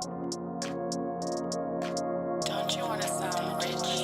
Don't you wanna sound rich?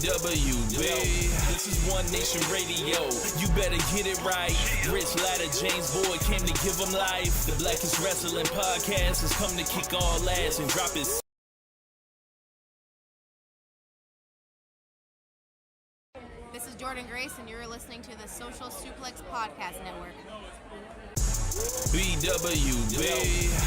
This is One Nation Radio. You better get it right. Rich Latta, James Boyd came to give them life. The Blackest Wrestling Podcast has come to kick all ass and drop his. This is Jordan Grace, and you're listening to the Social Suplex Podcast Network. BWB.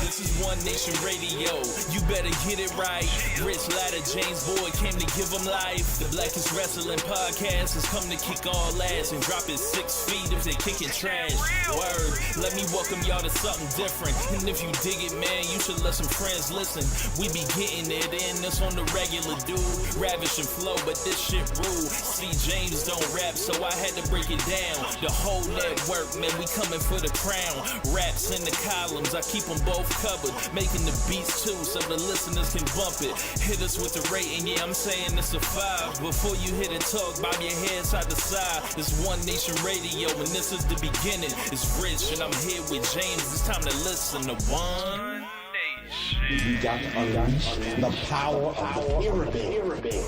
This is One Nation Radio. You better get it right. Rich Latta, James Boyd came to give them life. The Blackest Wrestling Podcast has come to kick all ass and drop his 6 feet if they kicking trash. Word. Let me welcome y'all to something different. And if you dig it, man, you should let some friends listen. We be getting it in. This on the regular dude. Ravish and flow, but this shit rule. See, James don't rap, so I had to break it down. The whole network, man, we coming for the crown. Raps in the columns, I keep them both covered. Making the beats too, so the listeners can bump it. Hit us with the rating, yeah, I'm saying it's a 5. Before you hit and talk, bob your head side to side. It's One Nation Radio, and this is the beginning. It's Rich, and I'm here with James. It's time to listen to One Nation. You got to unleash the power of the pyramid.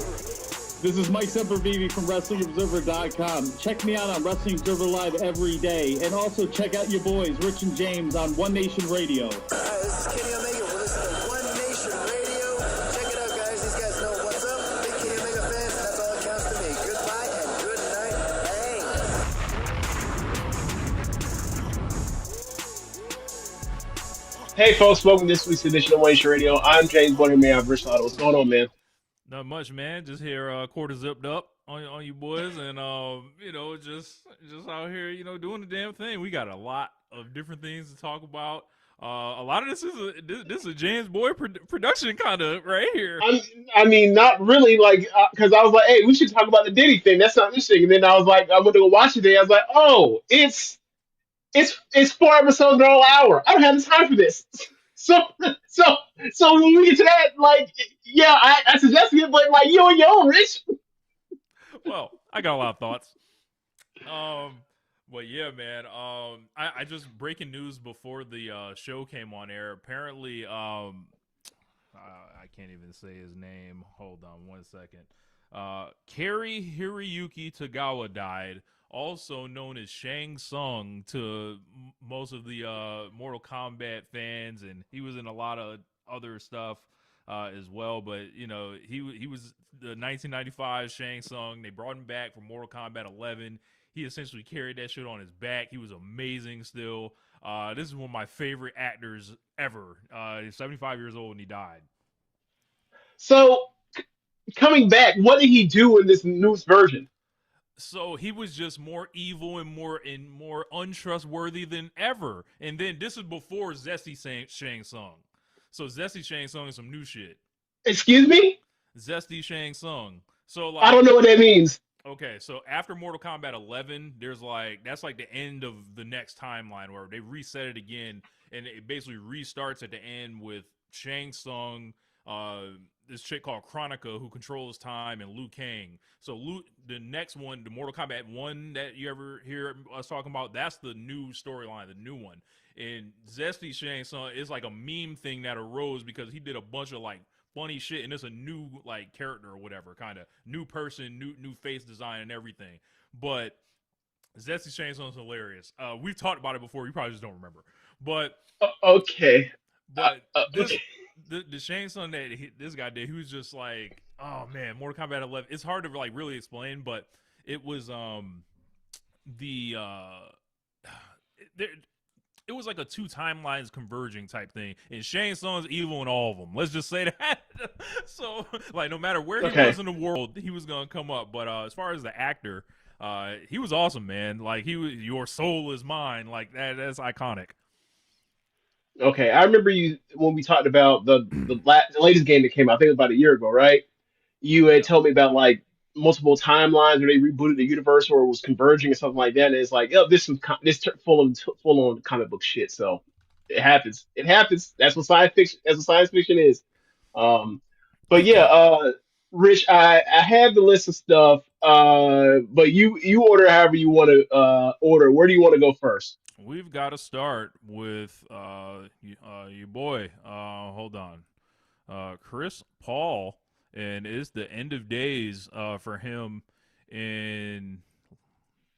This is Mike Sempervive from WrestlingObserver.com. Check me out on Wrestling Observer Live every day. And also check out your boys, Rich and James, on One Nation Radio. Hi, this is Kenny Omega. We're listening to One Nation Radio. Check it out, guys. These guys know what's up. Big Kenny Omega fans, and that's all that counts to me. Goodbye and good night. Bang. Hey, folks. Welcome to this week's edition of One Nation Radio. I'm James Boyd, man. I'm Rich Lotto. What's going on, man? Not much, man. Just here, quarter zipped up on you boys, and just out here, doing the damn thing. We got a lot of different things to talk about. A lot of this is a James Boyd production kind of right here. I mean, not really, like, because I was like, hey, we should talk about the Diddy thing. That's not interesting. And then I was like, I went to go watch it today. I was like, oh, it's 4 episodes in an hour. I don't have the time for this. So when we get to that, like, yeah, I suggested it, but like, yo, Rich. Well, I got a lot of thoughts. But yeah, man. I just breaking news before the show came on air. Apparently, I can't even say his name. Hold on 1 second. Kari Hiroyuki Tagawa died, also known as Shang Tsung to most of the Mortal Kombat fans, and he was in a lot of other stuff as well. But he was the 1995 Shang Tsung. They brought him back for Mortal Kombat 11. He essentially carried that shit on his back. He was amazing still. This is one of my favorite actors ever. He's 75 years old and he died. So coming back, what did he do in this newest version? So he was just more evil and more untrustworthy than ever. And then this is before Zesty Shang Tsung. So Zesty Shang Tsung is some new shit. Excuse me? Zesty Shang Tsung. So like, I don't know what that means. Okay, so after Mortal Kombat 11, that's like the end of the next timeline where they reset it again, and it basically restarts at the end with Shang Tsung, this chick called Chronica who controls time, and Liu Kang. So the next one, the Mortal Kombat 1 that you ever hear us talking about, that's the new storyline, the new one. And Zesty Shang Tsung is like a meme thing that arose because he did a bunch of like funny shit, and it's a new like character or whatever, kind of new person, new face design and everything. But Zesty Shang Tsung is hilarious. We've talked about it before. You probably just don't remember. But okay. But okay. The Shang Tsung that this guy did, he was just like, oh man, Mortal Kombat 11. It's hard to like really explain, but it was it was like a two timelines converging type thing, and Shang Tsung's evil in all of them. Let's just say that. So, like, no matter where he was in the world, he was gonna come up. But as far as the actor, he was awesome, man. Like, he was "Your soul is mine." Like that's iconic. Okay, I remember you when we talked about the latest game that came out. I think it was about a year ago, right? You had Yeah. told me about like multiple timelines where they rebooted the universe or it was converging or something like that. And it's like, oh, full on comic book shit. So it happens. It happens. That's what science fiction. That's what science fiction is. Um, but yeah, Rich, I have the list of stuff. But you order however you want to order. Where do you want to go first? We've got to start with your boy. Hold on, Chris Paul and it's the end of days for him in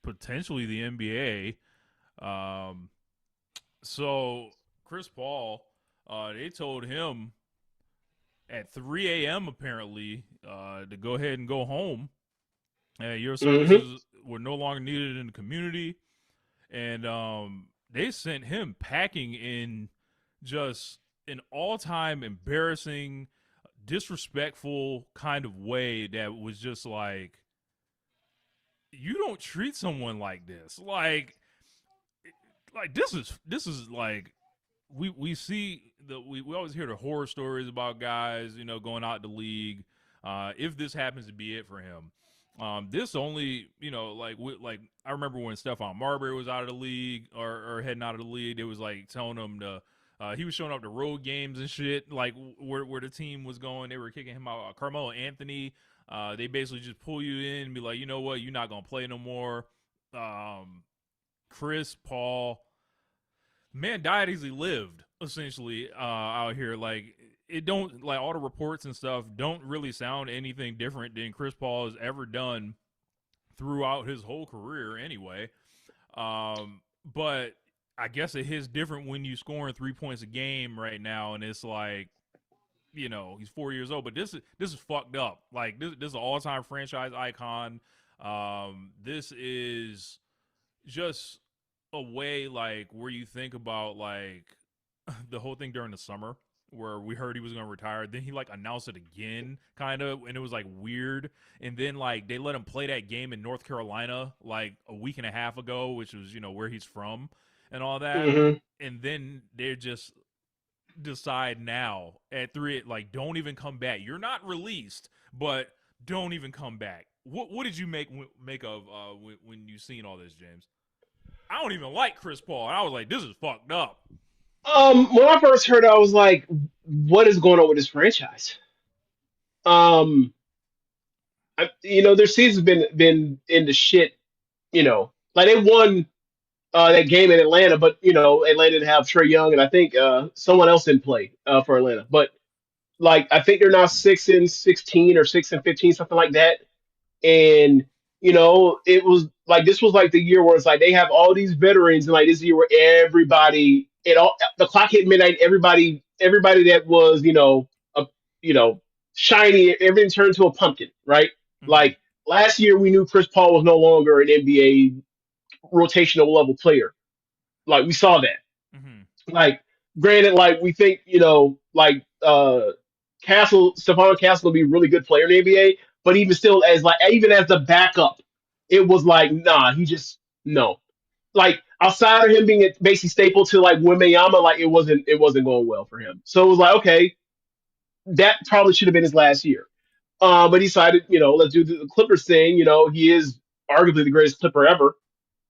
potentially the NBA. So Chris Paul, they told him at 3 a.m. apparently to go ahead and go home. Your Hmm. services were no longer needed in the community, and they sent him packing in just an all-time embarrassing, disrespectful kind of way that was just like, you don't treat someone like this. Like this is like we see we always hear the horror stories about guys, going out the league. If this happens to be it for him, this only, like I remember when Stephon Marbury was out of the league or heading out of the league, it was like telling him to. He was showing up to road games and shit, like where the team was going. They were kicking him out. Carmelo Anthony, they basically just pull you in and be like, you know what, you're not gonna play no more. Chris Paul, man died as he lived, essentially, out here. Like, it don't, like, all the reports and stuff don't really sound anything different than Chris Paul has ever done throughout his whole career anyway. But I guess it hits different when you scoring 3 points a game right now, and it's like, he's 4 years old. But this is fucked up. Like, this is an all-time franchise icon. This is just a way, like, where you think about, like, the whole thing during the summer where we heard he was going to retire. Then he, like, announced it again, kind of, and it was, like, weird. And then, like, they let him play that game in North Carolina, like, a week and a half ago, which was, where he's from and all that. Hmm. And then they just decide now at 3, like, don't even come back. You're not released, but don't even come back. What did you make of when you seen all this, James? I don't even like Chris Paul, and I was like, this is fucked up. When I first heard, I was like, "What is going on with this franchise?" Um, their season's been in the shit. Like they won that game in Atlanta, but Atlanta didn't have Trey Young, and I think someone else didn't play for Atlanta. But like, I think they're now 6-16 or 6-15, something like that. And it was like this was like the year where it's like they have all these veterans, and like this year where everybody, the clock hit midnight, everybody that was a you know shiny, everything turned to a pumpkin, right? Mm-hmm. Like last year, we knew Chris Paul was no longer an NBA rotational level player. Like we saw that. Mm-hmm. Like, granted, like we think, like Stephon Castle will be a really good player in the NBA, but even still, even as the backup, it was like, nah, he just no. Like outside of him being a basically staple to like Wembanyama, like it wasn't going well for him. So it was like, okay, that probably should have been his last year. But he decided, let's do the Clippers thing. He is arguably the greatest Clipper ever.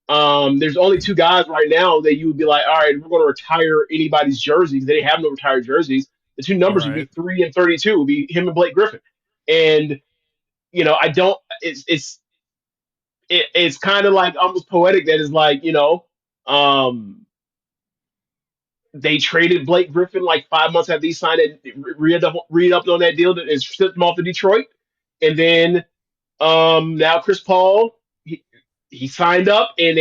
There's only two guys right now that you would be like, all right, we're going to retire anybody's jerseys. They have no retired jerseys. The two numbers would be Right. 3 and 32. It would be him and Blake Griffin. And I don't. It's kind of like almost poetic that is like, um, they traded Blake Griffin like 5 months after he signed it, read up on that deal and shipped him off to Detroit, and then now Chris Paul he signed up and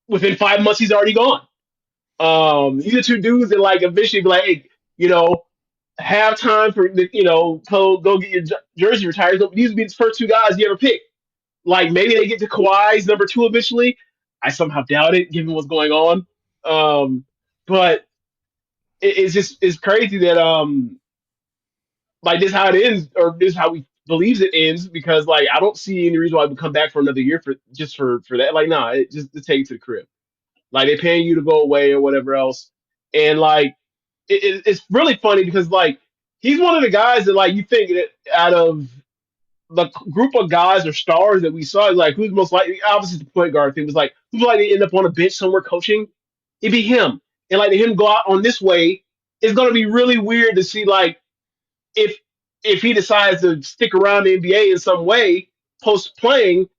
within 5 months he's already gone. These are two dudes that like eventually be like, hey, have time for go get your jersey retired. These would be the first two guys you ever pick. Like maybe they get to Kawhi's number two eventually. I somehow doubt it, given what's going on. But it's crazy that like this is how it ends, or this is how we believes it ends, because like I don't see any reason why we come back for another year for that. Like nah, just take it to the crib. Like they're paying you to go away or whatever else. And like it's really funny because like he's one of the guys that like you think that out of the group of guys or stars that we saw, like who's most likely, obviously the point guard thing was like who's likely to end up on a bench somewhere coaching, it'd be him. And like him go out on this way, it's gonna be really weird to see like if he decides to stick around the NBA in some way post playing,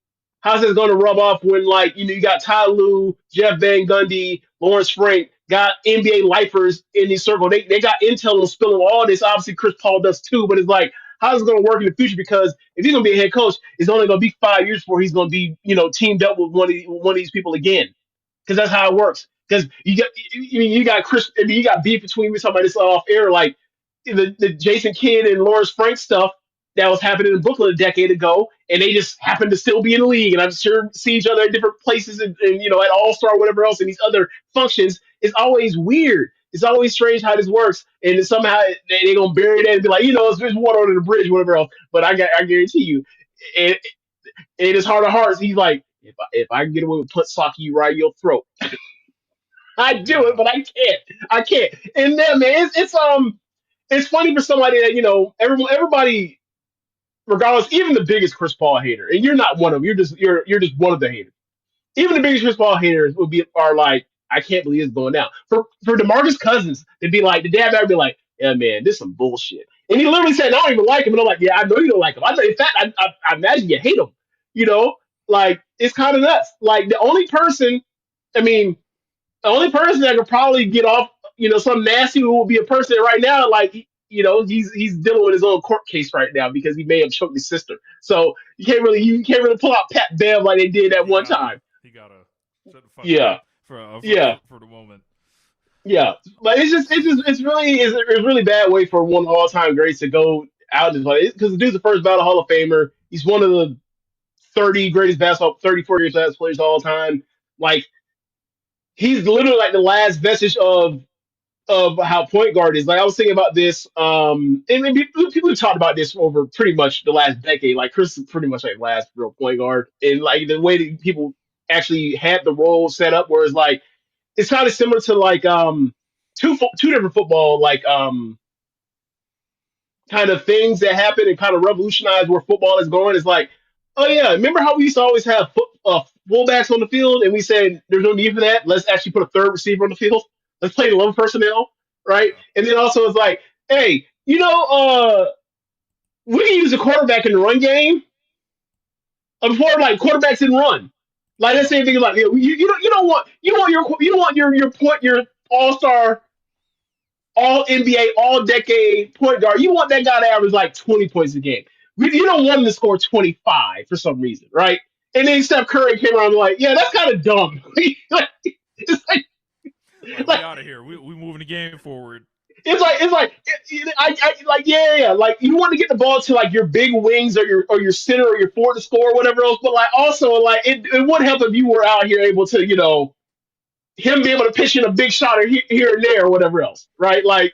how's this going to rub off when like you got Ty Lue, Jeff Van Gundy, Lawrence Frank got NBA lifers in the circle. They got intel on spilling all this. Obviously, Chris Paul does too, but it's like how's it going to work in the future? Because if he's going to be a head coach, it's only going to be 5 years before he's going to be, teamed up with one of these people again. Because that's how it works. Because you got Chris, I mean, you got beef between me talking about this off air, like the Jason Kidd and Lawrence Frank stuff that was happening in Brooklyn a decade ago, and they just happened to still be in the league, and I'm sure see each other at different places, and at All Star, whatever else, and these other functions. It's always weird. It's always strange how this works, and then somehow they gonna bury that and be like, there's water under the bridge, whatever else. But I guarantee you, and in his heart of hearts, he's like, if I can get away with put Saki right in your throat, I do it, Yeah. but I can't. And then, man, it's funny for somebody that everybody, regardless, even the biggest Chris Paul hater, and you're not one of them. You're just one of the haters. Even the biggest Chris Paul haters are like, I can't believe it's going down. For DeMarcus Cousins to be like, the dad would be like, yeah, man, this is some bullshit. And he literally said, I don't even like him. And I'm like, yeah, I know you don't like him. In fact, I imagine you hate him. Like it's kind of nuts. Like I mean, the only person that could probably get off, some nasty who will be a person right now, like he's dealing with his own court case right now because he may have choked his sister. So you can't really pull out Pat Bev like they did that He one gotta time. he gotta shut the fuck up Yeah, yeah, for the moment. yeah. But it's really bad way for one all time greats to go out because the dude's the first ballot Hall of Famer. He's one of the 30 greatest basketball, 34 years best players of all time. Like he's literally like the last vestige of how point guard is. Like I was thinking about this, and maybe people have talked about this over pretty much the last decade. Like Chris is pretty much like last real point guard, and like the way that people actually had the role set up, where it's kind of similar to like two different football like kind of things that happen and kind of revolutionize where football is going. It's like, oh yeah, remember how we used to always have fullbacks on the field, and we said there's no need for that. Let's actually put a third receiver on the field. Let's play 11 personnel, right? Yeah. And then also it's like, hey, we can use a quarterback in the run game before like quarterbacks in run. Like that Yeah. same thing. Like you don't want your all star, all NBA, all decade point guard. You want that guy to average like 20 points a game. You don't want him to score 25 for some reason, right? And then Steph Curry came around and like, yeah, that's kind of dumb. It's Like we like out of here. We moving the game forward. like yeah. Like you want to get the ball to like your big wings or your center or your forward to score or whatever else, but like also like it would help if you were out here able to him be able to pitch in a big shot or here and there or whatever else, right? Like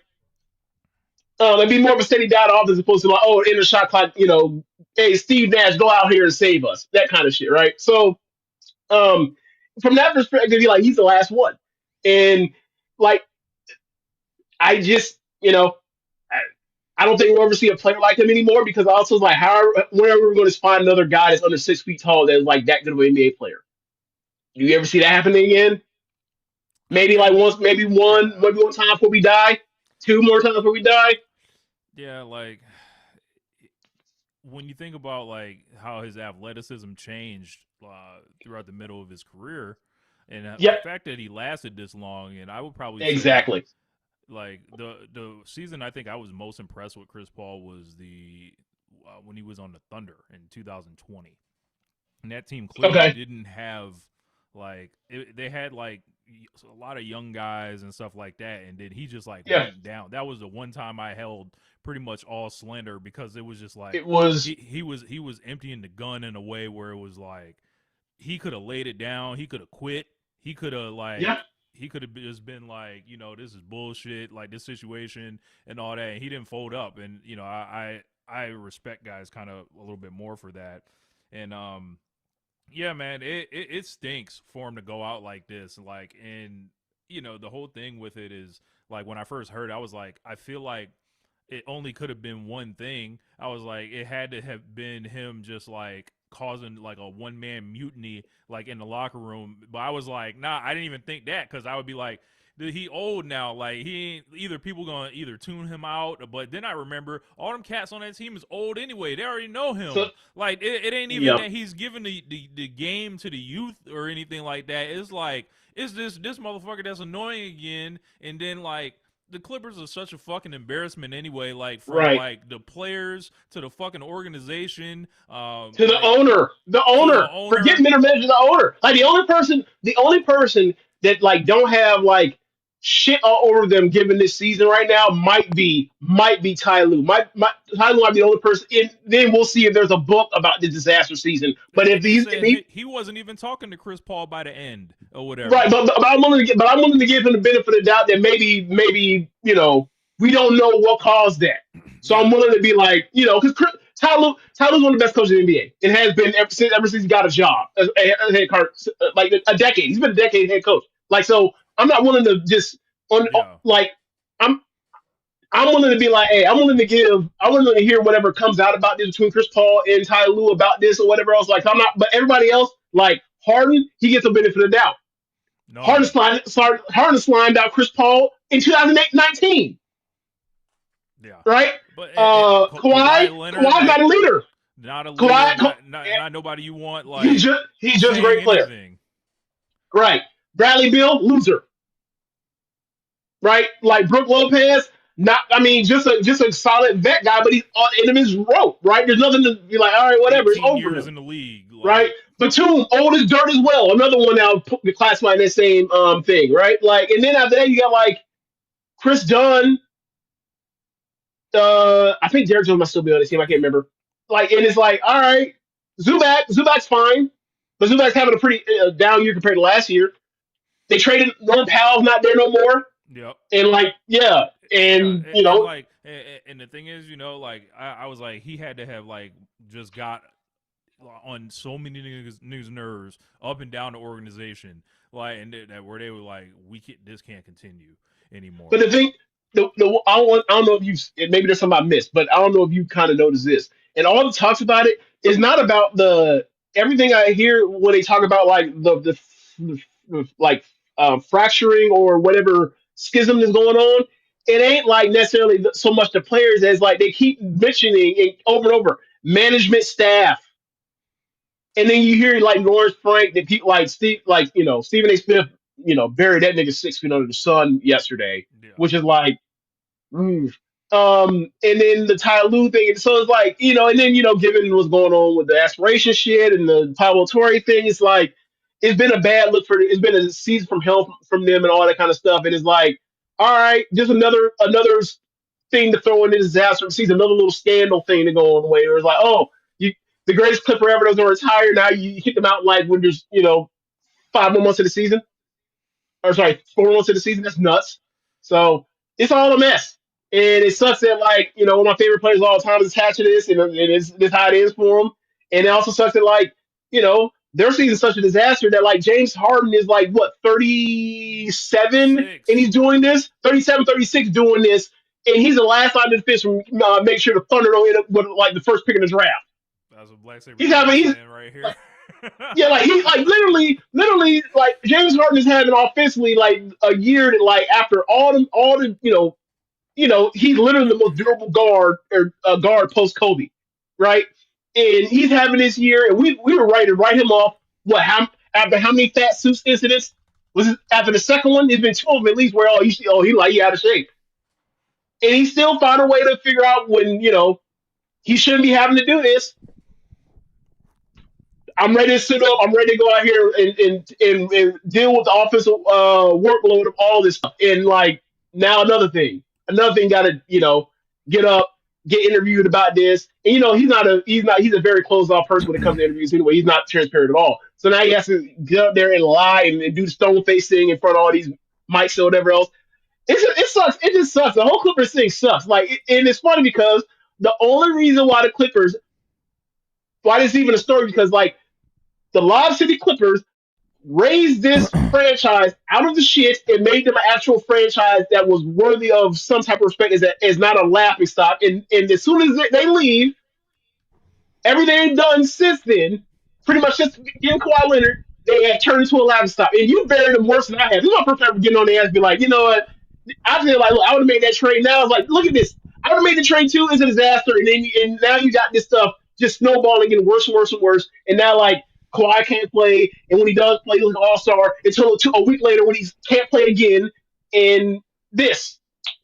it'd be more of a steady down off as opposed to like, oh, in the shot clock, hey, Steve Nash, go out here and save us, that kind of shit, right? So, um, from that perspective, he's the last one, and like, I just, I, I don't think we'll ever see a player like him anymore because also it's like, when are we going to find another guy that's under 6 feet tall that's like that good of an NBA player? Do you ever see that happening again? I Maybe like mean, once, yeah. maybe one time before we die, two more times before we die. Yeah, like when you think about like how his athleticism changed throughout the middle of his career, and the Yep, fact that he lasted this long, and I would probably say exactly. like the season I think I was most impressed with Chris Paul was the when he was on the Thunder in 2020, and that team clearly Okay. didn't have they had like a lot of young guys and stuff like that, and then he just like Yeah. went down. That was the one time I held pretty much all slender because it was just like It was. he was emptying the gun in a way where it was like he could have laid it down, he could have quit, he could have Yeah. he could have just been like, this is bullshit, like this situation and all that. And he didn't fold up, and I respect guys kind of a little bit more for that. And yeah, man, it stinks for him to go out like this. Like, and the whole thing with it is like when I first heard, I was like, I feel like it only could have been one thing. I was like, it had to have been him just like causing like a one man mutiny like in the locker room. But I was like, nah, I didn't even think that because I would be like, dude, he old now. Like he ain't either people gonna either tune him out, but then I remember all them cats on that team is old anyway. They already know him. So. Like it ain't even Yep. that he's giving the game to the youth or anything like that. It's like it's this motherfucker that's annoying again, and then like the Clippers are such a fucking embarrassment anyway. Like from Right. like the players to the fucking organization, To the like owner, the to the owner. Forget owner. minimum manager, the owner. Like the only person that like don't have like shit all over them given this season right now might be Ty Lue. Ty Lue might be the only person. And then we'll see if there's a book about the disaster season. But And he if said he he wasn't even talking to Chris Paul by the end or right, whatever. but I'm willing to give him the benefit of the doubt that maybe we don't know what caused that. So I'm Yeah, willing to be like because Tyler's one of the best coaches in the NBA. It has been ever since he got a job as head coach, like a decade. He's been a decade head coach. Like so, I'm not willing to just yeah. like I'm I'm willing to be like, hey, I'm willing to hear whatever comes out about this between Chris Paul and Ty Lue about this or whatever else. Like I'm not, but everybody else like Harden, he gets a benefit of the doubt. No, Harden slimed out Chris Paul in 2019, yeah. right? But Kawhi, Kawhi Leonard, Kawhi's like not a leader. not a leader, Kawhi, not nobody you want he's like just a saying great player, anything. right? Bradley Beal, loser, right? Like Brook Lopez, not. I mean, just a solid vet guy, but he's on end of his rope, right? There's nothing to be like, all right, whatever, it's 18 over years him, in the league, right? like Batum, old as dirt as well. Another one now classified in that same thing, right? Like, and then after that, you got like Chris Dunn. I think Derrick Jones might still be on the team. I can't remember. Like, and it's like, all right, Zubac's fine, but Zubac's having a pretty down year compared to last year. They traded Norm Powell's not there no more, yep. and like, yeah, Yeah, and and like, and the thing is, like, I was like, he had to have like just got on so many niggas' nerves up and down the organization, like, and that where they were like, this can't continue but anymore. the thing, I don't know if maybe there's something I missed, but I don't know if you kind of noticed this. And all the talks about it is not about the everything I hear when they talk about like like fracturing or whatever schism is going on. It ain't like necessarily so much the players as like they keep mentioning it over and over management staff. And then you hear like Lawrence Frank, that people like Stephen A. Smith, buried that nigga 6 feet under the sun yesterday, Yeah, which is like, mm. And then the Ty Lue thing, and so it's like, and then given what's going on with the aspiration shit and the Pablo Torre thing, it's like it's been a bad look it's been a season from hell from them and all that kind of stuff. And it's like, all right, just another thing to throw in the disaster season, another little scandal thing to go on the way. Where it's like, oh, you the greatest Clipper ever doesn't retire. Now you kick them out like when there's 5 more months of the season, or sorry, 4 months of the season. That's nuts. So it's all a mess, and it sucks that like one of my favorite players of all time is attached to this, and it's this how it is for him. And it also sucks that like their season's such a disaster that like James Harden is like what 37, and he's 36. doing this 37, 36 doing this, and he's the last line of defense from make sure the Thunder don't end up with like the first pick in the draft. That's what Black Saber He's Jim having is he's saying right here. yeah, like he like literally like James Harden is having offensively like a year that like after all the he's literally the most durable guard or guard post Kobe, right? And he's having this year, and we were ready to write him off. After how many fat suits incidents was it, after the second one? There's been two of them at least where he out of shape, and he still found a way to figure out when he shouldn't be having to do this. I'm ready to suit up. I'm ready to go out here and deal with the offensive workload of all this stuff. And like now, another thing got to get up, get interviewed about this. And he's a very closed off person when it comes to interviews anyway. He's not transparent at all. So now he has to get up there and lie and do the stone face thing in front of all these mics or whatever else. It sucks. It just sucks. The whole Clippers thing sucks. Like, and it's funny because the only reason why this is even a story, because like the Lob City Clippers raised this franchise out of the shit and made them an actual franchise that was worthy of some type of respect. Is not a laughing stock. And as soon as they leave, everything they've done since then, pretty much just getting Kawhi Leonard, they have turned into a laughing stock. And you buried them worse than I have. This is my first time getting on the ass and be like, you know what? I feel like, look, I would have made that trade now. I was like, look at this. I would have made the trade too. It's a disaster. And now you got this stuff just snowballing, getting worse and worse and worse. And now like Kawhi can't play, and when he does play, he's an all-star until a week later when he can't play again. And this.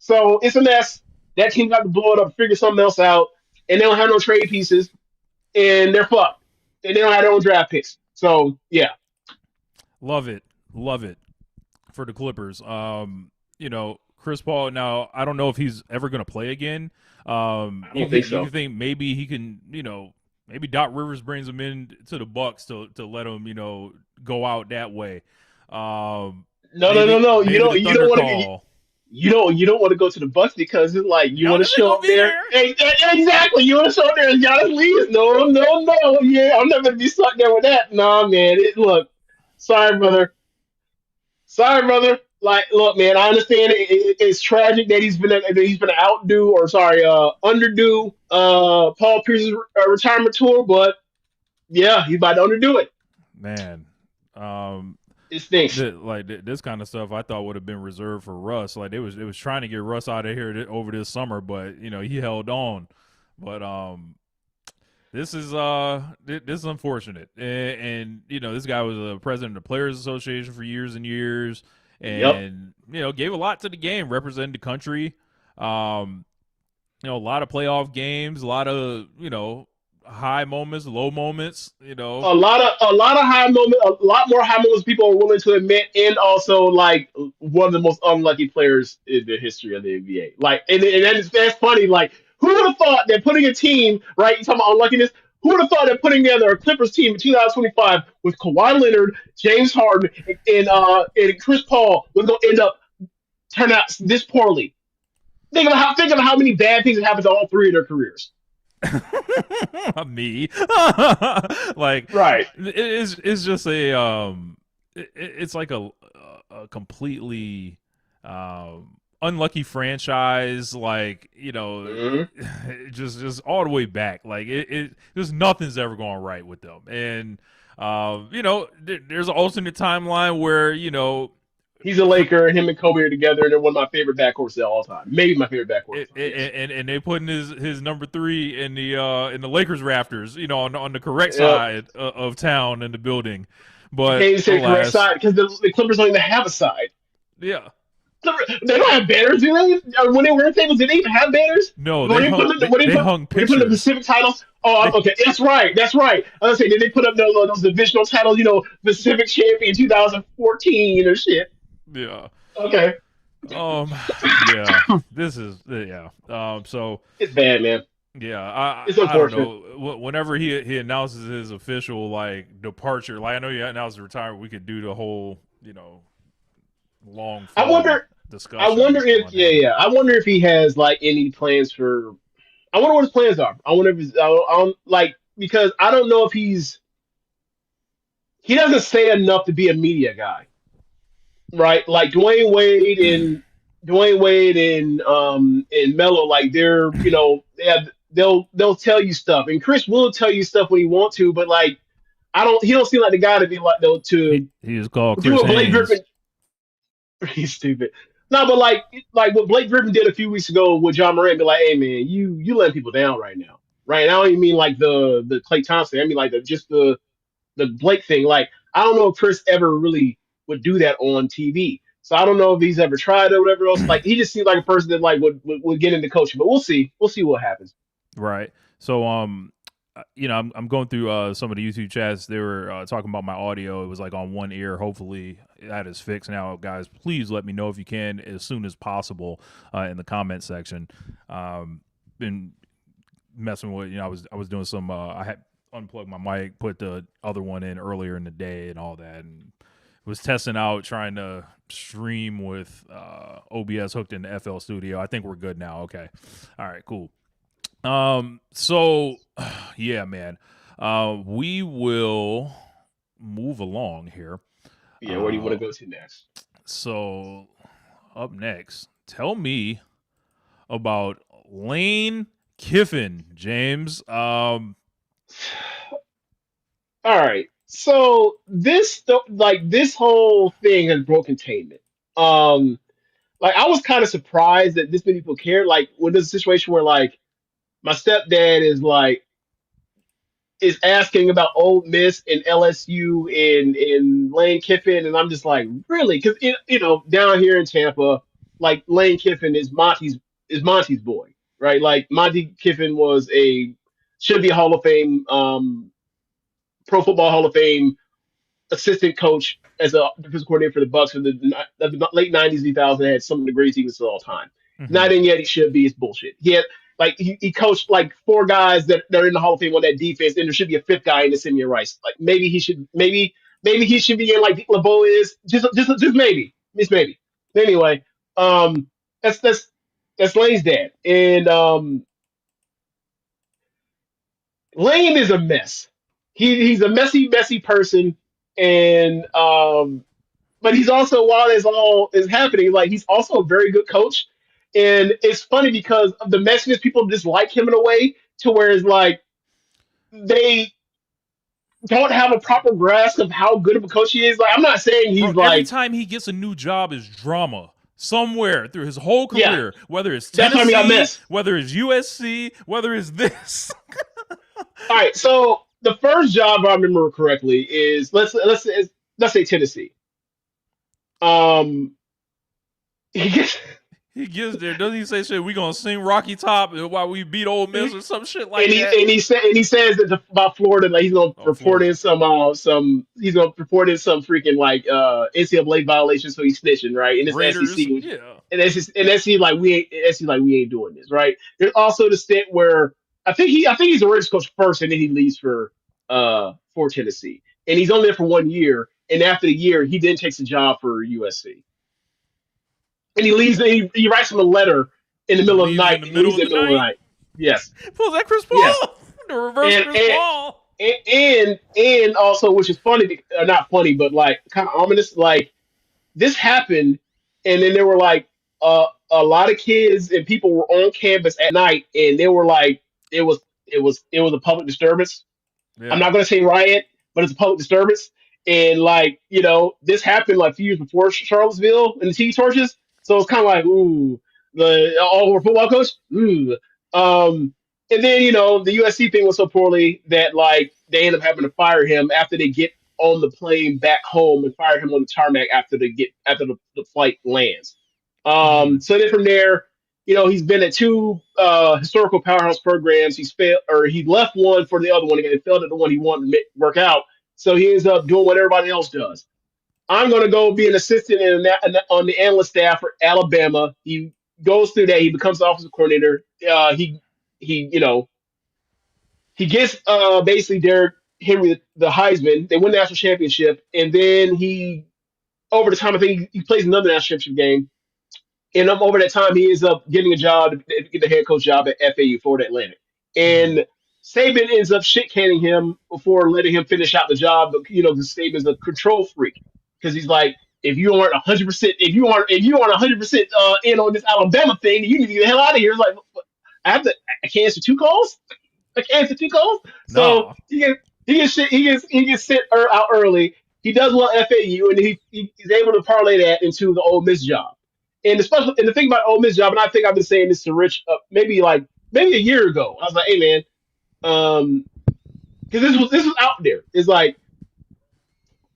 So it's a mess. That team got to blow it up, figure something else out, and they don't have no trade pieces, and they're fucked. And they don't have their own draft picks. So yeah, Love it. Love it for the Clippers. Chris Paul, now I don't know if he's ever going to play again. I don't think You so. can think maybe he can, maybe Doc Rivers brings him in to the Bucks to let him, go out that way. No, no, no, no. Maybe the You don't Thunder want to. call. You don't want to go to the Bucks because it's like you Y'all want to never show gonna up be there. there. Exactly, you want to show up there and Giannis leaves. No, no, no. Yeah, I'm not gonna be stuck there with that. Nah, man. Look, sorry, brother. Sorry, brother. Like, look, man. I understand it's tragic that he's been outdo or sorry, underdo Paul Pierce's retirement tour, but yeah, he's about to underdo it. Man. It stinks. This kind of stuff I thought would have been reserved for Russ. Like it was trying to get Russ out of here over this summer, but he held on. But this is unfortunate, and this guy was a president of the Players Association for years and years, Yep. and gave a lot to the game, represented the country. A lot of playoff games, a lot of high moments, low moments. A lot of high moments, a lot more high moments people are willing to admit, and also like one of the most unlucky players in the history of the NBA. Like, and that's funny. Like, who would have thought that putting a team right? You talking about unluckiness? Who would have thought that putting together a Clippers team in 2025 with Kawhi Leonard, James Harden, and Chris Paul was going to end up turn out this poorly? Think of how many bad things have happened to all three of their careers. Me. Like Right. it's just it's like a completely unlucky franchise, like just all the way back. Like there's nothing's ever going right with them, and there's an alternate timeline where He's a Laker, and him and Kobe are together, and they're one of my favorite backcourts of all time. Maybe my favorite backcourt. Yes. and they putting his number 3 in the Lakers rafters, on the correct Yep. side of town in the building. But Can't even say the correct alas, side because the Clippers don't even have a side. yeah. They don't have banners, do they? When they were in tables, did they even have banners? No, When they hung when they put the pictures. Pacific titles. Oh, okay, that's right, that's right. I was saying, did they put up those divisional titles? Pacific champion 2014 or shit. Yeah. Okay, Yeah. This is yeah. So it's bad, man. yeah, It's I don't unfortunate. know. Whenever he announces his official departure, like I know he announced retirement, we could do the whole long. I wonder. Discussion. I wonder if on yeah, him. yeah. I wonder if he has like any plans for. I wonder what his plans are. I wonder if he's. I don't like because I don't know if he doesn't say enough to be a media guy, right? Like Dwayne Wade and Melo, like they'll tell you stuff, and Chris will tell you stuff when he want to, but like he don't seem like the guy to be like though to He is called do Chris what Blake Haynes. Griffin. He's stupid. No, but like what Blake Griffin did a few weeks ago with John Morant, be like, hey man, you letting people down right now, right? And I don't even mean like the Clay Thompson. I mean like the Blake thing. Like I don't know if Chris ever really would do that on TV. So I don't know if he's ever tried or whatever else. Like he just seems like a person that like would get into coaching. But we'll see. We'll see what happens. Right. So I'm going through some of the YouTube chats. They were talking about my audio. It was like on one ear. Hopefully that is fixed now, guys. Please let me know if you can as soon as possible in the comment section. Been messing with I was doing some I had unplugged my mic, put the other one in earlier in the day and all that, and was testing out trying to stream with OBS hooked into FL Studio. I think we're good now. Okay. All right, cool. So yeah, man, we will move along here. Yeah, where do you want to go to next? So up next, tell me about Lane Kiffin, James. All right. So this whole thing has broken containment. Like I was kind of surprised that this many people cared. Like when there's a situation where like my stepdad is asking about Ole Miss and LSU and Lane Kiffin, and I'm just like, really? Because down here in Tampa, like Lane Kiffin is Monty's boy, right? Like Monty Kiffin should be a Hall of Fame, Pro Football Hall of Fame assistant coach as a defensive coordinator for the Bucks in the late '90s, 2000 had some of the greatest defenses of all time. Hmm. Not in yet. He should be. It's bullshit. He coached like four guys that are in the Hall of Fame on that defense, and there should be a fifth guy in the Simeon Rice. Like maybe he should be in like LeBeau is just maybe, just maybe. Anyway, um, that's Lane's dad, and Lane is a mess. He's a messy person, and but he's also while this all is happening, like he's also a very good coach. And it's funny because of the messiness, people dislike him in a way to where it's like they don't have a proper grasp of how good of a coach he is. Like I'm not saying Bro, he's every like, time he gets a new job is drama somewhere through his whole yeah, career, whether it's that's why we got Tennessee, mess. whether it's USC, whether it's this. All right, so the first job, if I remember correctly, is let's say Tennessee. Um, he gets He gets there, doesn't he say shit? We gonna sing Rocky Top while we beat Ole Miss or some shit like and he that? and he said and he says that about Florida, like he's gonna Oh, report Florida. in some he's gonna report in some freaking like NCAA violation, so he's snitching, right? And it's Raiders, SEC, yeah. and SEC like we ain't doing this, right? There's also the stint where I think he's a Raiders coach first, and then he leaves for Tennessee, and he's only there for 1 year, and after the year he then takes a job for USC, and he leaves. And he writes him a letter in the And middle of the leaves night. in the He middle leaves of in the the middle of the night. night. Yes, Pulls that Chris yes, Paul, the reverse and Chris and Paul. and also, which is funny, not funny, but like kind of ominous. Like this happened, and then there were like a lot of kids and people were on campus at night, and they were like, it was a public disturbance. I'm Yeah. not going to say riot, but it's a public disturbance. And like, this happened like a few years before Charlottesville and the TV torches. So it's kind of like, ooh, the all over football coach. Ooh. Um, and then, the USC thing was so poorly that like they end up having to fire him after they get on the plane back home and fire him on the tarmac after the flight lands. Hmm. So then from there, he's been at two historical powerhouse programs. He's failed, or he left one for the other one, and he failed at the one he wanted to work out. So he ends up doing what everybody else does. I'm going to go be an assistant on the analyst staff for Alabama. He goes through that. He becomes the offensive coordinator. He he gets basically Derrick Henry the Heisman. They win the national championship, and then he over the time I think he plays another national championship game. And over that time, he ends up getting a job, get the head coach job at FAU, Florida Atlantic. Hmm. And Saban ends up shit canning him before letting him finish out the job. But the Saban's a control freak because he's like, if you aren't 100%, if you aren't 100% in on this Alabama thing, you need to get the hell out of here. It's like, I can't answer two calls. I can't answer two calls. So Nah. he gets sent out early. He does well at FAU, and he's able to parlay that into the Ole Miss job. And the thing about Ole Miss job, and I think I've been saying this to Rich maybe a year ago. I was like, hey man, because this was out there. It's like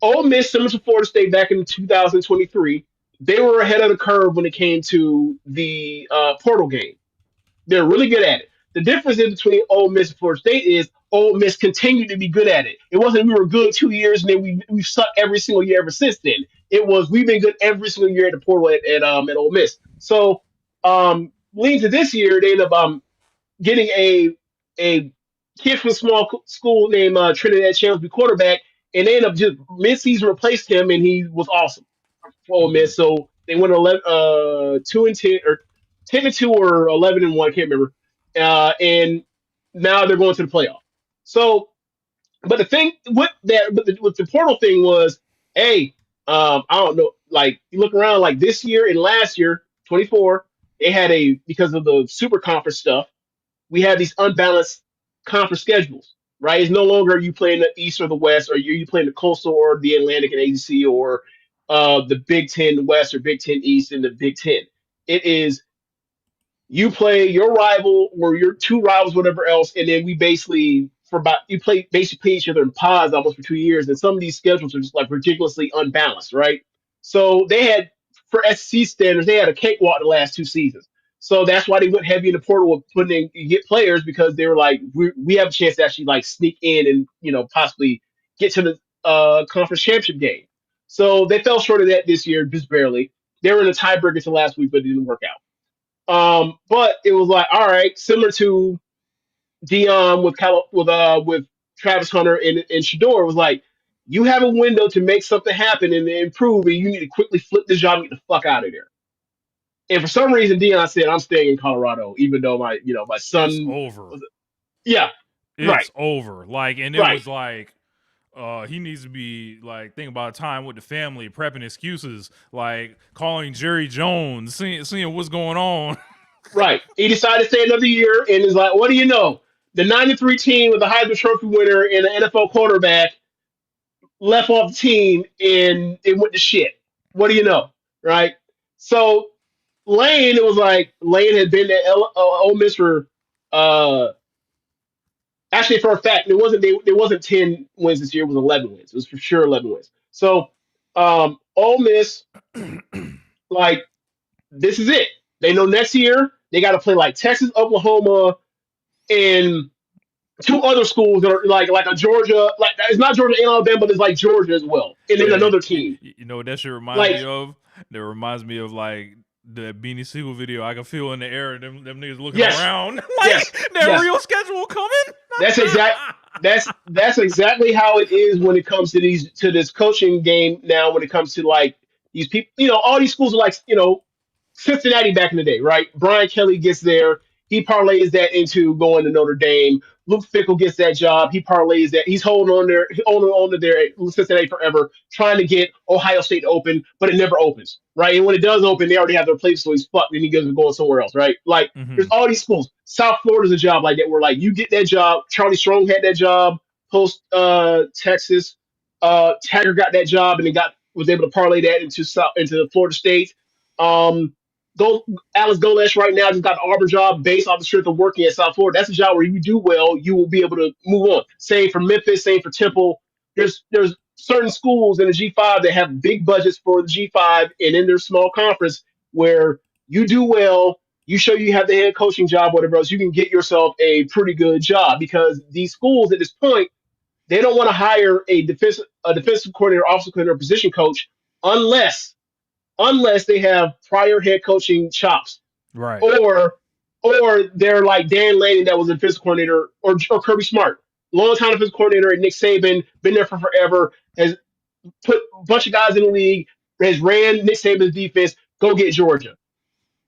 Ole Miss, similar to Florida State back in 2023, they were ahead of the curve when it came to the portal game. They're really good at it. The difference in between Ole Miss and Florida State is Ole Miss continued to be good at it. It wasn't we were good 2 years and then we've sucked every single year ever since then. It was we've been good every single year at the portal at Ole Miss. So leading to this year, they end up getting a kid from a small school named Trinidad Chance be quarterback, and they end up just midseason replaced him, and he was awesome for Ole Hmm. Miss. So they went 2-10 or 10-2 or 11-1, I can't remember. And now they're going to the playoff. So, but the thing with that, with the portal thing was, hey, I don't know, like you look around, like this year and last year, 24, they had because of the super conference stuff, we have these unbalanced conference schedules, right? It's no longer you playing the East or the West, or you playing the Coastal or the Atlantic and ACC, or the Big Ten West or Big Ten East and the Big Ten. It is you play your rival or your two rivals, whatever else, and then we basically you play basically each other in pods almost for 2 years, and some of these schedules are just like ridiculously unbalanced, right? So they had for SEC standards, they had a cakewalk the last 2 seasons. So that's why they went heavy in the portal with putting in get players because they were like, we have a chance to actually like sneak in and possibly get to the conference championship game. So they fell short of that this year, just barely. They were in a tiebreaker to last week, but it didn't work out. But it was like, all right, similar to Dion with Travis Hunter and Shador, was like, you have a window to make something happen and improve, and you need to quickly flip this job and get the fuck out of there. And for some reason, Dion said, "I'm staying in Colorado, even though my It's son." over. Yeah, right, It's over. Like, and it right. was like, he needs to be like thinking about time with the family, prepping excuses, like calling Jerry Jones, seeing what's going on. Right. He decided to stay another year and is like, what do you know? The 93 team with the Heisman Trophy winner and an NFL quarterback left off the team and it went to shit. What do you know? Right. So Lane, it was like Lane had been at Ole Miss for actually for a fact it wasn't 10 wins this year, it was 11 wins. It was for sure 11 wins. So Ole Miss, like, this is it. They know next year they got to play like Texas, Oklahoma, and two other schools that are like a Georgia, like it's not Georgia and Alabama, but it's like Georgia as well, and then Hey, another team. you know what that should remind Like, me of? That reminds me of like the Beanie Siegel video. I can feel in the air them niggas looking yes, around like yes, that yes. real schedule coming. That's exactly how it is when it comes to this coaching game now. When it comes to like these people, all these schools are like Cincinnati back in the day, right? Brian Kelly gets there. He parlays that into going to Notre Dame. Luke Fickle gets that job. He parlays that. He's holding on to there at Cincinnati forever, trying to get Ohio State open, but it never opens, right? And when it does open, they already have their place, so he's fucked, and he goes going somewhere else, right? Like, there's all these schools. South Florida's a job like that, where like you get that job. Charlie Strong had that job post Texas. Taggart got that job, and then was able to parlay that into Florida State. Um, Alex Golesh right now just got an Auburn job based off the strength of working at South Florida. That's a job where you do well, you will be able to move on. Same for Memphis, same for Temple. There's certain schools in the G5 that have big budgets for the G5 and in their small conference where you do well, you show you have the head coaching job, whatever else, you can get yourself a pretty good job because these schools at this point, they don't want to hire a defensive coordinator, offensive coordinator, position coach unless they have prior head coaching chops, Right. or they're like Dan Lanning that was a defensive coordinator, or Kirby Smart, longtime defensive coordinator at Nick Saban, been there for forever, has put a bunch of guys in the league, has ran Nick Saban's defense. Go get Georgia.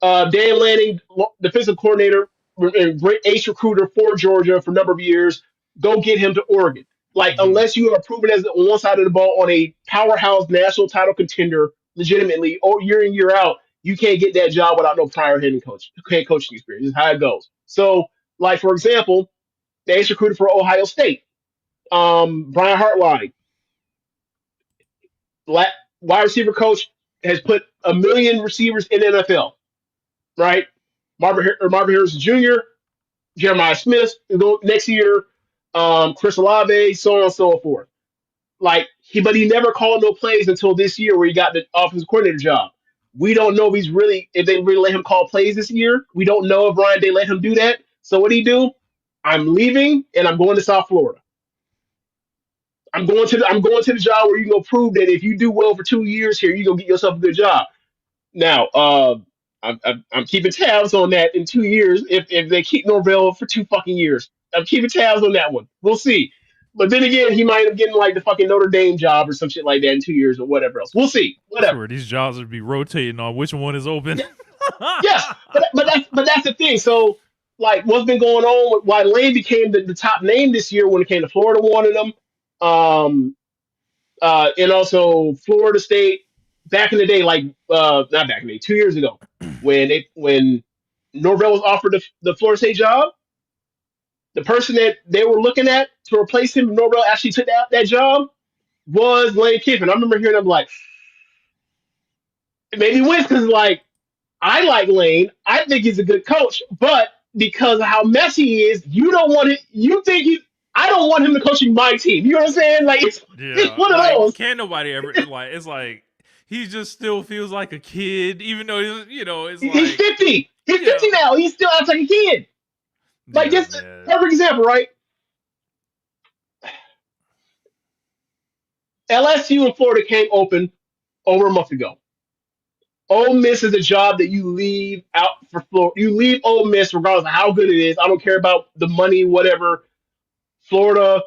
Dan Lanning, defensive coordinator and great ace recruiter for Georgia for a number of years. Go get him to Oregon. Like, unless you are proven as on one side of the ball on a powerhouse national title contender legitimately, or year in, year out, you can't get that job without no prior head coaching experience. This is how it goes. So, like, for example, the ace recruiter for Ohio State, Brian Hartline, wide receiver coach, has put a million receivers in the NFL, right? Marvin Harrison Jr., Jeremiah Smith next year, Chris Olave, so on and so forth. Like, but he never called no plays until this year where he got the offensive coordinator job. We don't know if they really let him call plays this year. We don't know if Ryan Day let him do that. So what did he do? I'm leaving and I'm going to South Florida. I'm going to the job where you go prove that if you do well for 2 years here, you're gonna get yourself a good job. Now, I'm keeping tabs on that in 2 years if they keep Norvell for 2 fucking years. I'm keeping tabs on that one. We'll see. But then again, he might end up getting like the fucking Notre Dame job or some shit like that in 2 years or whatever else. We'll see. I Whatever. swear these jobs would be rotating on which one is open. Yes, but that's the thing. So, like, what's been going on? Why Lane became the top name this year when it came to Florida wanted him, and also Florida State back in the day, like not back in the day, 2 years ago, when Norvell was offered the Florida State job, the person that they were looking at to replace him, Norvell actually took that job, was Lane Kiffin. I remember hearing him like, it made me wince because like I like Lane, I think he's a good coach, but because of how messy he is, you don't want it. You think I don't want him to coaching my team. You know what I'm saying? Like it's one of like, those. can't nobody ever like. It's like he just still feels like a kid, even though it's He's like 50. He's yeah, 50 now. He still acts like a kid. Like yeah, this man. perfect example, right? LSU in Florida came open over a month ago. Ole Miss is a job that you leave out for Florida. You leave Ole Miss regardless of how good it is. I don't care about the money, whatever. Florida,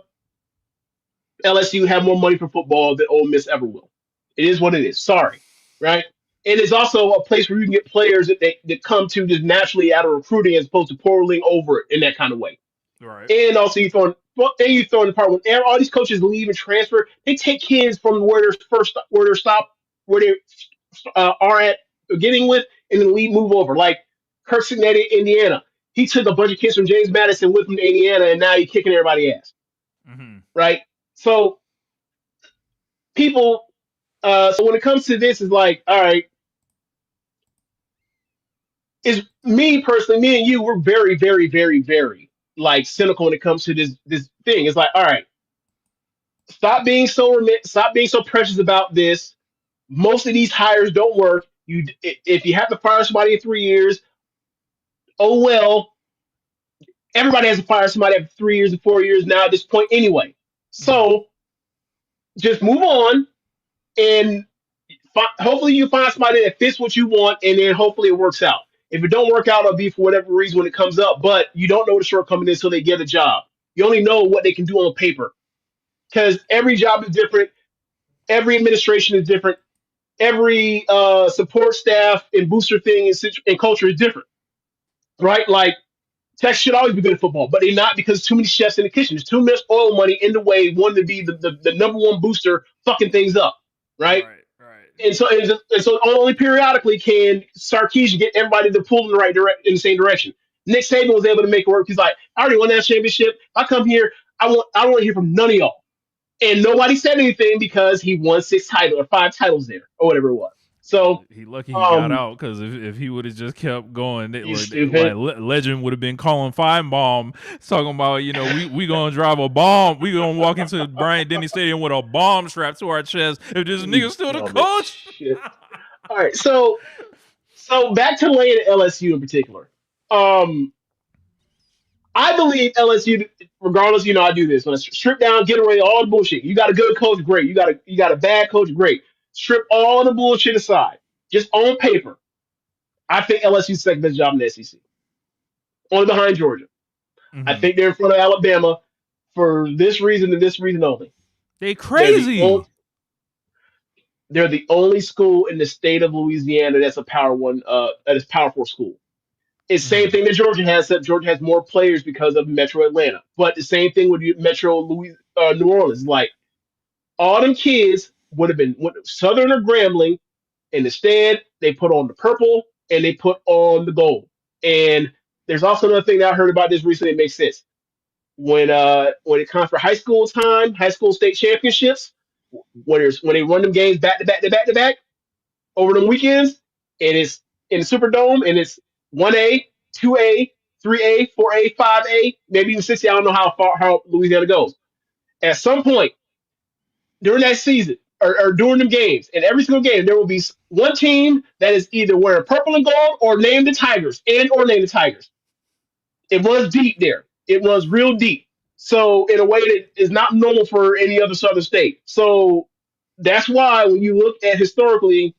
LSU have more money for football than Ole Miss ever will. It is what it is. Sorry, right? And it's also a place where you can get players that come to just naturally out of recruiting as opposed to pouring over it in that kind of way. Right. And also you throw in the part when all these coaches leave and transfer, they take kids from where they are at beginning with, and then move over. Like Kirk Cincinnati, Indiana, he took a bunch of kids from James Madison with him to Indiana, and now he's kicking everybody's ass, Mm-hmm. right? So people, so when it comes to this, is like, all right, is me personally, me and you, we're very, very, very, very like cynical when it comes to this thing. It's like, all right, stop being so precious about this. Most of these hires don't work. If you have to fire somebody in 3 years, oh well. Everybody has to fire somebody after 3 years and 4 years now at this point anyway. Mm-hmm. So just move on and hopefully you find somebody that fits what you want, and then hopefully it works out. If it don't work out, it'll be for whatever reason when it comes up. But you don't know the shortcoming until they get a job. You only know what they can do on paper because every job is different. Every administration is different. Every support staff and booster thing and culture is different, right? Like Texas should always be good at football, but they're not because too many chefs in the kitchen. There's too much oil money in the way, one to be the number one booster fucking things up, right? Right. Right. And so only periodically can Sarkisian get everybody to pull in the in the same direction. Nick Saban was able to make it work. He's like, I already won that championship. I come here, I don't want to hear from none of y'all. And nobody said anything because he won 6 titles or 5 titles there or whatever it was. So He lucky he got um out because if he would have just kept going, you stupid. Legend would have been calling Feinbaum talking about we gonna drive a bomb, we gonna walk into Bryant Denny Stadium with a bomb strapped to our chest if this You nigga still the dumb as coach. shit. All right, so back to Lane at LSU in particular. Um, I believe LSU, regardless, I do this. When I strip down, get away all the bullshit. You got a good coach, great. You got a bad coach, great. Strip all the bullshit aside. Just on paper, I think LSU's second best job in the SEC, only behind Georgia. I Mm-hmm. think they're in front of Alabama for this reason and this reason only. They They're the crazy. only, they're the only school in the state of Louisiana that's a Power One, that is Power Four school. It's the same Mm-hmm. thing that Georgia has, except Georgia has more players because of Metro Atlanta. But the same thing with New Orleans. Like all them kids would have been Southern or Grambling, and instead they put on the purple and they put on the gold. And there's also another thing that I heard about this recently. It makes sense when it comes for high school time, high school state championships, when they run them games back to back to back to back over the weekends, and it's in the Superdome, and it's 1A, 2A, 3A, 4A, 5A, maybe even 6A. I don't know how Louisiana goes. At some point during that season or during the games, in every single game, there will be one team that is either wearing purple and gold or named the Tigers or named the Tigers. It runs deep there. It runs real deep. So in a way that is not normal for any other Southern state. So that's why when you look at historically,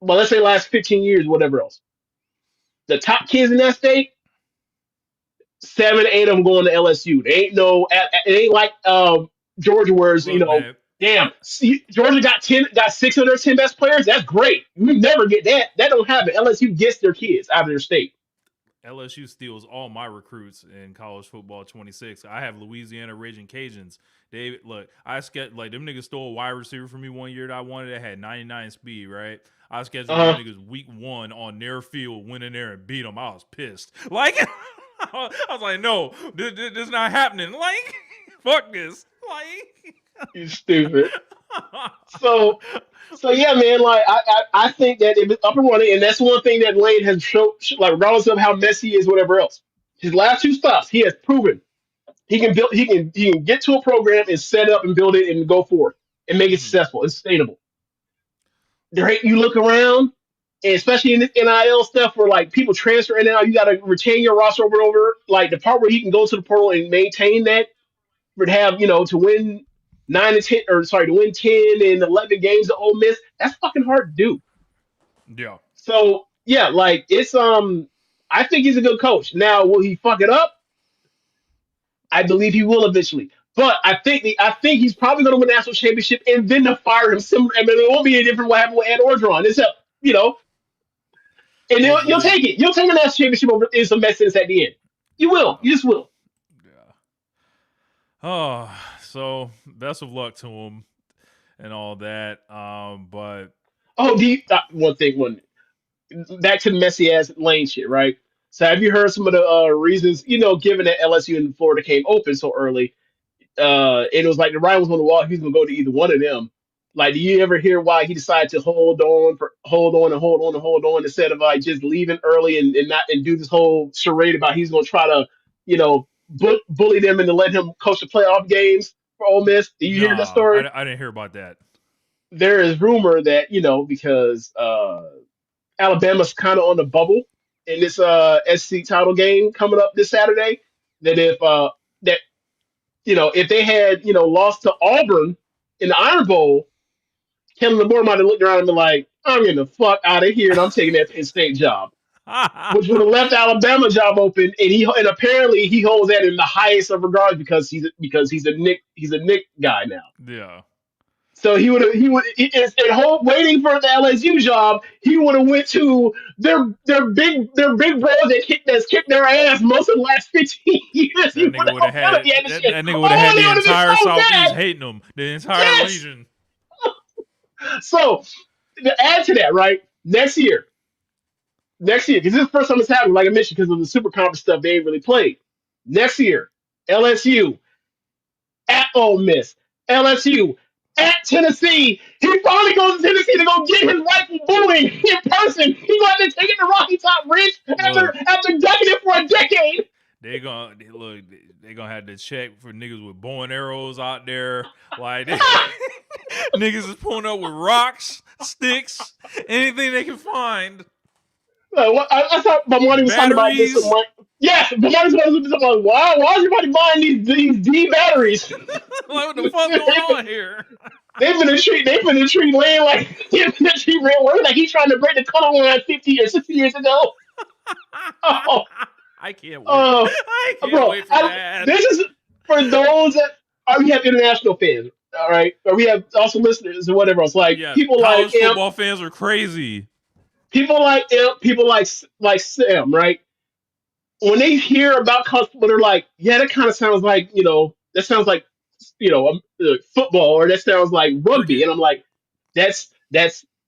well, let's say last 15 years, whatever else, the top kids in that state, 7, 8 of them going to LSU. They ain't it ain't like Georgia, where it's, Look, man, damn, see, Georgia got 610 best players. That's great. We never get that. That don't happen. LSU gets their kids out of their state. LSU steals all my recruits in college football 26. I have Louisiana Raging Cajuns. I like them niggas stole a wide receiver from me one year that I wanted that had 99 speed, right? I scheduled them niggas week 1 on their field, went in there and beat them. I was pissed. Like, I was like, no, this not happening. Like, fuck this. Like, You stupid. So yeah, man. Like I think that if it's up and running, and that's one thing that Lane has shown, like regardless of how messy he is, whatever else. His last 2 stops, he has proven he can build. He can get to a program and set up and build it and go forward and make it mhm. successful and sustainable. You look around, and especially in this NIL stuff where like people transfer in and out, you got to retain your roster over and over. Like the part where he can go to the portal and maintain that would have to win 9 and 10, or sorry, to win 10 and 11 games at Ole Miss. That's fucking hard to do. Yeah. So yeah, like it's I think he's a good coach. Now, will he fuck it up? I believe he will eventually. But I think he's probably going to win a national championship and then to fire him. I mean, it won't be any different what happened with Ed Orgeron. Except and you'll Hopefully. take it. You'll take a national championship over in some mess at the end. You will. You just will. Yeah. Oh, so best of luck to him and all that. But Oh, one back to the messy ass Lane shit, right? So have you heard some of the reasons? Given that LSU and Florida came open so early, and it was like the writing was on the wall. He was gonna go to either one of them. Like, do you ever hear why he decided to hold on and hold on and hold on instead of like just leaving early and not and do this whole charade about he's gonna try to, bully them into let him coach the playoff games for Ole Miss? Do you hear that nah, story? I didn't hear about that. There is rumor that because Alabama's kind of on the bubble in this SC title game coming up this Saturday. That that if they had lost to Auburn in the Iron Bowl, Kellen DeBoer might have looked around and been like, "I'm getting the fuck out of here and I'm taking that Penn State job," which would have left Alabama job open. And apparently he holds that in the highest of regards because he's a Nick guy now. Yeah. So instead of waiting for the LSU job, he would have went to their big bros that's kicked their ass most of the last 15 years. He That would nigga would have have had had that, shit. that nigga would have Oh, had they the would have been entire so Southeast bad. hating him. The entire Yes. region. So to add to that, right? Next year, because this is the first time it's happened, like I mentioned, because of the super conference stuff they ain't really played. Next year, LSU at Ole Miss, LSU at Tennessee. He finally goes to Tennessee to go get his rightful booing in person. He going to take it to Rocky Top Ridge Look, after ducking it for a decade. They gonna have to check for niggas with bow and arrows out there. Like niggas is pulling up with rocks, sticks, anything they can find. I thought my money was talking about this. Batteries. Yes, but money was talking about why is everybody buying these D batteries? Like, what the fuck going on here? They've been a treat Lane like they've been a treat Lane like he's trying to break the color line 50 or 60 years ago. Oh, I can't wait. oh, I can't bro, wait for that. this is for those that we have international fans, all right, or we have also listeners or whatever else. Like Yeah, people college like Imp, football fans are crazy. people like Sam, right? When they hear about college football, they're like, yeah, that kind of sounds like that sounds like football, or that sounds like rugby, Cricket. and I'm like, that's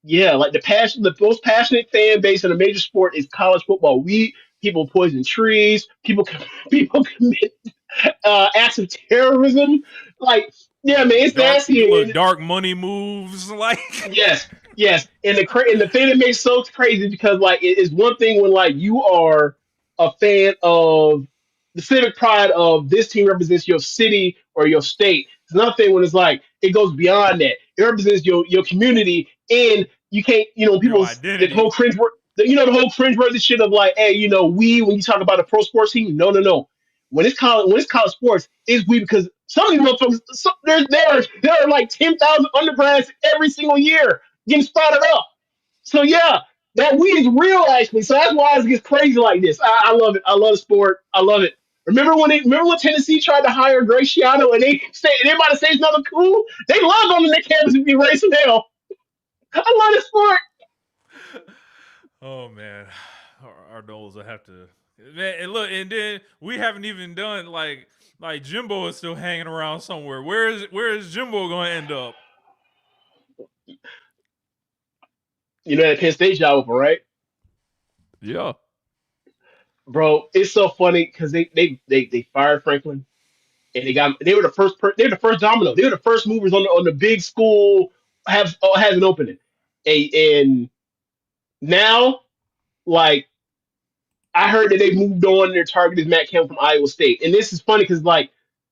yeah, like the most passionate fan base in a major sport is college football. People poison trees, people commit acts of terrorism, like yeah, man, it's nasty. And Dark money moves. Like yes, yes, and the thing that makes so crazy because like it is one thing when like you are a fan of the civic pride of this team represents your city or your state. It's another thing when it's like it goes beyond that. It represents your community, and you can't your people the identity. whole the whole cringeworthy shit of like hey we when you talk about a pro sports team no. When it's college sports, it's we because some of these motherfuckers, there are like 10,000 undergrads every single year getting sprouted up. So yeah, that weed is real actually. So that's why it gets crazy like this. I love it. I love the sport. I love it. Remember when Tennessee tried to hire Graciano and they might have said nothing cool? They love on the campus to be racing hell. I love the sport. Oh man, our goals will have to. Man, and look, and then we haven't even done like Jimbo is still hanging around somewhere. Where is Jimbo going to end up? You know that Penn State job open, right? Yeah. Bro, it's so funny because they fired Franklin and they were the they were the first domino. They were the first movers on the big school has an opening. And now like I heard that they moved on. Their target is Matt Kemp from Iowa State, and this is funny because like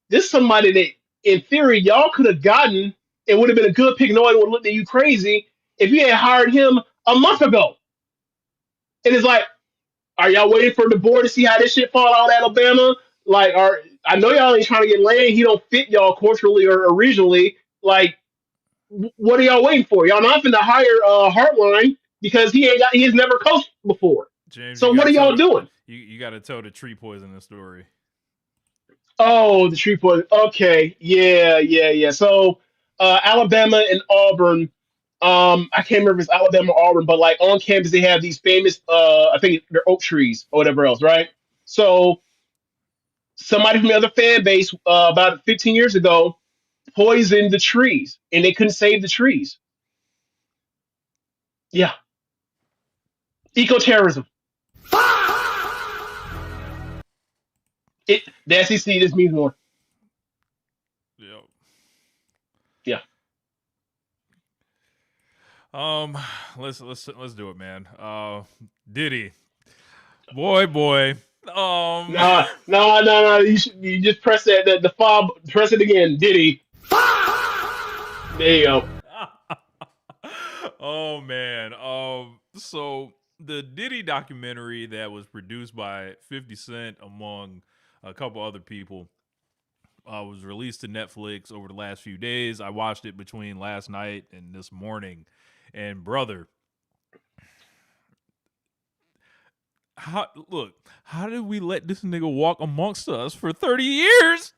this is somebody that in theory y'all could have gotten and would have been a good pick. No one would have looked at you crazy if you had hired him a month ago. And it's like, are y'all waiting for the board to see how this shit fall out Alabama? Like, I know y'all ain't trying to get Lane. He don't fit y'all culturally or regionally. Like, what are y'all waiting for? Y'all not finna hire Hartline because he has never coached before. James, So what are y'all doing? you got to tell the tree poisoning story. Oh, the tree point. Okay, yeah. So Alabama and Auburn. I can't remember if it's Alabama or Auburn, but like on campus they have these famous I think they're oak trees or whatever else, right? So somebody from the other fan base about 15 years ago poisoned the trees and they couldn't save the trees. Yeah. Eco-terrorism. The SEC just means more. Yep. Yeah. Let's do it, man. Diddy, boy. No. You just press the fob. Press it again. Diddy. There you go. Oh man. So the Diddy documentary that was produced by 50 Cent among a couple other people was released to Netflix over the last few days. I watched it between last night and this morning, and brother, how did we let this nigga walk amongst us for 30 years?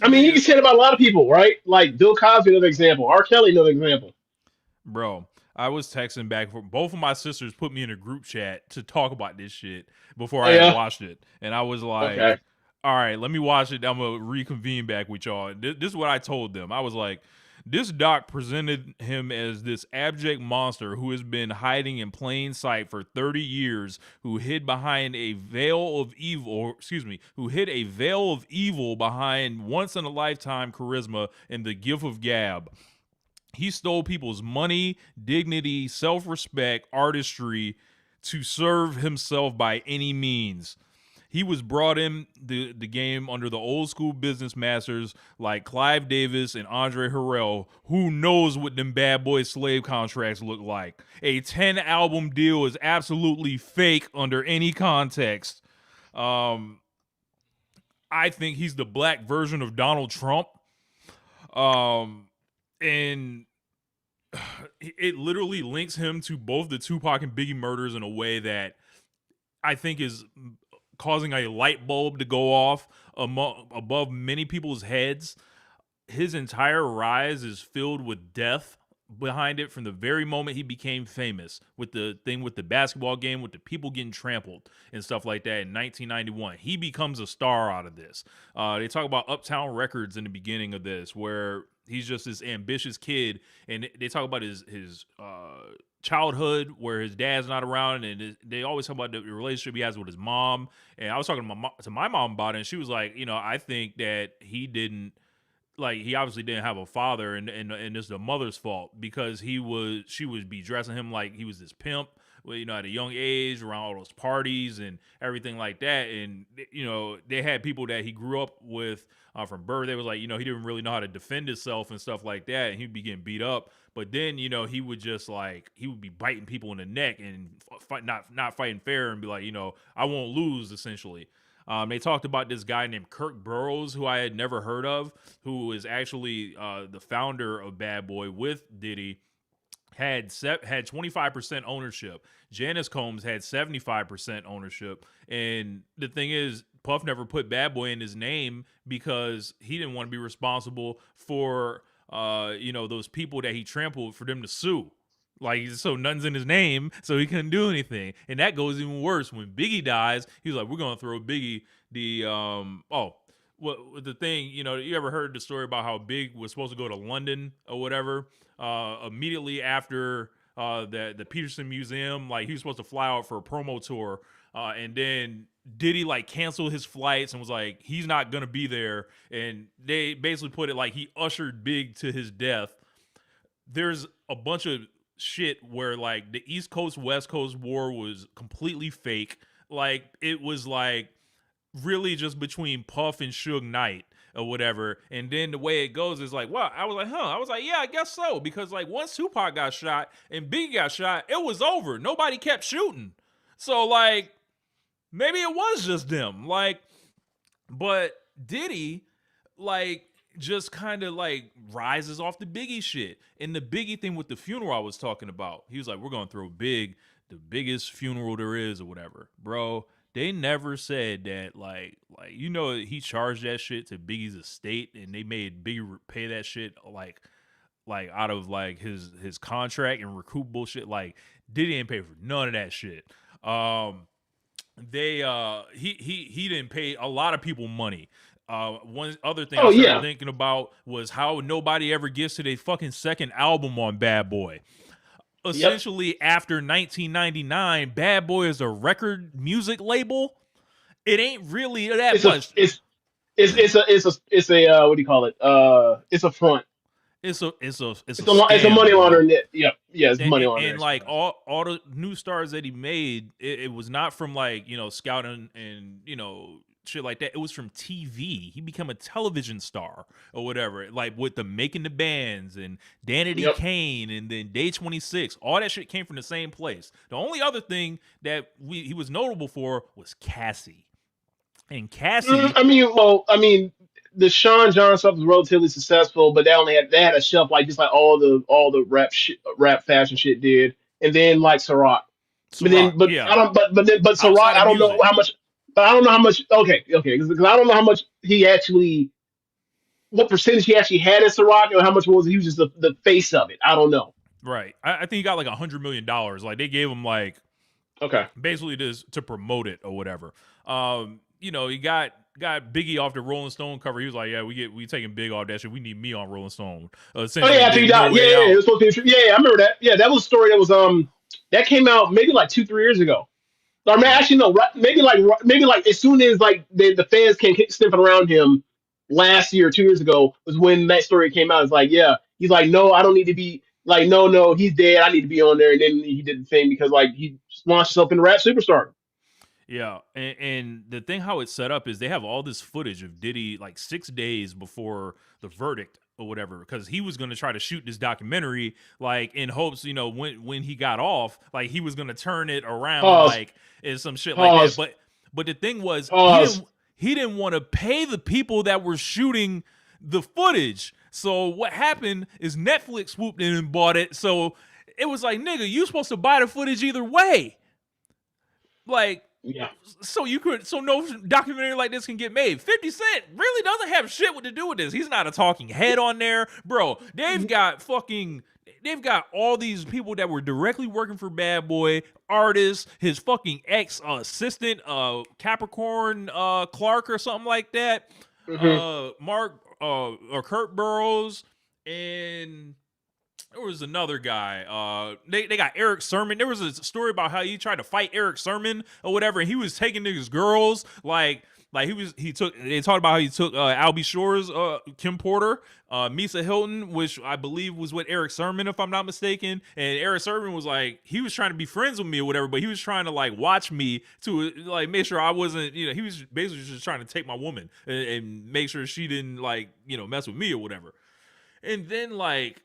I mean, you can say it about a lot of people, right? Like Bill Cosby, another example. R. Kelly, another example. Bro, I was texting back for both of my sisters put me in a group chat to talk about this shit before Oh, I had yeah. watched it. And I was like, Okay. all right, let me watch it. I'm going to reconvene back with y'all. This is what I told them. I was like, this doc presented him as this abject monster who has been hiding in plain sight for 30 years, who hid behind a veil of evil, who hid a veil of evil behind once in a lifetime charisma and the gift of gab. He stole people's money, dignity, self-respect, artistry to serve himself by any means. He was brought in the game under the old school business masters like Clive Davis and Andre Harrell. Who knows what them bad boy slave contracts look like? A 10-album deal is absolutely fake under any context. I think he's the black version of Donald Trump. And it literally links him to both the Tupac and Biggie murders in a way that I think is causing a light bulb to go off above many people's heads. His entire rise is filled with death behind it from the very moment he became famous, with the thing with the basketball game, with the people getting trampled and stuff like that in 1991. He becomes a star out of this. They talk about Uptown Records in the beginning of this, where he's just this ambitious kid, and they talk about his childhood where his dad's not around, and they always talk about the relationship he has with his mom. And I was talking to my mom about it, and she was like, I think that he obviously didn't have a father, and it's the mother's fault, because she would be dressing him like he was this pimp, at a young age, around all those parties and everything like that. And they had people that he grew up with from birth. They was like, he didn't really know how to defend himself and stuff like that, and he'd be getting beat up. But then he would just he would be biting people in the neck and not fighting fair, and be like, I won't lose, essentially. They talked about this guy named Kirk Burroughs, who I had never heard of, who is actually the founder of Bad Boy with Diddy. Had 25% ownership. Janice Combs had 75% ownership. And the thing is, Puff never put Bad Boy in his name because he didn't want to be responsible for those people that he trampled, for them to sue. So nothing's in his name, so he couldn't do anything. And that goes even worse. When Biggie dies, he was like, we're going to throw Biggie the thing, you ever heard the story about how Big was supposed to go to London or whatever, immediately after the Peterson Museum, he was supposed to fly out for a promo tour, and then Diddy canceled his flights and was like, he's not going to be there. And they basically put it like he ushered Big to his death. There's a bunch of shit where the East Coast West Coast war was completely fake. It was really just between Puff and Suge Knight. or whatever. And then the way it goes is like, well, I was like, I was like, yeah, I guess so. Because like once Tupac got shot and Biggie got shot, it was over. Nobody kept shooting. So like maybe it was just them. Like, but Diddy, like, just kind of like rises off the Biggie shit. And the Biggie thing with the funeral I was talking about, he was like, we're gonna throw the biggest funeral there is or whatever. Bro, they never said that he charged that shit to Biggie's estate and they made Biggie pay that shit like out of like his contract and recoup bullshit. Like Diddy didn't pay for none of that shit. He didn't pay a lot of people money. One other thing I started thinking about was how nobody ever gets to their fucking second album on Bad Boy. Essentially, after 1999, Bad Boy is a record music label. It ain't really that much. It's a what do you call it? It's a front. It's a scam, money laundering. It's money laundering. And like all the new stars that he made, it was not from like scouting and shit like that. It was from TV. He became a television star or whatever. Like with the Making the Bands and Danity Kane and then Day 26. All that shit came from the same place. The only other thing that he was notable for was Cassie. And Cassie, the Sean John stuff was relatively successful, but they had a shelf like just like all the rap fashion shit did, and then like Ciroc. Ciroc, I don't know how much. But I don't know how much. Okay, because I don't know how much what percentage he actually had in Ciroc, or how much was he was just the face of it. I don't know. Right, I think he got like $100 million. Like they gave him like basically to promote it or whatever. He got Biggie off the Rolling Stone cover. He was like, "Yeah, we taking Big off that shit. We need me on Rolling Stone." After he died. It was supposed to be. I remember that. Yeah, that was a story that was that came out maybe like 2-3 years ago. Or actually no, maybe like as soon as like the fans came sniffing around him last year, 2 years ago, was when that story came out. It's like, he's like, no, I don't need to be like, no, he's dead. I need to be on there, and then he did the thing because like he launched himself into rap superstar. Yeah, and the thing how it's set up is they have all this footage of Diddy like 6 days before the verdict or whatever, because he was going to try to shoot this documentary like in hopes when he got off, like he was going to turn it around like and some shit like that. But the thing was he didn't want to pay the people that were shooting the footage. So what happened is Netflix swooped in and bought it. So it was like, nigga, you supposed to buy the footage either way. Like, so no documentary like this can get made. 50 Cent really doesn't have shit to do with this. He's not a talking head on there, bro. They've got all these people that were directly working for Bad Boy, artists, his fucking ex assistant, Capricorn Clark or something like that. Mark or Kurt Burrows, and there was another guy. They got Eric Sermon. There was a story about how he tried to fight Eric Sermon or whatever, and he was taking niggas girls. They talked about how he took Albie Shore's Kim Porter, Misa Hilton, which I believe was with Eric Sermon, if I'm not mistaken. And Eric Sermon was like, he was trying to be friends with me or whatever, but he was trying to like watch me to like make sure I wasn't, he was basically just trying to take my woman and make sure she didn't like, mess with me or whatever. And then like,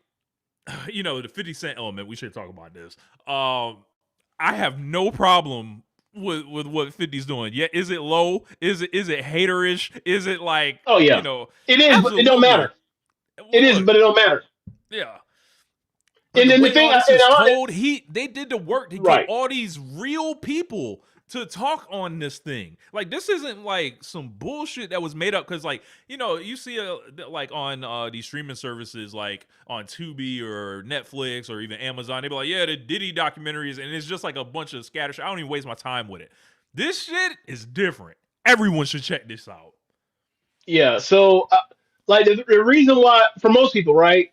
the 50 Cent element, we should talk about this. I have no problem with what 50's doing. Yeah, is it low? Is it haterish? Is it like it is, absolutely. But it don't matter. It is, but it don't matter. Yeah. Like and then the thing they did the work to get all these real people to talk on this thing. Like, this isn't like some bullshit that was made up because, like, you see like on these streaming services like on Tubi or Netflix or even Amazon, they be like, yeah, the Diddy documentaries, and it's just like a bunch of scattershot. I don't even waste my time with it. This shit is different. Everyone should check this out. Yeah, so like the reason why, for most people, right?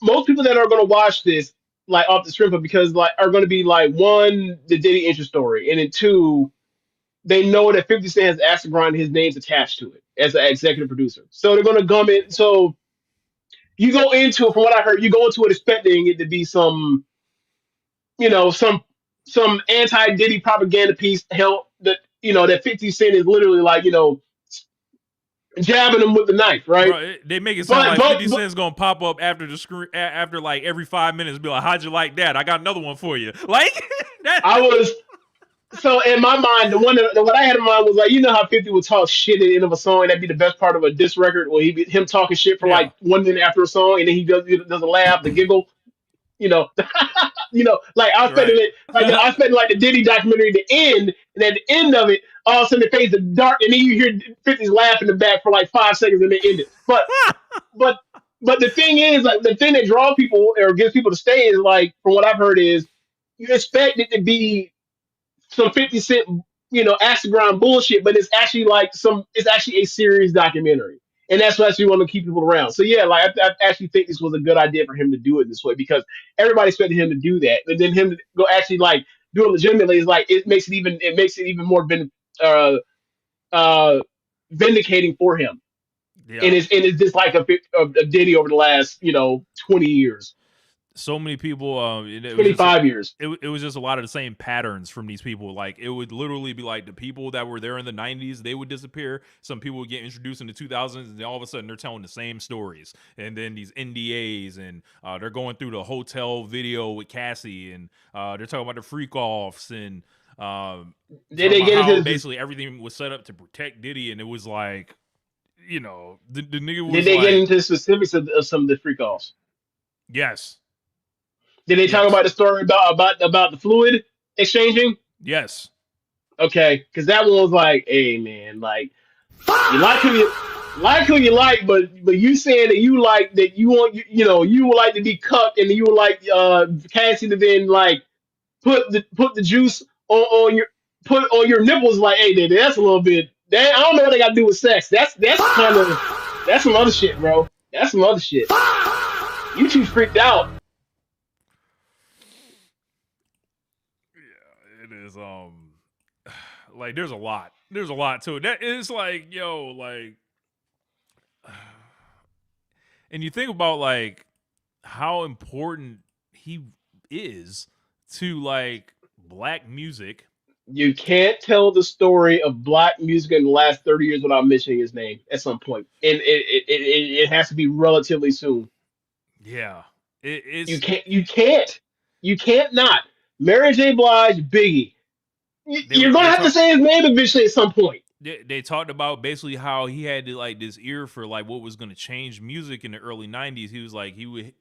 Most people that are going to watch this like off the strip of because like are going to be like, one, the Diddy interest story, and then two, they know that 50 Cent has Acid Grind, his name's attached to it as an executive producer. So they're going to come in. So you go into it, from what I heard, you go into it expecting it to be some anti Diddy propaganda piece. Hell, that that 50 Cent is literally like jabbing him with the knife, right? Bro, they make it sound But like 50 Cent's gonna pop up after the screen after like every 5 minutes, be like, "How'd you like that? I got another one for you." Like that. I was so in my mind, what I had in mind was like, you know how 50 would talk shit at the end of a song, and that'd be the best part of a diss record, where him talking shit for Yeah, like 1 minute after a song, and then he does a laugh, the giggle, you know, like right. I spent like the Diddy documentary, the end, and at the end of it, all of a sudden it fades to dark, and then you hear 50's laugh in the back for like 5 seconds, and they end it. But but the thing is, like the thing that draws people or gets people to stay is like, from what I've heard, is you expect it to be some 50 Cent, Instagram bullshit, but it's actually a serious documentary. And that's what actually want to keep people around. So yeah, like I actually think this was a good idea for him to do it this way, because everybody expected him to do that, and then him to go actually like do it legitimately is like it makes it even more uh uh vindicating for him Yeah. in his dislike of Diddy over the last 20 years, So many people, it was just 25 years. it was just a lot of the same patterns from these people. Like it would literally be like the people that were there in the 90s, they would disappear. Some people would get introduced in the 2000s, and then all of a sudden they're telling the same stories. And then these NDAs, and they're going through the hotel video with Cassie, and they're talking about the freak offs, and Did talking they about get how into this? basically everything was set up to protect Diddy, and it was like, the nigga Did was they get like, into the specifics of some of the freak offs? yes, Did they talk yes, about the story about the fluid exchanging? yes. Okay, because that one was like, hey man, like you like who you like, but you saying that you like that you want you would like to be cut, and you would like Cassie to then like put the juice on your put on your nipples, like, hey, that's a little bit. That I don't know what they got to do with sex. That's kind of that's some other shit, bro. That's some other shit. You two freaked out. Yeah, it is. Like there's a lot to it. That is like, yo, like, and you think about like how important he is to like black music. You can't tell the story of black music in the last 30 years without mentioning his name at some point, and it has to be relatively soon. Yeah, You it's can't not. Mary J. Blige, Biggie. You're gonna they have to talk say his name eventually at some point. they talked about basically how he had to, like, this ear for like what was going to change music in the early 90s. He was like, he would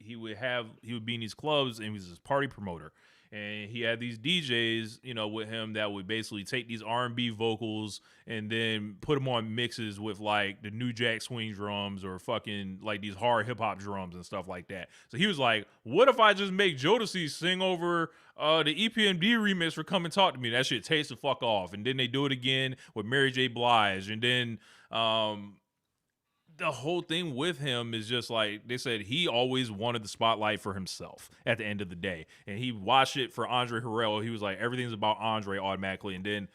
be in these clubs, and he was this party promoter, and he had these DJs, with him, that would basically take these R&B vocals and then put them on mixes with like the New Jack Swing drums, or fucking like these hard hip hop drums and stuff like that. So he was like, what if I just make Jodeci sing over the EPMD remix for Come and Talk to Me? That shit tastes the fuck off. And then they do it again with Mary J. Blige. And then the whole thing with him is just like, they said he always wanted the spotlight for himself at the end of the day. And he watched it for Andre Harrell. He was like, everything's about Andre automatically. And then,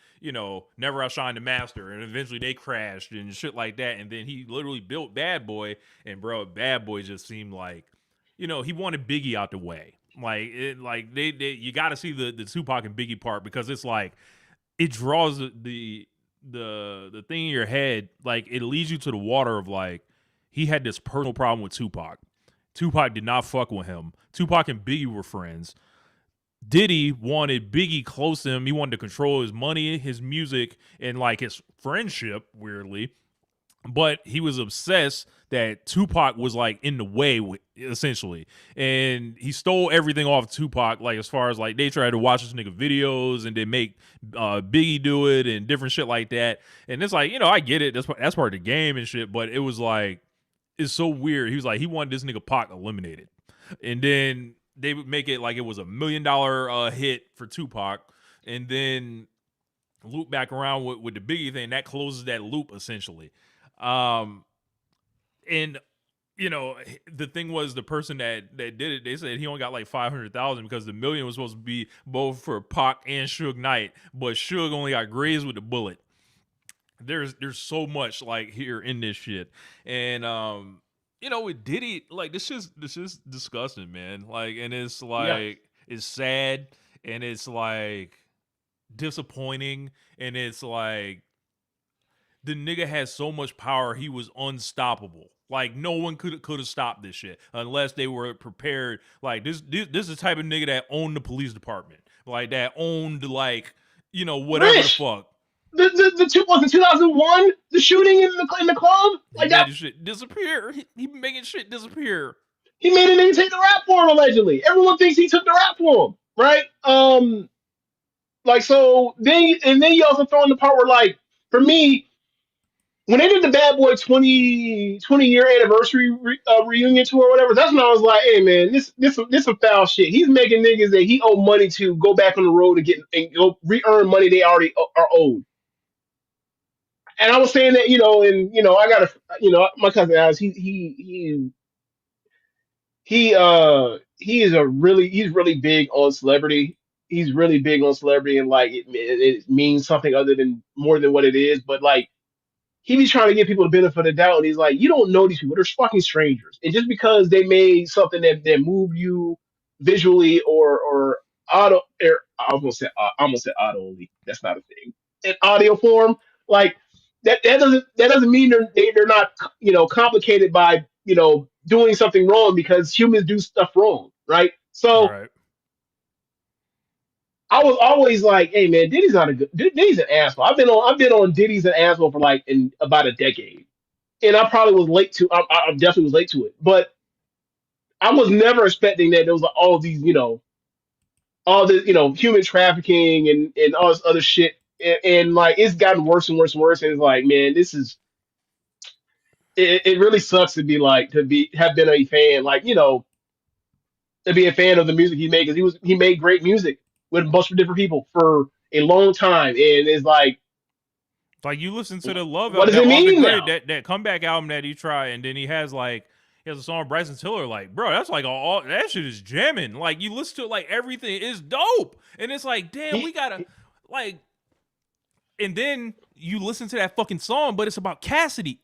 Never Outshine the Master. And eventually they crashed and shit like that. And then he literally built Bad Boy. And bro, Bad Boy just seemed like, he wanted Biggie out the way. Like they you got to see the Tupac and Biggie part, because it's like it draws the thing in your head, like it leads you to the water of like, he had this personal problem with Tupac. Tupac did not fuck with him. Tupac and Biggie were friends. Diddy wanted Biggie close to him. He wanted to control his money, his music, and like his friendship, weirdly. But he was obsessed that Tupac was like in the way, essentially, and he stole everything off Tupac. Like, as far as like, they tried to watch this nigga videos and then make Biggie do it and different shit like that. And it's like, I get it. That's part of the game and shit. But it was like, it's so weird. He was like, he wanted this nigga Pac eliminated, and then they would make it like it was $1 million hit for Tupac, and then loop back around with the Biggie thing. That closes that loop, essentially. And the thing was, the person that did it, they said he only got like 500,000, because the million was supposed to be both for Pac and Suge Knight, but Suge only got grazed with a bullet. There's so much like here in this shit. And with Diddy, like, this is disgusting, man. Like, and it's Yeah. like, it's sad, and it's like disappointing, and it's like, the nigga has so much power, he was unstoppable. Like no one could have stopped this shit unless they were prepared. Like this is the type of nigga that owned the police department, like that owned like whatever the Rich, fuck. was it 2001? The shooting in the club He like made that. his shit disappear. He making shit disappear. He made a nigga take the rap for him allegedly. Everyone thinks he took the rap for him, right? Like so. Then you also throw in the part where like for me when they did the Bad Boy 20 year anniversary reunion tour or whatever, that's when I was like, hey man, this some foul shit. He's making niggas that he owe money to go back on the road to get and go re-earn money they already are owed. And I was saying that, and I got my cousin Alex, he's really big on celebrity. He's really big on celebrity and like it means something other than more than what it is. But like he be trying to give people the benefit of the doubt, and he's like, you don't know these people; they're fucking strangers. And just because they made something that moved you visually or I almost said auto only. That's not a thing. In audio form, like that doesn't mean they're not complicated by doing something wrong because humans do stuff wrong, right? All So right. I was always like, hey man, Diddy's an asshole. I've been on Diddy's an asshole for like in about a decade, and I probably was late to. I definitely was late to it, but I was never expecting that there was like, all these all the human trafficking and all this other shit, and like it's gotten worse and worse and worse, and it's like man, this is it really sucks to be like have been a fan like to be a fan of the music he made because he made great music with a bunch of different people for a long time, and it's Like you listen to the Love what album, does that it off the mean grid, now? that comeback album that he tried, and then he has a song with Bryson Tiller. Like, bro, that's like all that shit is jamming. Like you listen to it, like everything is dope, and it's like, damn, we He, gotta like. And then you listen to that fucking song, but it's about Cassie,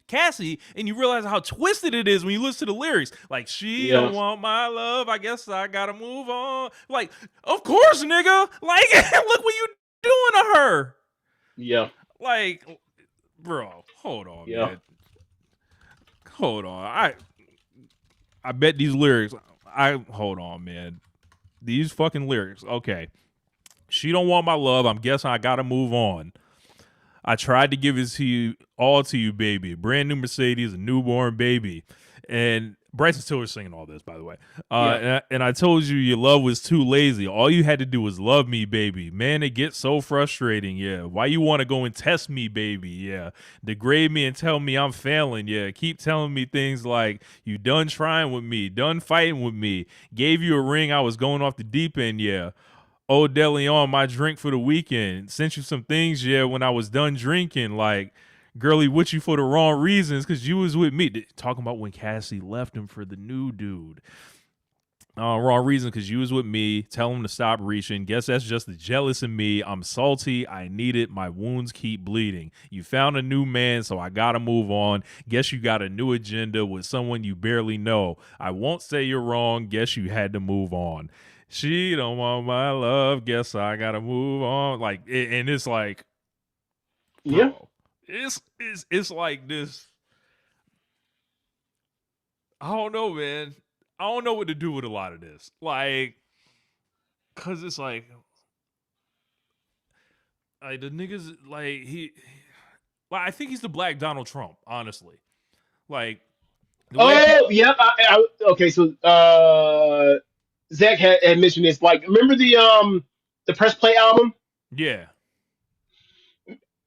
and you realize how twisted it is when you listen to the lyrics. Like, she yeah, don't want my love, I guess I gotta move on. Like, of course, nigga. Like, look what you doing to her. yeah, Like, bro, hold on, yeah. man. Hold on. I bet these lyrics. Hold on, man. These fucking lyrics. Okay. She don't want my love. I'm guessing I gotta move on. I tried to give it to you all to you, baby. Brand new Mercedes, a newborn baby. And Bryson Tiller's singing all this, by the way. Yeah. And I told you your love was too lazy. All you had to do was love me, baby. Man, it gets so frustrating, yeah. Why you want to go and test me, baby? Yeah. Degrade me and tell me I'm failing, yeah. Keep telling me things like, you done trying with me, done fighting with me. Gave you a ring, I was going off the deep end, yeah. Oh, DeLeon, my drink for the weekend. Sent you some things, yeah, when I was done drinking. Like, girlie with you for the wrong reasons because you was with me. Talking about when Cassie left him for the new dude. Wrong reason because you was with me. Tell him to stop reaching. Guess that's just the jealous in me. I'm salty. I need it. My wounds keep bleeding. You found a new man, so I gotta move on. Guess you got a new agenda with someone you barely know. I won't say you're wrong. Guess you had to move on. She don't want my love. Guess I gotta move on. Like, and it's like, Yeah. bro, it's like this. I don't know, man. I don't know what to do with a lot of this. Like, cause it's like the niggas like like I think he's the black Donald Trump, honestly. Like the way Oh, yep. Okay, so Zach had mentioned this. Like, remember the press play album? yeah.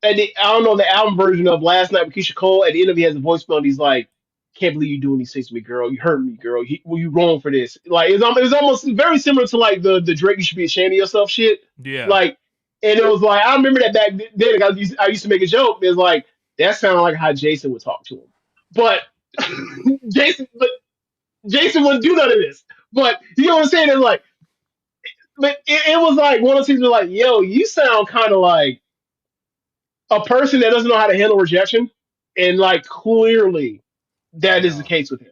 And I don't know the album version of Last Night with Keisha Cole. At the end of it, he has a voicemail. And he's like, "Can't believe you doing these things to me, girl. You hurt me, girl. Were you wrong for this?" Like, it was almost very similar to like the Drake "You should be ashamed of yourself" shit. Yeah. Like, and it was like I remember that back then. Like, I used to make a joke. It's like that sounded like how Jason would talk to him, but Jason, Jason wouldn't do none of this. But you know what I'm saying? It's like, but it was like one of those things where like, yo, you sound kind of like a person that doesn't know how to handle rejection, and like clearly that is the Yeah. case with him.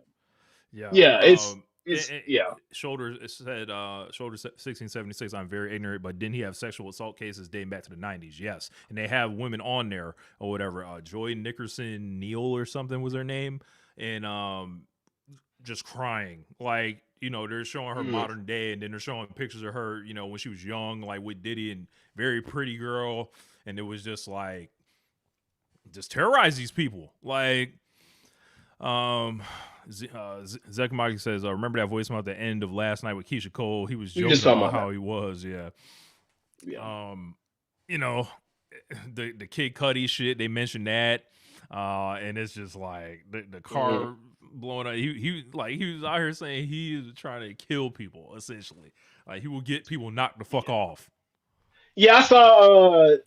Yeah. Yeah, it's it's yeah. Shoulder said, Shoulder 1676. I'm very ignorant, but didn't he have sexual assault cases dating back to the 90s? Yes, and they have women on there or whatever. Joy Nickerson Neal or something was her name, and just crying. Like, they're showing her modern day, and then they're showing pictures of her, when she was young, like with Diddy, and very pretty girl, and it was just like, just terrorize these people, like. Zach Mike says, remember that voicemail at the end of last night with Keisha Cole? He was joking about how he was, yeah. The Kid Cudi shit, they mentioned that, and it's just like the car blowing up. He was out here saying he is trying to kill people, essentially. Like, he will get people knocked the fuck off. Yeah, I saw.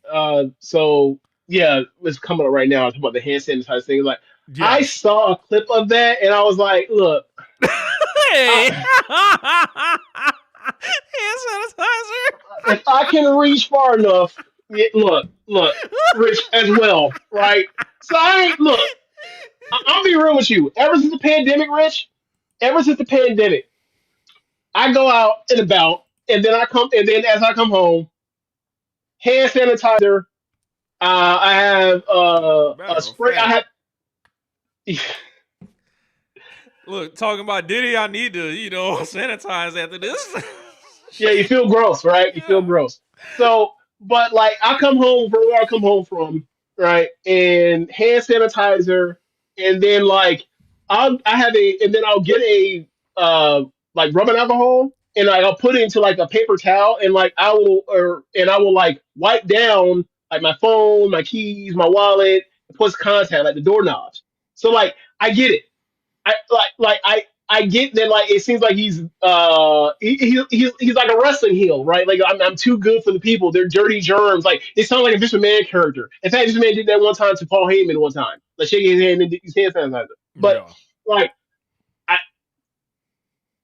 So yeah, it's coming up right now. I'm talking about the hand sanitizer thing. Like, Yeah. I saw a clip of that, and I was like, look, hey, hand sanitizer. If I can reach far enough, look, Rich as well, right? So I ain't look. I'll be real with you. Ever since the pandemic, Rich, ever since the pandemic, I go out and about, and then as I come home, hand sanitizer. I have matter a of spray. I fact, have. look, talking about Diddy, I need to, sanitize after this. Yeah, you feel gross, right? You feel gross. So, but like, I come home from where I come home from, right? And hand sanitizer, and then like, and then I'll get a like rubbing alcohol, and like I'll put it into like a paper towel, and like I will like wipe down like my phone, my keys, my wallet, plus contact, like the doorknobs. So like, I get it. I get that like it seems like he's like a wrestling heel, right? Like I'm too good for the people. They're dirty germs. Like it sounds like a Vince McMahon character. In fact, Vince McMahon did that one time to Paul Heyman one time, like shaking his hand and his hand sanitizer. But like I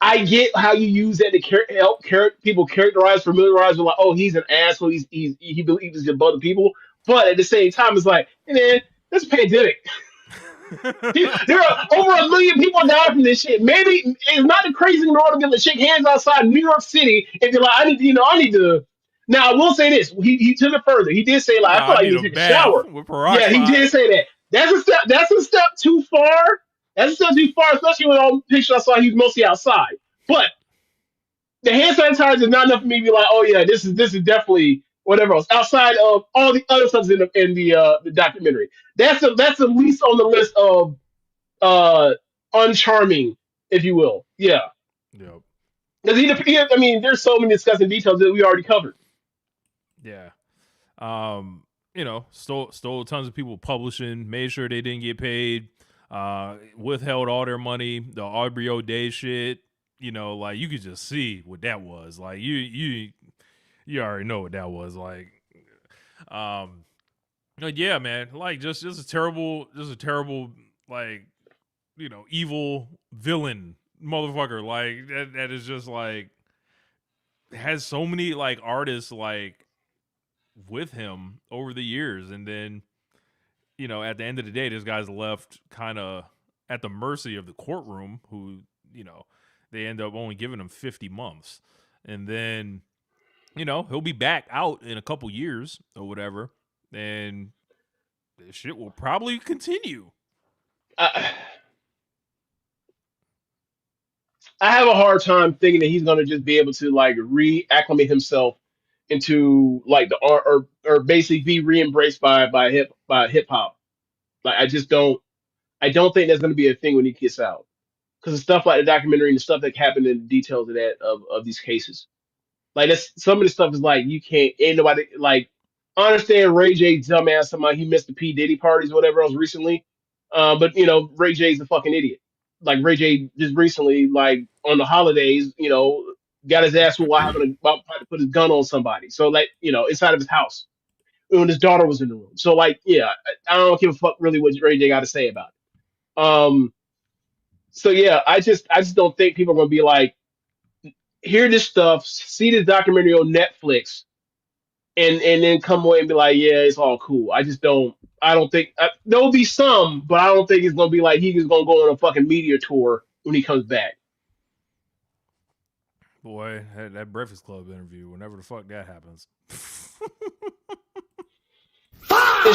I get how you use that to help people familiarize with like, oh, he's an asshole. He believes he's above the people. But at the same time, it's like, hey, man, that's a pandemic. There are over 1 million people dying from this shit. Maybe it's not the crazy in order to be able to shake hands outside New York City and be like, I need to. Now I will say this. He took it further. He did say like, I feel I like you need need a to take a bath shower. with Yeah, he peroxide. did say that. That's a step too far. That's a step too far, especially with all the pictures I saw. He's mostly outside, but the hand sanitizer is not enough for me to be like, oh yeah, this is definitely whatever else outside of all the other stuff in the documentary. That's the least on the list of uh uncharming, if you will. Yeah, Yep. because I mean, there's so many disgusting details that we already covered. Yeah. Stole tons of people publishing, made sure they didn't get paid, withheld all their money, the Aubrey O'Day shit, like you could just see what that was. Like you already know what that was like. Yeah, man, like just a terrible, like, evil villain motherfucker. Like that is just like has so many like artists like with him over the years, and then at the end of the day this guy's left kind of at the mercy of the courtroom, who they end up only giving him 50 months, and then he'll be back out in a couple years or whatever, and this shit will probably continue. I, I have a hard time thinking that he's gonna just be able to like reacclimate himself into like the art or basically be re-embraced by hip hop. Like I don't think that's gonna be a thing when he gets out because the stuff like the documentary and the stuff that happened in the details of of these cases. Like that's some of the stuff is like you can't ain't nobody like I understand Ray J dumbass somebody he missed the P Diddy parties or whatever else recently. But Ray J's a fucking idiot. Like Ray J just recently, like on the holidays, got his ass while about to put his gun on somebody. So like, inside of his house when his daughter was in the room. So like, yeah, I don't give a fuck really what Ray J got to say about it. So yeah, I just don't think people are gonna be like, hear this stuff, see this documentary on Netflix, and then come away and be like, yeah, it's all cool. I just don't. I don't think there'll be some, but I don't think it's gonna be like he's gonna go on a fucking media tour when he comes back. Boy, that Breakfast Club interview, whenever the fuck that happens. And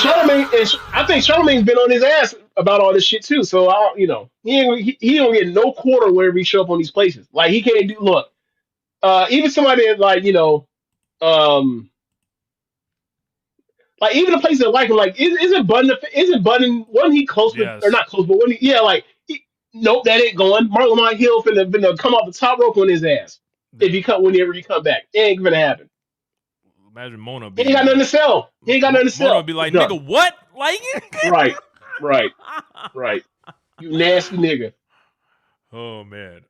I think Charlamagne's been on his ass about all this shit too. So he don't get no quarter whenever he show up on these places. Like he can't do. Look, even somebody that um, like even the places that like him, like isn't Button wasn't he close with or Yes. not close, but when he, yeah, like nope, that ain't going. Mark Lamont Hill finna come off the top rope on his ass if Yeah. he come whenever he come back. It ain't gonna happen. Imagine Mona He ain't being got nothing like, to sell. He ain't got nothing to Mona would sell. be It's like, done. nigga, what? Like, Right, right, right. You nasty nigga. oh man.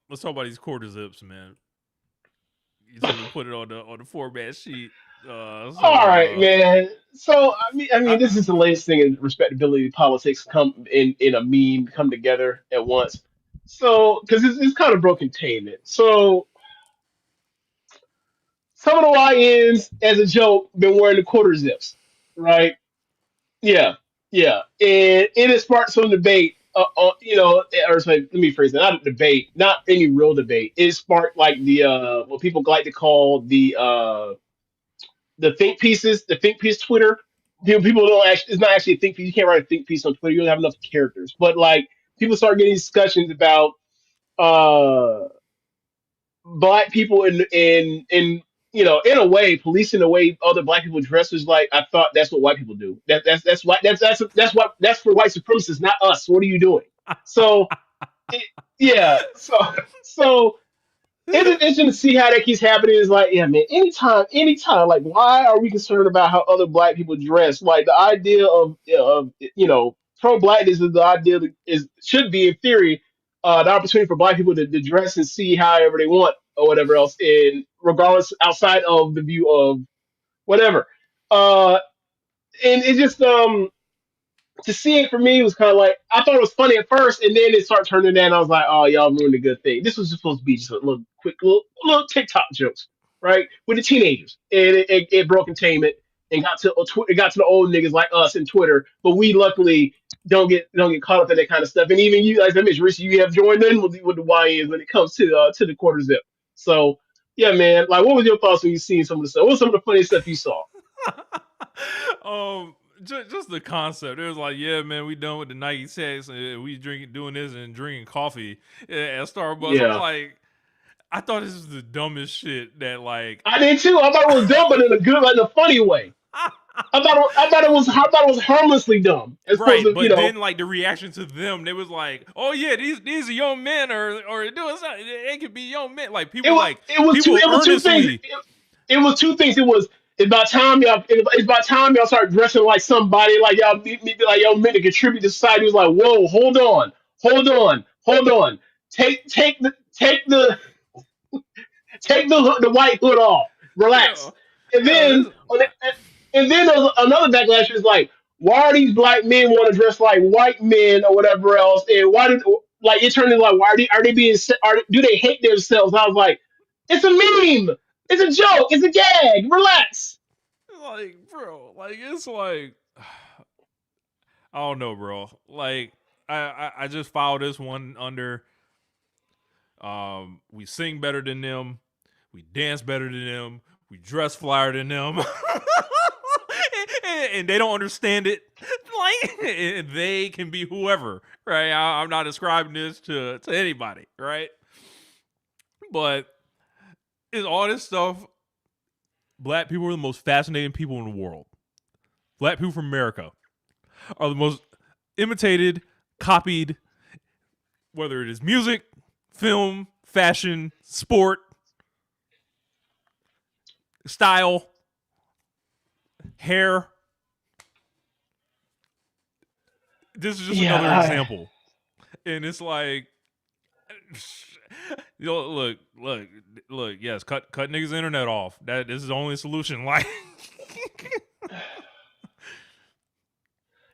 Let's talk about these quarter zips, man. You told me to put it on the format sheet. All right, So man. So I mean, I, this is the latest thing in respectability politics come in a meme come together at once. So because it's kind of broken containment. So some of the YNs, as a joke, been wearing the quarter zips, right? Yeah, yeah, and it has sparked some debate. Or sorry, let me phrase that. Not a debate, not any real debate. It sparked like the what people like to call the think pieces, the think piece Twitter. People don't actually. It's not actually a think piece. You can't write a think piece on Twitter. You don't have enough characters. But like people start getting discussions about uh black people in a way policing the way other black people dress is like I thought that's what white people do. That's for white supremacists, not us. What are you doing? So it, yeah, so it's interesting to see how that keeps happening. Is like, yeah, man. Anytime. Like, why are we concerned about how other black people dress? Like, the idea of pro blackness is the idea that is should be in theory the opportunity for black people to dress and see however they want or whatever else, in regardless outside of the view of whatever. Uh, and it just to see it for me was kind of like I thought it was funny at first, and then it started turning down. I was like, "Oh, y'all ruined a good thing." This was supposed to be just a little quick, little TikTok jokes, right, with the teenagers, and it broke containment and it got to the old niggas like us in Twitter. But we luckily don't get caught up in that kind of stuff. And even you, like I mentioned, Rich, you have joined in with the YNs when it comes to the quarter zip. So yeah, man. Like, what was your thoughts when you seen some of the stuff? What was some of the funny stuff you saw? just the concept. It was like, yeah, man, we done with the Nike sex, and we doing this and drinking coffee at Starbucks. I'm Yeah. like, I thought this was the dumbest shit that like. I did too. I thought it was dumb, but in a good, like in a funny way. I thought it was harmlessly dumb, as opposed Right, to but then like the reaction to them, they was like, "Oh yeah, these are young men, or doing something. It could be young men." Like it was people it was two things. earnestly. It was two things. It's about time y'all. It's about time y'all start dressing like somebody. Like y'all be like y'all meant to contribute to society. It was like, whoa, hold on. Take the take the white hood off. Yeah, Relax. And yeah, then there was another backlash is like, why are these black men want to dress like white men or whatever else? And why did like it turned into like why are they being do they hate themselves? I was like, it's a meme. It's a joke. It's a gag. Relax. like, bro, like it's like I don't know, bro. Like I just filed this one under. We sing better than them. We dance better than them. We dress flyer than them. and they don't understand it. Like they can be whoever, right? I'm not ascribing this to anybody, right? But it's all this stuff. Black people are the most fascinating people in the world. Black people from America are the most imitated, copied, whether it is music, film, fashion, sport, style, hair. This is just another example. And it's like, look, yes, cut niggas' internet off. This is the only solution. Like,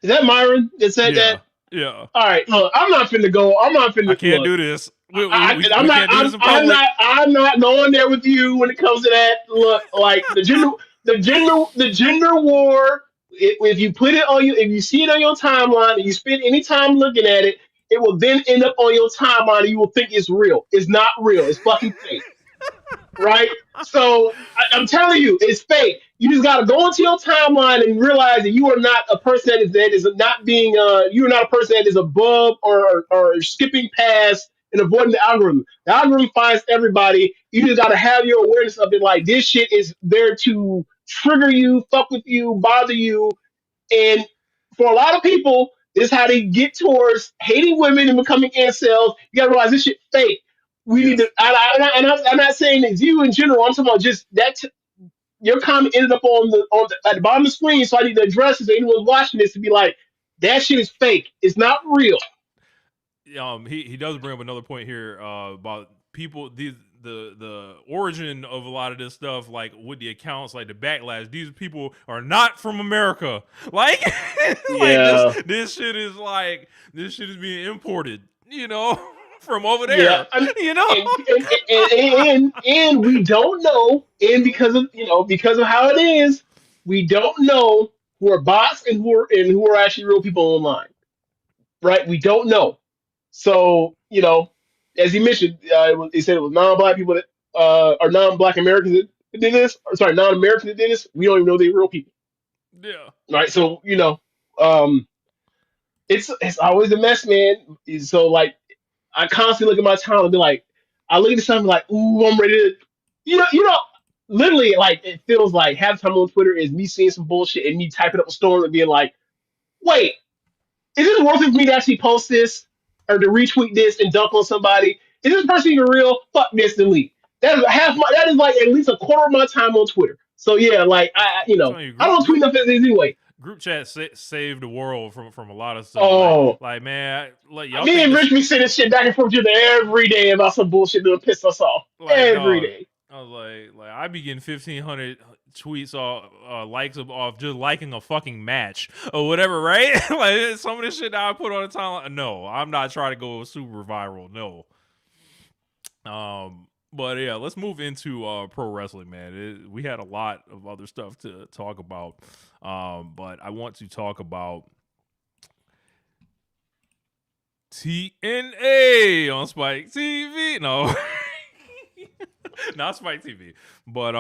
Is that Myron that said that? yeah. All right, look, I'm not finna go. I'm not finna. I can't Look, do this. We I'm not. can't do this in public. I'm not going there with you when it comes to that. Look, like the gender war. If you put it on you, if you see it on your timeline, and you spend any time looking at it, it will then end up on your timeline, and you will think it's real. It's not real. It's fucking fake. right? So I'm telling you, it's fake. You just gotta go into your timeline and realize that you are not a person that is not being you're not a person that is above or skipping past and avoiding the algorithm. The algorithm finds everybody. You just gotta have your awareness of it. Like this shit is there to trigger you, fuck with you, bother you, and for a lot of people, this is how they get towards hating women and becoming incels. You gotta realize this shit fake. We need to. Yes. I'm not saying it's you in general. I'm talking about just that. Your comment ended up at the bottom of the screen, so I need to address it. So anyone watching this to be like, that shit is fake. It's not real. He does bring up another point here about people the origin of a lot of this stuff, like with the accounts, like the backlash. These people are not from America. Like, like Yeah, this shit is being imported, you know, from over yeah. there, you know. And we don't know, and because of how it is, we don't know who are bots and who are actually real people online, right? We don't know. So, as he mentioned, he said it was non-black people that or non-black Americans that did this. Or, sorry, non-Americans that did this. We don't even know they were real people, Yeah. right? So, um, it's always a mess, man. So, like, I constantly look at my time and be like, I look at something like, ooh, I'm ready to, literally, like, it feels like half the time on Twitter is me seeing some bullshit and me typing up a storm and being like, wait, is this worth it for me to actually post this or to retweet this and dunk on somebody? Is this person even real? Fuck this, delete. That is like at least a quarter of my time on Twitter. So yeah, like I'm telling you, I don't tweet nothing anyway. group chat saved the world from a lot of stuff. Oh, Like man, like y'all me think and this, Rich be sending shit back and forth to every day about some bullshit that'll piss us off like every dog. day. I was like I be getting 1,500 tweets off likes off just liking a fucking match or whatever, right? Like some of the shit that I put on the timeline. No, I'm not trying to go super viral. No. But yeah, let's move into pro wrestling, man. We had a lot of other stuff to talk about, but I want to talk about TNA on Spike TV. No, not Spike TV, but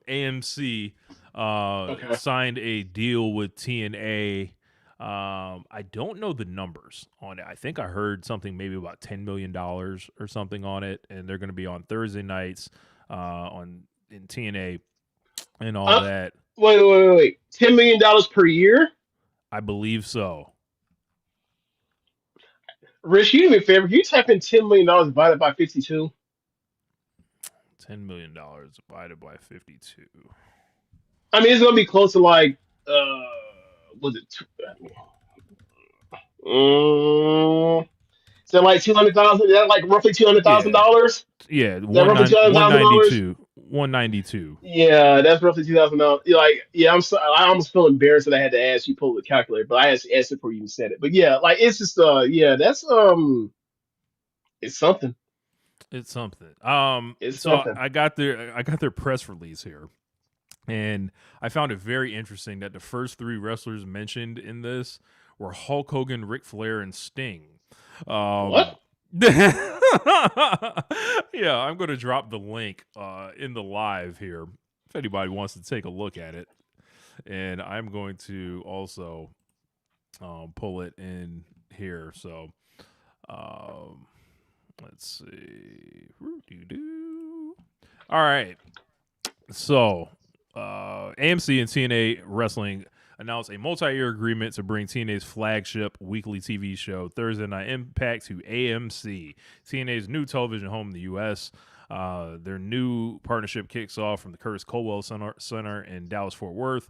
AMC Okay. signed a deal with TNA. I don't know the numbers on it. I think I heard something maybe about $10 million or something on it, and they're going to be on Thursday nights on in TNA and all Uh, that. wait. $10 million per year? I believe so. Rich, you do me a favor. Can you type in $10 million divided by 52? $10 million divided by 52. I mean, it's gonna be close to like was it? Is that like 200,000? Is that like roughly Yeah, $200,000? Is yeah, that roughly $200,000? 192, 192. Yeah, that's roughly $2,000. Like, yeah, I almost feel embarrassed that I had to ask you pull the calculator, but I actually asked it before you even said it. But yeah, like it's just yeah, that's it's something. It's something. It's So something. I got their press release here. And I found it very interesting that the first three wrestlers mentioned in this were Hulk Hogan, Ric Flair, and Sting. Um, What? yeah, I'm going to drop the link in the live here if anybody wants to take a look at it. And I'm going to also pull it in here. So let's see. All right. So AMC and TNA Wrestling announced a multi-year agreement to bring TNA's flagship weekly TV show, Thursday Night Impact, to AMC, TNA's new television home in the U.S. Their new partnership kicks off from the Curtis Colwell Center in Dallas-Fort Worth,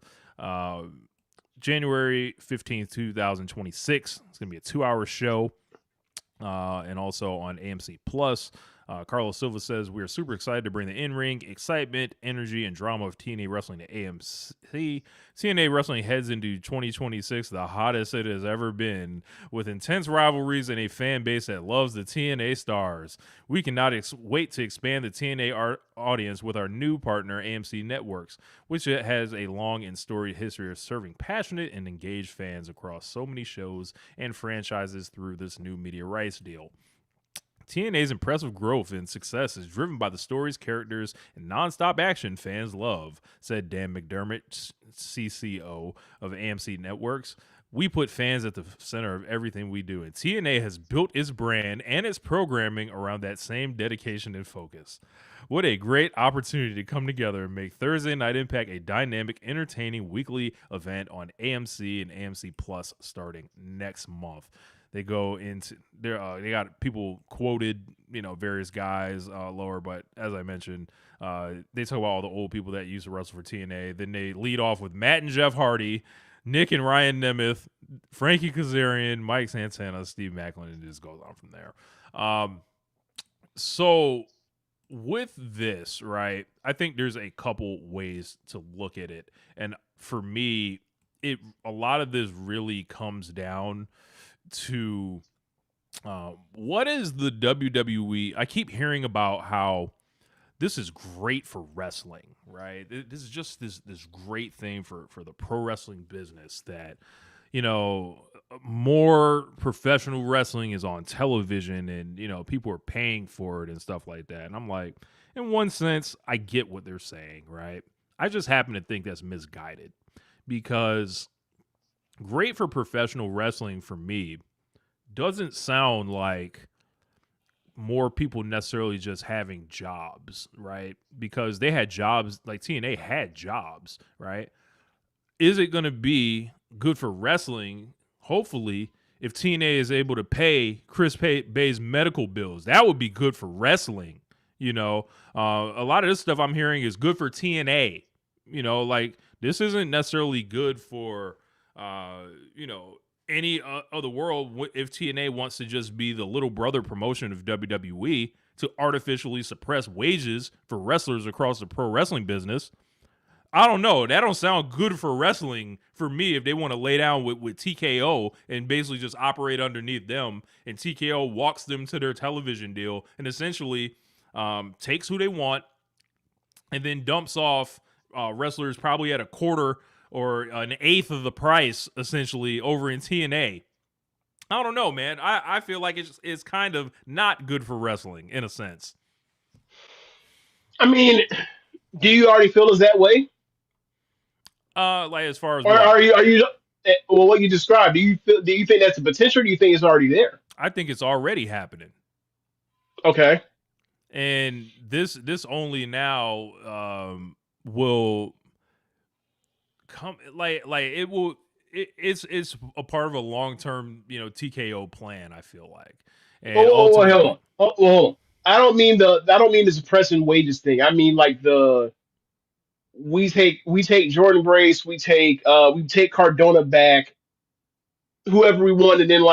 January 15th, 2026. It's going to be a 2-hour show, and also on AMC Plus. Carlos Silva says, "We are super excited to bring the in-ring excitement, energy, and drama of TNA Wrestling to AMC. TNA Wrestling heads into 2026 the hottest it has ever been, with intense rivalries and a fan base that loves the TNA stars. We cannot wait to expand the TNA audience with our new partner, AMC Networks, which has a long and storied history of serving passionate and engaged fans across so many shows and franchises through this new media rights deal. TNA's impressive growth and success is driven by the stories, characters, and nonstop action fans love, said Dan McDermott, CCO of AMC Networks. We put fans at the center of everything we do, and TNA has built its brand and its programming around that same dedication and focus. What a great opportunity to come together and make Thursday Night Impact a dynamic, entertaining weekly event on AMC and AMC Plus starting next month. They go into they got people quoted, various guys lower, but as I mentioned, they talk about all the old people that used to wrestle for TNA. Then they lead off with Matt and Jeff Hardy, Nick and Ryan Nemeth, Frankie Kazarian, Mike Santana, Steve Macklin, and it just goes on from there. So with this, right, I think there's a couple ways to look at it, and for me, a lot of this really comes down to what is the WWE. I keep hearing about how this is great for wrestling, right? This is just this great thing for the pro wrestling business that more professional wrestling is on television and people are paying for it and stuff like that. And I'm like, in one sense, I get what they're saying, right? I just happen to think that's misguided, because great for professional wrestling for me doesn't sound like more people necessarily just having jobs, right? Because they had jobs, like TNA had jobs, right? Is it going to be good for wrestling, hopefully, if TNA is able to pay Chris Bay's medical bills? That would be good for wrestling. A lot of this stuff I'm hearing is good for TNA. Like, this isn't necessarily good for any other world if TNA wants to just be the little brother promotion of WWE to artificially suppress wages for wrestlers across the pro wrestling business. I don't know. That don't sound good for wrestling for me if they want to lay down with TKO and basically just operate underneath them, and TKO walks them to their television deal and essentially takes who they want and then dumps off wrestlers probably at a quarter or an eighth of the price, essentially, over in TNA. I don't know, man. I feel like it's kind of not good for wrestling, in a sense. I mean, do you already feel is that way? Like, as far as Or what? are you well, what you described, do you think that's a potential, or do you think it's already there? I think it's already happening. Okay. And this only now will come, like it will it's a part of a long-term TKO plan, I feel like. And Hold ultimately, on. Hold on. I don't mean the suppressing wages thing. I mean like the we take Jordan Brace, we take Cardona back, whoever we want, and then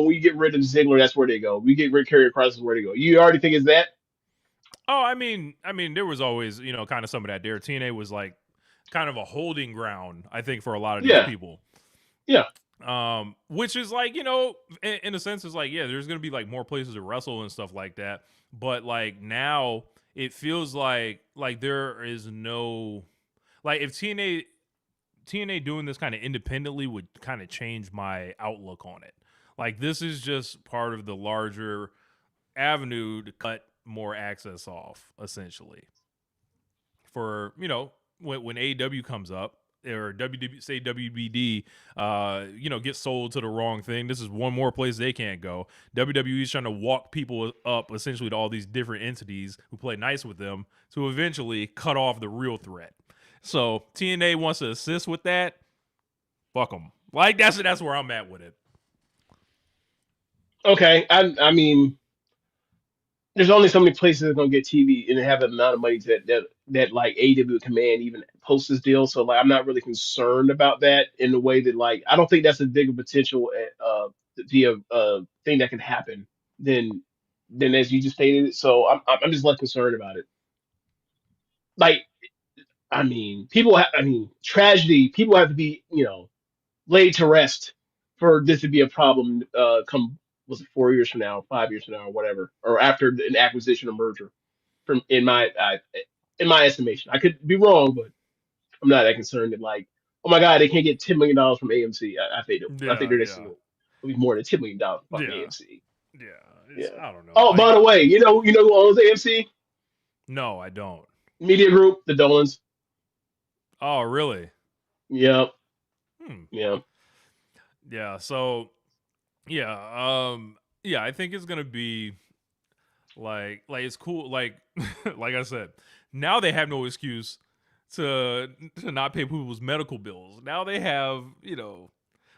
we get rid of Ziggler, that's where they go. We get rid of Karrion Kross, that's where they go. You already think it's that? oh, I mean there was always, kind of some of that there. TNA was like kind of a holding ground, I think, for a lot of these Yeah. people. Yeah. Which is like, in a sense, it's like, yeah, there's gonna be like more places to wrestle and stuff like that. But like now it feels like there is no, like, if TNA doing this kind of independently would kind of change my outlook on it. Like, this is just part of the larger avenue to cut more access off, essentially. For, when AEW comes up, or say WBD, gets sold to the wrong thing. This is one more place they can't go. WWE's trying to walk people up essentially to all these different entities who play nice with them to eventually cut off the real threat. So TNA wants to assist with that. Fuck them. Like, that's where I'm at with it. Okay. I mean, there's only so many places that are gonna get TV and have the amount of money that like AEW Command even post this deal. So like I'm not really concerned about that in the way that, like, I don't think that's a bigger potential to be a thing that can happen than as you just stated. So I'm just less concerned about it. Like, I mean, tragedy. People have to be laid to rest for this to be a problem. Come, was it 4 years from now, 5 years from now, or whatever, or after an acquisition or merger. From in my estimation, I could be wrong, but I'm not that concerned that, like, oh my god, they can't get $10 million from AMC. I think Yeah, their next yeah, single will be more than $10 million from fucking yeah, AMC. yeah. Yeah. I don't know. Oh, Like, by the way, you know who owns AMC no, I don't. Media Group? The Dolans. Oh, really? Yep. Hmm. Yeah. Yeah. So, yeah. Yeah. I think it's gonna be like it's cool. Like, like I said, now they have no excuse to not pay people's medical bills. Now they have,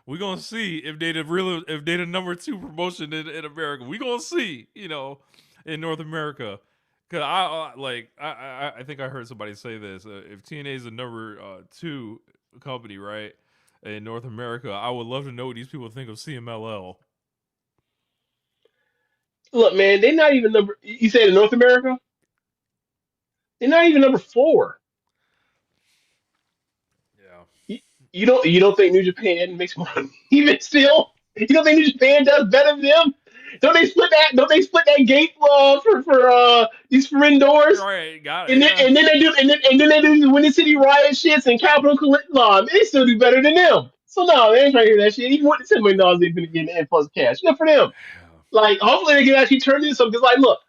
we're gonna see if they the number two promotion in America. We're gonna see, in North America. Cause I think I heard somebody say this. If TNA is the number two company, right, in North America, I would love to know what these people think of CMLL. Look, man, they're not even number. You say in North America, they're not even number 4. Yeah. You, you don't think New Japan makes more money even still? You don't think New Japan does better than them? Don't they split that? Don't they split that gate for these foreign doors? Right, got it. And then Yeah. and then they do and then they do the Windy City Riot shits and Capital Law. They still do better than them. So no, they ain't trying to hear that shit. Even with the $10 million they've been getting in plus cash, good for them. Like hopefully they can actually turn this up because like look,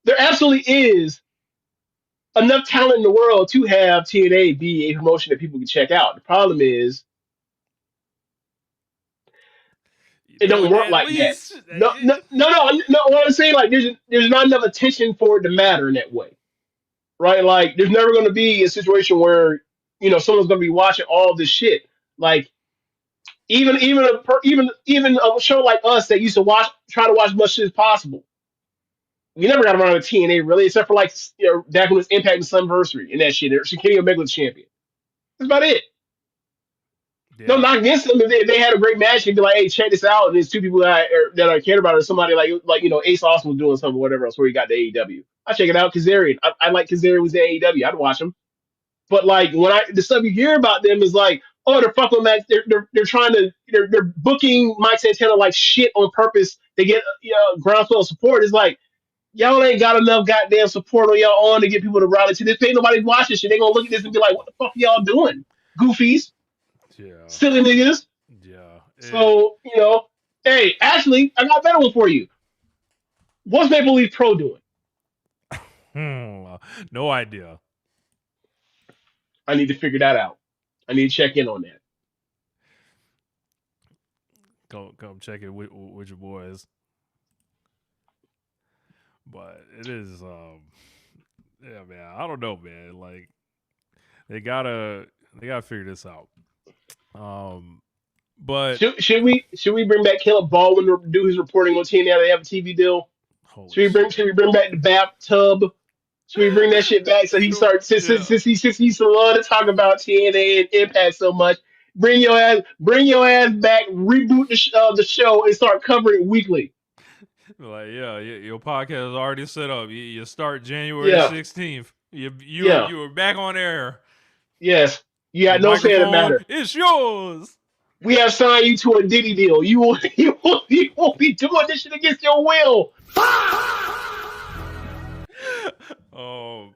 there absolutely is enough talent in the world to have TNA be a promotion that people can check out. The problem is it There don't would work at like that. least No. What I'm saying, like, there's not enough attention for it to matter in that way, right? Like, there's never going to be a situation where someone's going to be watching all this shit. Like, even a show like us that used to try to watch as much shit as possible. We never got around to TNA really, except for like back when it was Impact and Slamversary and that shit. Kenny Omega's champion. That's about it. No, yeah. not against them. If they had a great match, you'd be like, "Hey, check this out." And there's two people that I cared about, or somebody like Ace Austin was doing something, or whatever else, where he got the AEW. I check it out. Kazarian, I like Kazarian was the AEW. I'd watch him. But like the stuff you hear about them is like, oh, they're fucking Max. They're trying to they're booking Mike Santana like shit on purpose. They get groundswell support. It's like y'all ain't got enough goddamn support on y'all on to get people to rally to this. Ain't nobody watching shit. They gonna look at this and be like, what the fuck are y'all doing? Goofies, Yeah. silly niggas. Yeah. So, hey, actually, I got a better one for you. What's Maple Leaf Pro doing? No idea. I need to figure that out. I need to check in on that. Come check it with your boys. But it is yeah, man. I don't know, man. Like they gotta figure this out. Um but Should we bring back Caleb Baldwin to do his reporting on TNA? They have a TV deal. holy Should shit. we bring back the bathtub? Should we bring that shit back so he Sure. starts Yeah. since he used to love to talk about TNA and Impact so much? Bring your ass back. Reboot the show and start covering it weekly. Like, yeah, your podcast is already set up. You start January Yeah, 16th. You yeah, you were back on air. yes. You The got no say in the microphone matter. is yours. We have signed you to a Diddy deal. You will be doing this shit against your will. Oh,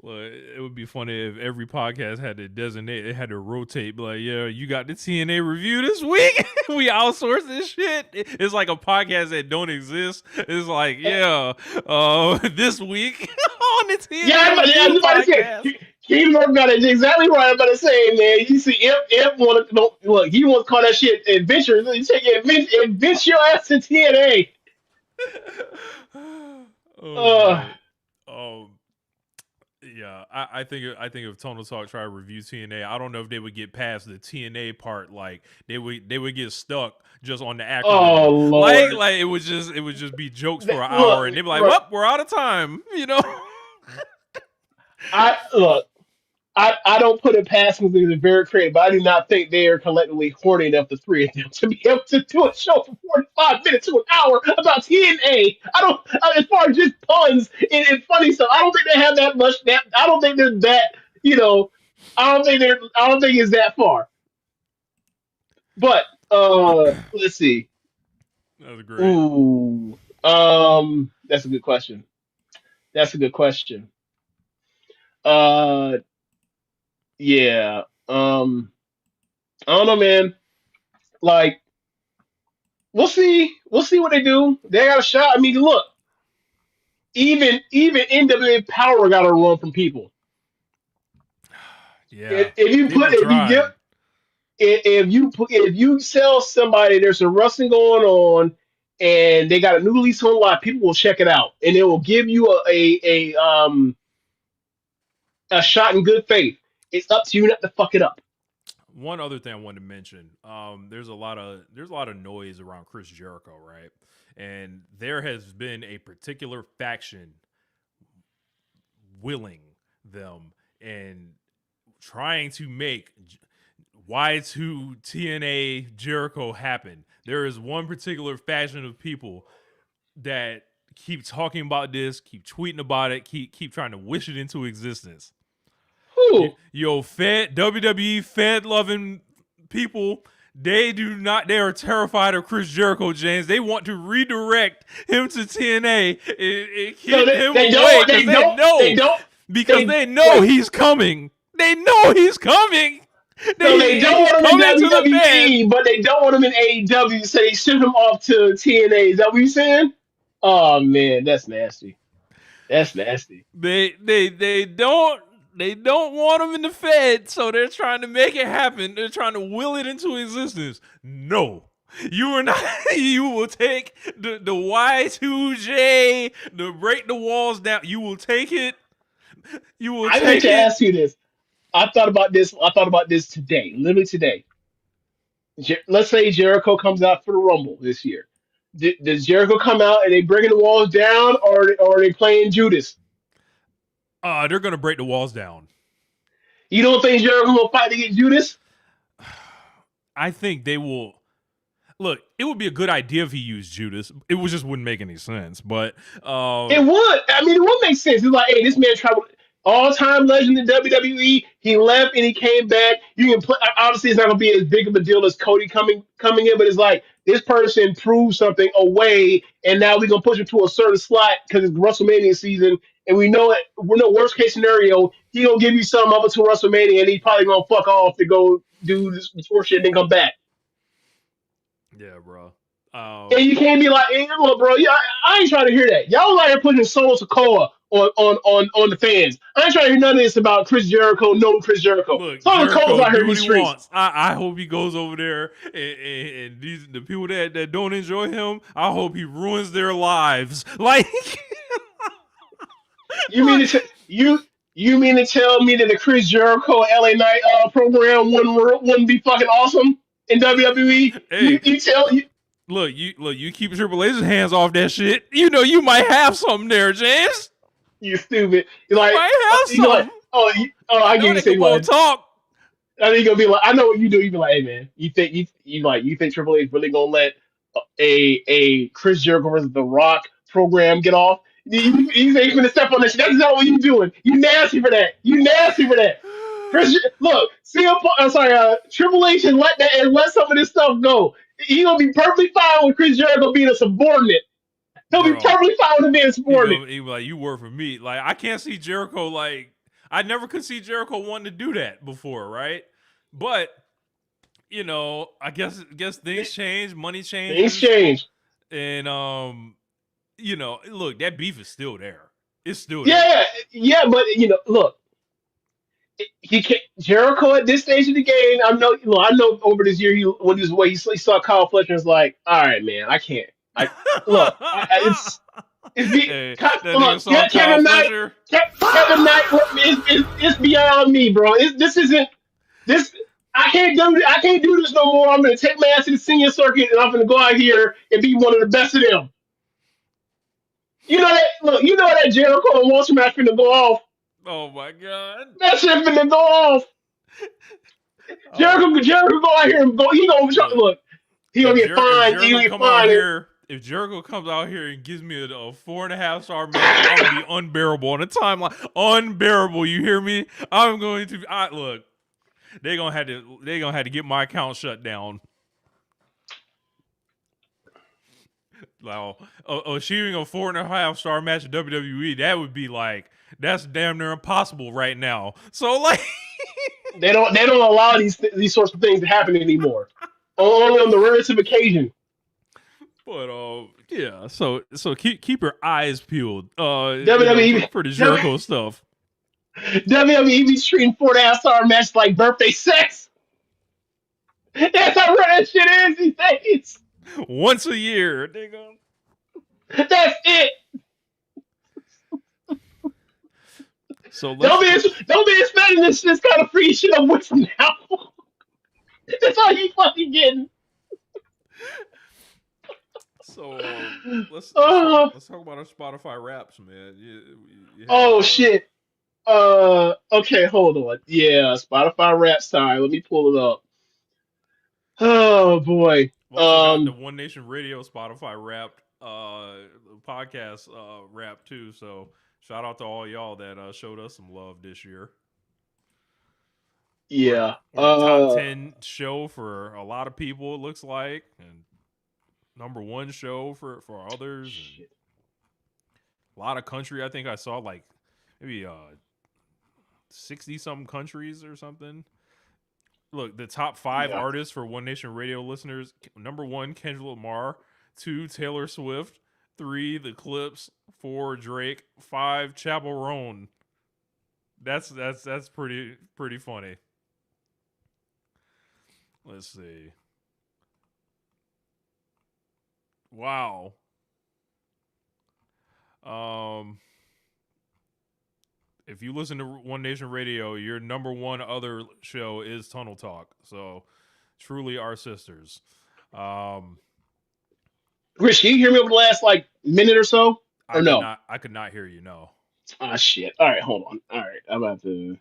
well, it would be funny if every podcast had to designate, it had to rotate. Be like, yeah, you got the TNA review this week. We outsource this shit. It's like a podcast that don't exist. It's like, yeah, this week on the Yeah, TNA I review was about to say, podcast. Keith Murphy got it exactly right. I'm about to say, man. You see, if want to look, he wants to call that shit adventure. You take adventure your ass to TNA. Oh Uh, man. Um. Yeah, I think if Total Talk tried to review TNA, I don't know if they would get past the TNA part. Like they would get stuck just on the oh acronym. Like Lord. like it would just be jokes for an Look, hour, and they'd be like, look. "Well, we're out of time," you know. I look. I don't put it past them because they're very creative, but I do not think they are collectively horny enough, the three of them, to be able to do a show for 45 minutes to an hour about TNA. As far as just puns and funny stuff, I don't think they have that much. I don't think there's that. I don't think it's that far. But let's see. That was great. Ooh, that's a good question. That's a good question. Uh, yeah. I don't know, man. Like We'll see. We'll see what they do. They got a shot. I mean, look, even NWA Power got a run from people. Yeah, If you put people if you give tried. if you sell somebody there's some wrestling going on and they got a new lease on life, people will check it out and it will give you a shot in good faith. It's up to you not to fuck it up. One other thing I wanted to mention, there's a lot of noise around Chris Jericho, right? And there has been a particular faction willing them and trying to make Y2 TNA Jericho happen. There is one particular faction of people that keep talking about this, keep tweeting about it, keep trying to wish it into existence. Who? Fed WWE Fed loving people, they are terrified of Chris Jericho, James. They want to redirect him to TNA and No, keep him they away don't. They don't. They don't. because they know Wait. he's coming. They know he's coming. No, they don't He's want him in coming to the Fed. WWE, but they don't want him in AEW, so they ship him off to TNA. Is that what you're saying? Oh man, that's nasty. That's nasty. They don't want him in the Fed, so they're trying to make it happen. They're trying to will it into existence. No. You are not. You will take the Y2J to break the walls down. You will take it. You will I meant take to it. ask you this. I thought about this. I thought about this today, literally today. Let's say Jericho comes out for the Rumble this year. Does Jericho come out and they breaking the walls down, or are they playing Judas? They're gonna break the walls down. You don't think Jericho will fight to get Judas? I think they will. Look, it would be a good idea if he used Judas. It just wouldn't make any sense. But It would. I mean, it would make sense. It's like, hey, this man traveled all-time legend in WWE. He left and he came back. You can play. Obviously, it's not gonna be as big of a deal as Cody coming in, but it's like this person proved something away, and now we're gonna push him to a certain slot because it's WrestleMania season, and we know it. We're no worst case scenario. He gonna give you something up until WrestleMania, and he probably gonna fuck off to go do this tour shit and then come back. yeah, bro. And you can't be like, hey, look, bro, yeah, I ain't trying to hear that. Y'all like here putting Solo Sokoa on the fans. I ain't trying to hear none of this about Chris Jericho, no Chris Jericho. Look, Solo Sokoa's Jericho, out here do in what these he streets. wants. I hope he goes over there and the people that don't enjoy him, I hope he ruins their lives. Like, You mean to you mean to tell me that the Chris Jericho LA Night program wouldn't be fucking awesome in WWE? hey, You tell you you keep Triple H's hands off that shit. You know you might have something there, James. you stupid. You're You like might have you like something. I No, get you they say can both like talk. I think you're gonna be like, I know what you do. You be like, hey man, you think Triple H really gonna let a Chris Jericho versus The Rock program get off? You think he's gonna step on this? That's not what you doing. You nasty for that. You nasty for that. Look, Triple H and let some of this stuff go. He gonna be perfectly fine with Chris Jericho being a subordinate. He'll be Bro, perfectly fine with him being a subordinate. he be like, you work for me. Like, I can't see Jericho, like, I never could see Jericho wanting to do that before, right? But, I guess things change, money Things changes, change. and look, that beef is still there. It's still there. Yeah, yeah, but look. He can't, Jericho at this stage of the game. I know over this year he when he was away, he saw Kyle Fletcher and was like, all right, man, I can't. I look, it's Hey, that nigga look, saw Kyle Kevin Knight, Fletcher. Kevin Knight, it's beyond me, bro. This isn't this. I can't do this no more. I'm gonna take my ass to the senior circuit and I'm gonna go out here and be one of the best of them. You know that look, you know that Jericho and Walter match finna go off. Oh my god. That shit finna go off. Jericho go out here and go. He gonna look. He gonna get fined. He gonna get fined. If Jericho comes out here and gives me a 4.5-star match, I'm gonna be unbearable on the timeline. Unbearable, you hear me? I'm going to look. They're gonna have to get my account shut down. Like, achieving a 4.5-star match in WWE, that would be like, that's damn near impossible right now. So like, they don't allow these sorts of things to happen anymore. Only on the rarest of occasion. But yeah. So keep your eyes peeled. WWE, For the Jericho stuff. WWE be treating 4.5 star match like birthday sex. That's how real that shit is these days. Once a year, nigga. That's it. So let's Don't be expecting this kind of free shit a week from now. That's all you fucking getting. So Uh, let's talk about our Spotify raps, man. You had oh shit. Okay, hold on. Yeah, Spotify rap time. Let me pull it up. Oh boy. I've also got the One Nation Radio Spotify wrapped podcast wrap too. So shout out to all y'all that showed us some love this year. Yeah. We're a top 10 show for a lot of people, it looks like, and number 1 show for others. And a lot of country. I think I saw like maybe 60 something countries or something. Look, the top 5 artists for One Nation Radio listeners: number 1, Kendrick Lamar; 2, Taylor Swift; 3, The Clips; 4, Drake; 5, Chapel Roan. That's pretty funny. Let's see. Wow. If you listen to One Nation Radio, your number 1 other show is Tunnel Talk. So, truly our sisters. Rich, can you hear me over the last like minute or so? Or no? I could not hear you. No. Ah shit. All right, hold on. All right, I'm about to.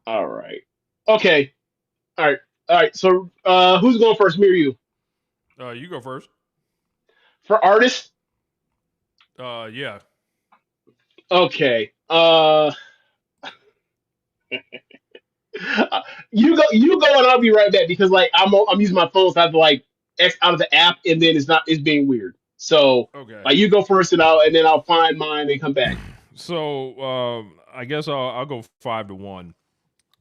All right. Okay. All right. All right. So, who's going first? Me or you? You go first. For artists? Yeah. Okay. You go and I'll be right back because like I'm using my phone so I have to like X out of the app and then it's being weird. So Okay. like you go first and then I'll find mine and come back. So I guess I'll go 5-1.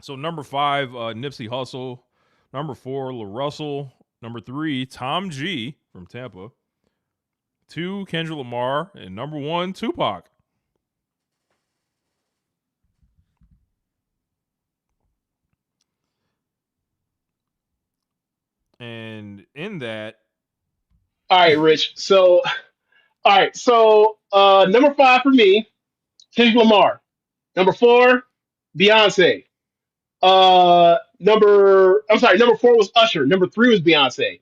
So number 5, Nipsey Hussle. Number 4, La Russell. Number 3, Tom G from Tampa. 2, Kendrick Lamar, and number 1, Tupac. And in that, All right, Rich. So all right, so number 5 for me, Kendrick Lamar. Number 4, Beyonce. Number 4 was Usher. Number 3 was Beyonce.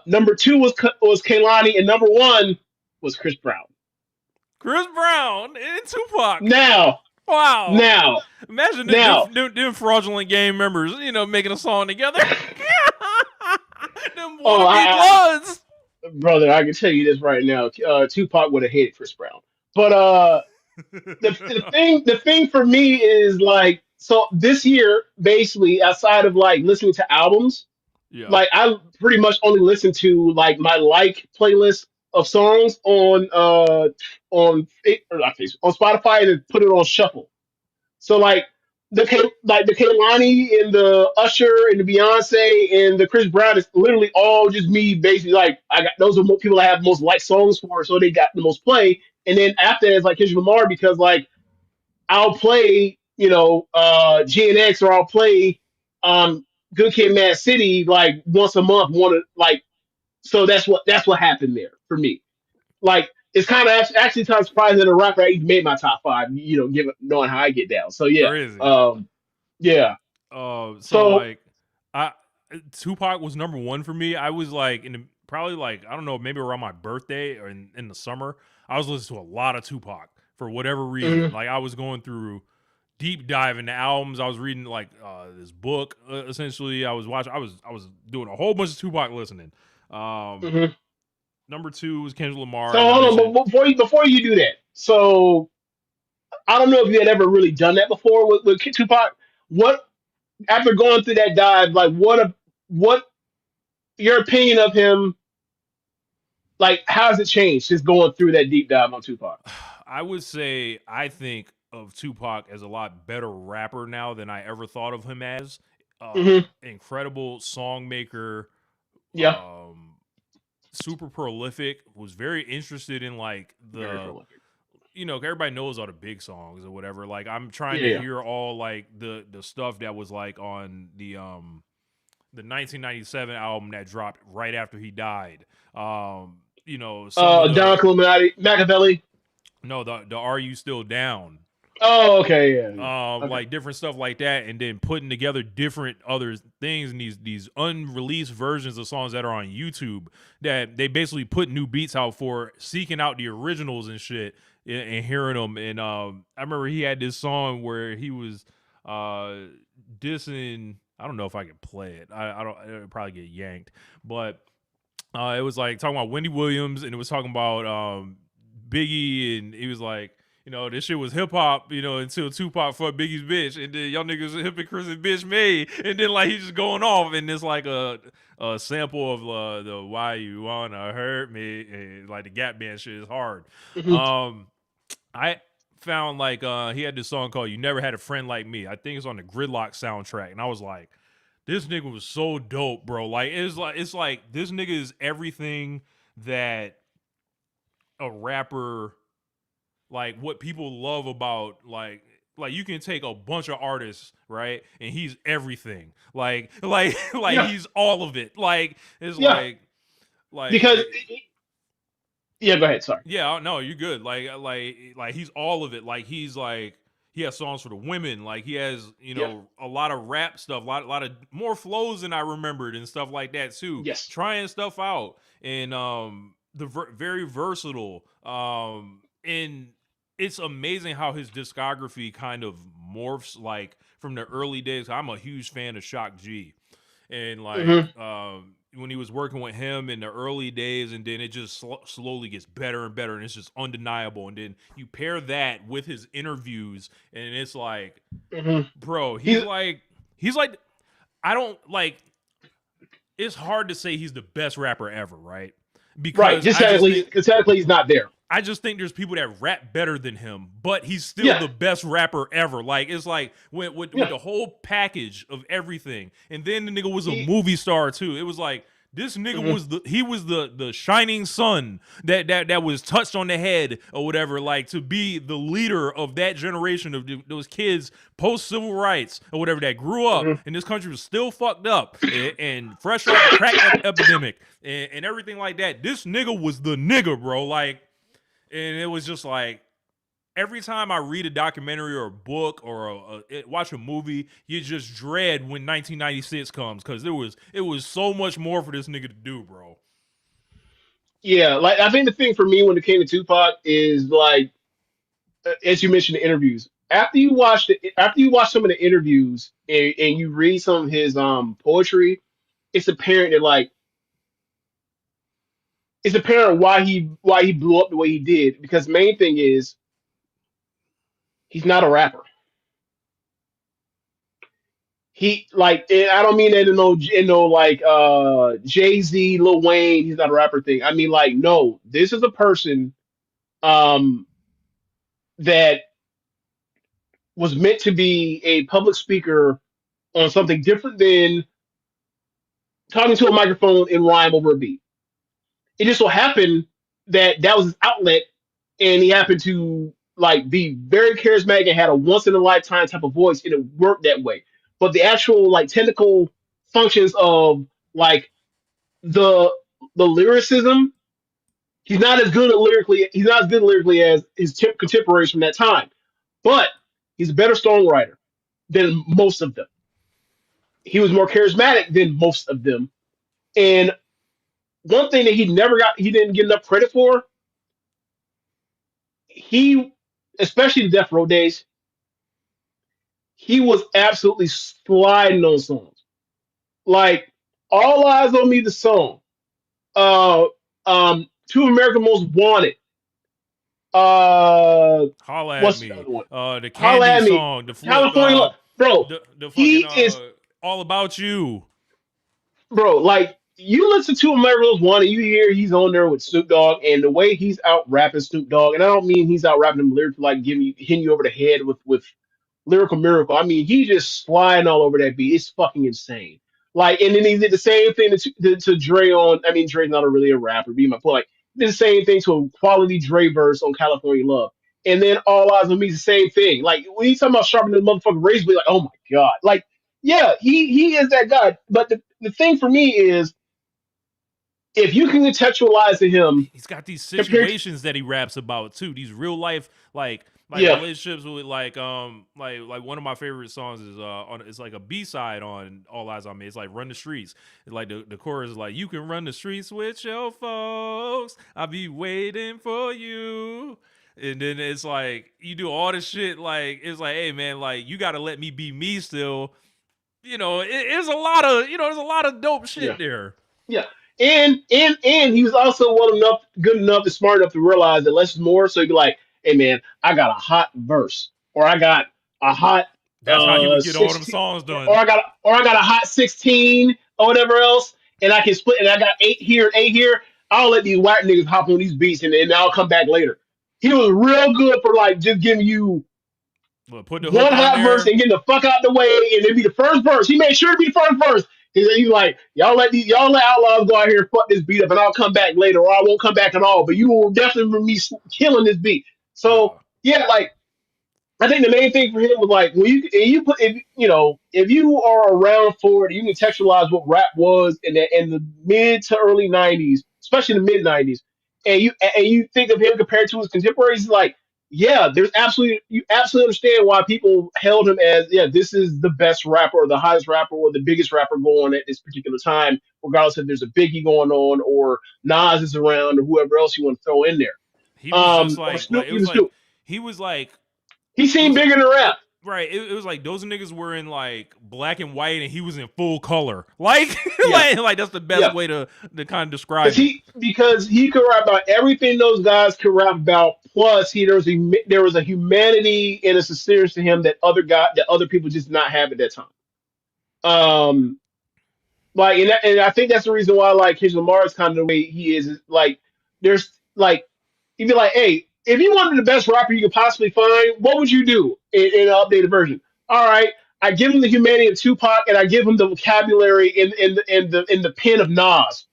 Number 2 was Kaylani, and number 1 was Chris Brown. Chris Brown and Tupac. Now, Wow. now, Imagine now. them fraudulent gang members, making a song together. Them Oh, wannabe bloods. brother, I can tell you this right now. Tupac would have hated Chris Brown. But the thing for me is like, so this year, basically, outside of like listening to albums, Yeah. like I pretty much only listen to like my playlist of songs or not Facebook, on Spotify and then put it on shuffle. So like the Kehlani and the Usher and the Beyonce and the Chris Brown is literally all just me basically like I got those are more people I have most like songs for, so they got the most play. And then after that, it's like Kendrick Lamar because like I'll play GNX or I'll play Good Kid, Mad City like once a month. So that's what happened there for me. Like it's kind of actually kind of surprising that a rapper I even made my top 5. Given knowing how I get down. So yeah, Crazy. yeah. So So like, Tupac was number 1 for me. I was like probably like I don't know, maybe around my birthday or in the summer. I was listening to a lot of Tupac for whatever reason. mhm. Like I was going through deep dive into albums. I was reading like this book. Essentially, I was watching. I was doing a whole bunch of Tupac listening. Mhm. Number 2 was Kendrick Lamar. So As I hold on, mentioned. but before you do that, so I don't know if you had ever really done that before with Tupac. What after going through that dive, like what your opinion of him? Like, how has it changed since going through that deep dive on Tupac? I would say I think of Tupac as a lot better rapper now than I ever thought of him as. Hmm. Incredible song maker Yeah, super prolific. Was very interested in like very the prolific. everybody knows all the big songs or whatever. Like I'm trying Yeah, to yeah. hear all like the stuff that was like on the 1997 album that dropped right after he died. Some of Don the Clemente, Machiavelli. no the Are You Still Down? Oh, okay, yeah, yeah. Okay. Like different stuff like that, and then putting together different other things and these unreleased versions of songs that are on YouTube that they basically put new beats out for, seeking out the originals and shit and hearing them. And I remember he had this song where he was dissing. I don't know if I can play it. I don't. It'll probably get yanked, but it was like talking about Wendy Williams, and it was talking about Biggie, and he was like, this shit was hip hop, until Tupac fucked Biggie's bitch, and then y'all niggas are hypocrites and bitch made, and then like he's just going off, and it's like a sample of the Why You Wanna Hurt Me, and like the Gap Band shit is hard. Mhm. I found like he had this song called "You Never Had a Friend Like Me." I think it's on the Gridlock soundtrack, and I was like, this nigga was so dope, bro. Like it's like this nigga is everything that a rapper, like what people love about like you can take a bunch of artists, right? And he's everything. Like Yeah, he's all of it. Like it's yeah. like Because yeah, go ahead. Sorry. yeah, no, you're good. Like he's all of it. Like he's like he has songs for the women. Like he has, Yeah. a lot of rap stuff, lot of more flows than I remembered and stuff like that too. Yes. Trying stuff out and very versatile. And it's amazing how his discography kind of morphs like from the early days. I'm a huge fan of Shock G, and like Hmm. when he was working with him in the early days, and then it just slowly gets better and better, and it's just undeniable. And then you pair that with his interviews, and it's like, Hmm. bro, He's he's like I don't like. It's hard to say he's the best rapper ever, right? right. Because I just think Just technically, he's not there. there's people that rap better than him, but he's still Yeah, the best rapper ever. Like it's like with yeah. the whole package of everything, and then the nigga was a He. movie star too. It was like this nigga Mhm. was the shining sun that was touched on the head or whatever. Like to be the leader of that generation of those kids post civil rights or whatever that grew up Mhm. and this country was still fucked up and fresh off the crack epidemic and everything like that. This nigga was the nigga, bro. Like. And it was just like every time I read a documentary or a book or watch a movie, you just dread when 1996 comes because it was so much more for this nigga to do, bro. Yeah, like I think the thing for me when it came to Tupac is like, as you mentioned, the interviews. After you watch some of the interviews and you read some of his poetry, it's apparent that like it's apparent why he blew up the way he did. Because main thing is he's not a rapper. He like, and I don't mean that in no like Jay Z, Lil Wayne. He's not a rapper thing. I mean like no, this is a person um that was meant to be a public speaker on something different than talking to a microphone in rhyme over a beat. It just so happened that that was his outlet, and he happened to like be very charismatic and had a once in a lifetime type of voice, and it worked that way. But the actual like technical functions of like the lyricism, he's not as good at lyrically. He's not as good lyrically as his contemporaries from that time. But he's a better songwriter than most of them. He was more charismatic than most of them. And one thing that he didn't get enough credit for, he, especially the Death Row days, he was absolutely sliding on songs. Like All Eyes on Me, the song, uh, Two American Most Wanted, uh, Holla at what's the me. other one? The Holla Candy at Me, song, the flip, California Love, bro. the fucking He is, All About You. bro. Like you listen to American Most Wanted, you hear he's on there with Snoop Dogg, and the way he's out rapping Snoop Dogg, and I don't mean he's out rapping him lyrically like hitting you over the head with lyrical miracle. I mean, he just flying all over that beat. It's fucking insane. Like, and then he did the same thing to Dre on. I mean, Dre's not really a rapper, be my point. Like, he did the same thing to a quality Dre verse on California Love. And then All Eyes on Me is the same thing. Like, when he's talking about sharpening the motherfucking razor, be like, oh my God. Like, yeah, he is that guy. But the thing for me is, if you can contextualize to him He's got these compared to, situations that he raps about too. These real life like yeah, relationships with like one of my favorite songs is it's like a B-side on All Eyes on Me. It's like Run the Streets. It's like the chorus is like, you can run the streets with your folks. I'll be waiting for you. And then it's like you do all this shit, like it's like, hey man, like you gotta let me be me still. It's a lot of there's a lot of dope yeah. shit there. Yeah, and he was also good enough, and smart enough to realize that less is more. So he'd be like, "Hey man, I got a hot verse, or I got a hot That's how he would get all them 16, songs done. or I got a hot 16 or whatever else, and I can split, and I got 8 here, 8 here. I'll let these white niggas hop on these beats, and I'll come back later." He was real good for like just giving you Well, put the one hook on hot verse there. and getting the fuck out the way, and it'd be the first verse. He made sure to be the first verse. He's like, y'all let outlaws go out here and fuck this beat up, and I'll come back later, or I won't come back at all. But you will definitely remember me killing this beat. So Yeah. yeah, like I think the main thing for him was like when you put if you are around for it, you can contextualize what rap was in the mid to early '90s, especially the mid '90s, and you think of him compared to his contemporaries, like yeah, there's absolutely you absolutely understand why people held him as this is the best rapper or the highest rapper or the biggest rapper going at this particular time, regardless if there's a Biggie going on or Nas is around or whoever else you want to throw in there. He was just Or like Snoop, it was even like Snoop. he was like He it seemed was bigger than it, rap. right. It was like those niggas were in like black and white and he was in full color. Like Yeah. like that's the best Yeah, way to kind of because describe it. he could rap about everything those guys could rap about. Plus, there was a humanity and a sincerity to him that other people just did not have at that time. Um, like and I think that's the reason why like his Lamar is kind of the way he is like there's like you'd be like, hey, if you wanted the best rapper you could possibly find, what would you do in an updated version? All right, I give him the humanity of Tupac, and I give him the vocabulary in the pen of Nas.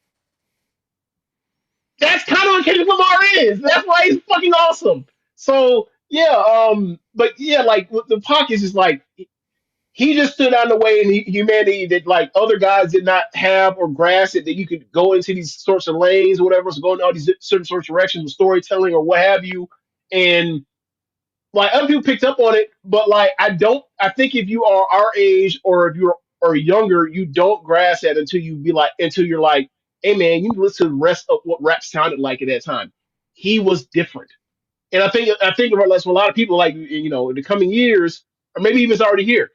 That's kind of what Kendrick Lamar is. That's why he's fucking awesome. So yeah, but yeah, like with the Pac is just like he just stood out in the way in humanity that like other guys did not have or grasp it. That you could go into these sorts of lanes, or whatever, so go in all these certain sorts of directions with storytelling or what have you, and like other people picked up on it. But like I don't. I think if you are our age or if you're or younger, you don't grasp that until you're like, hey man, you listen to the rest of what rap sounded like at that time. He was different, and I think about less for a lot of people like in the coming years, or maybe even it's already here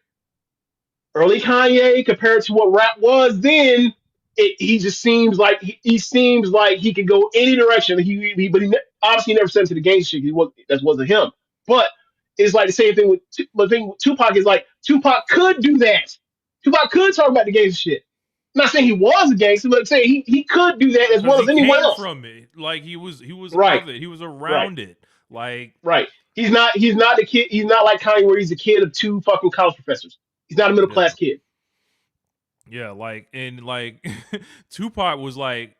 early Kanye compared to what rap was then, he just seems like he seems like he could go any direction. But obviously never said to the gangster shit. That wasn't him. But it's like the same thing with the thing with Tupac is like Tupac could do that. Tupac could talk about the gangster shit. I'm not saying he was a gangster, but I'm saying he could do that as Because well he as anyone came else. from it. Like he was Right, of it. He was right, around it. Like right. He's not the kid. He's not like Kanye, where he's a kid of two fucking college professors. He's not a middle yeah. class kid. Yeah, like and like Tupac was like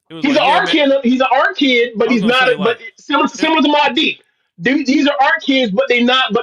it was He's like, an yeah, art man. kid. He's an art kid, but I was he's gonna not. say But like similar it, similar to my deep. These are art kids, but they not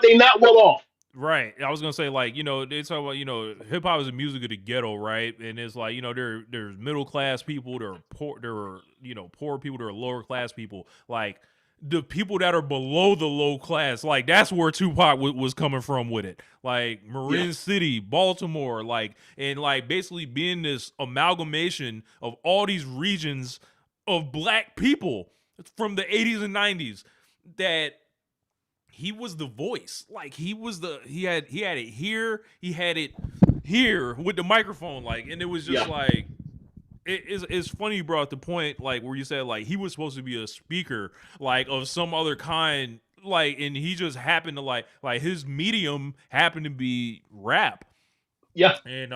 well off. right. I was gonna say like, they talk about, hip hop is a music of the ghetto, right? And it's like, there's middle class people, there are, poor people, there are lower class people. Like the people that are below the low class, like that's where Tupac was coming from with it. Like Yeah, Marin City, Baltimore, like and like basically being this amalgamation of all these regions of black people from the 80s and 90s that he was the voice. Like he had it here, he had it here with the microphone, like, and it was just yeah, like it's funny you brought up the point like where you said like he was supposed to be a speaker like of some other kind, like, and he just happened to like his medium happened to be rap. yeah. And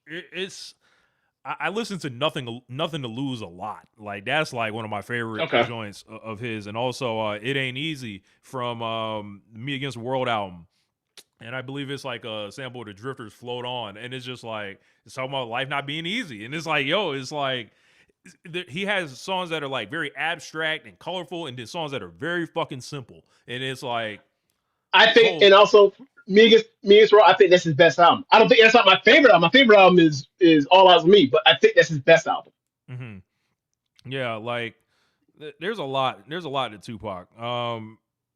it's I listen to nothing to lose a lot. Like that's like one of my favorite Okay, joints of his, and also It Ain't Easy from Me Against the World album. and I believe it's like a sample of the Drifters Float On, and it's just like it's talking about life not being easy, and it's like, yo, it's like he has songs that are like very abstract and colorful, and then songs that are very fucking simple, and it's like, I think, oh, and also me as well. I think that's his best album. I don't think that's not my favorite album. My favorite album is All Eyes on Me, but I think that's his best album. hmm yeah, like there's a lot to Tupac.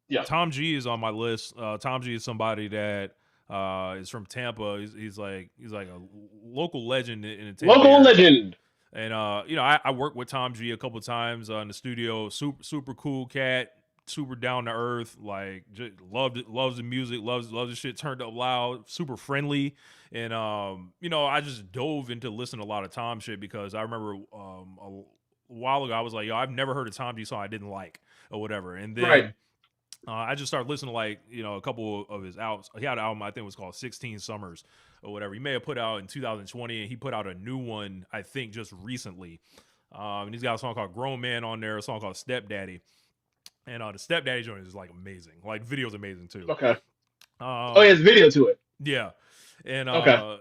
Yeah, Tom G is on my list. Tom G is somebody that is from Tampa. He's like a local legend in the Tampa local area. legend. And I worked with Tom G a couple times in the studio. Super cool cat, super down to earth. Like just loves the music, loves the shit turned up loud, super friendly. And I just dove into listening to a lot of Tom shit because I remember a while ago I was like, yo, I've never heard a Tom G song I didn't like or whatever. And Right. then I just started listening to like a couple of his albums. He had an album I think was called 16 Summers or whatever. He may have put out in 2020, and he put out a new one I think just recently. And he's got a song called Grown Man on there, a song called Stepdaddy, and the Stepdaddy joint is like amazing. Like video's amazing too. Okay. Oh, he has video to it. Yeah, and Okay.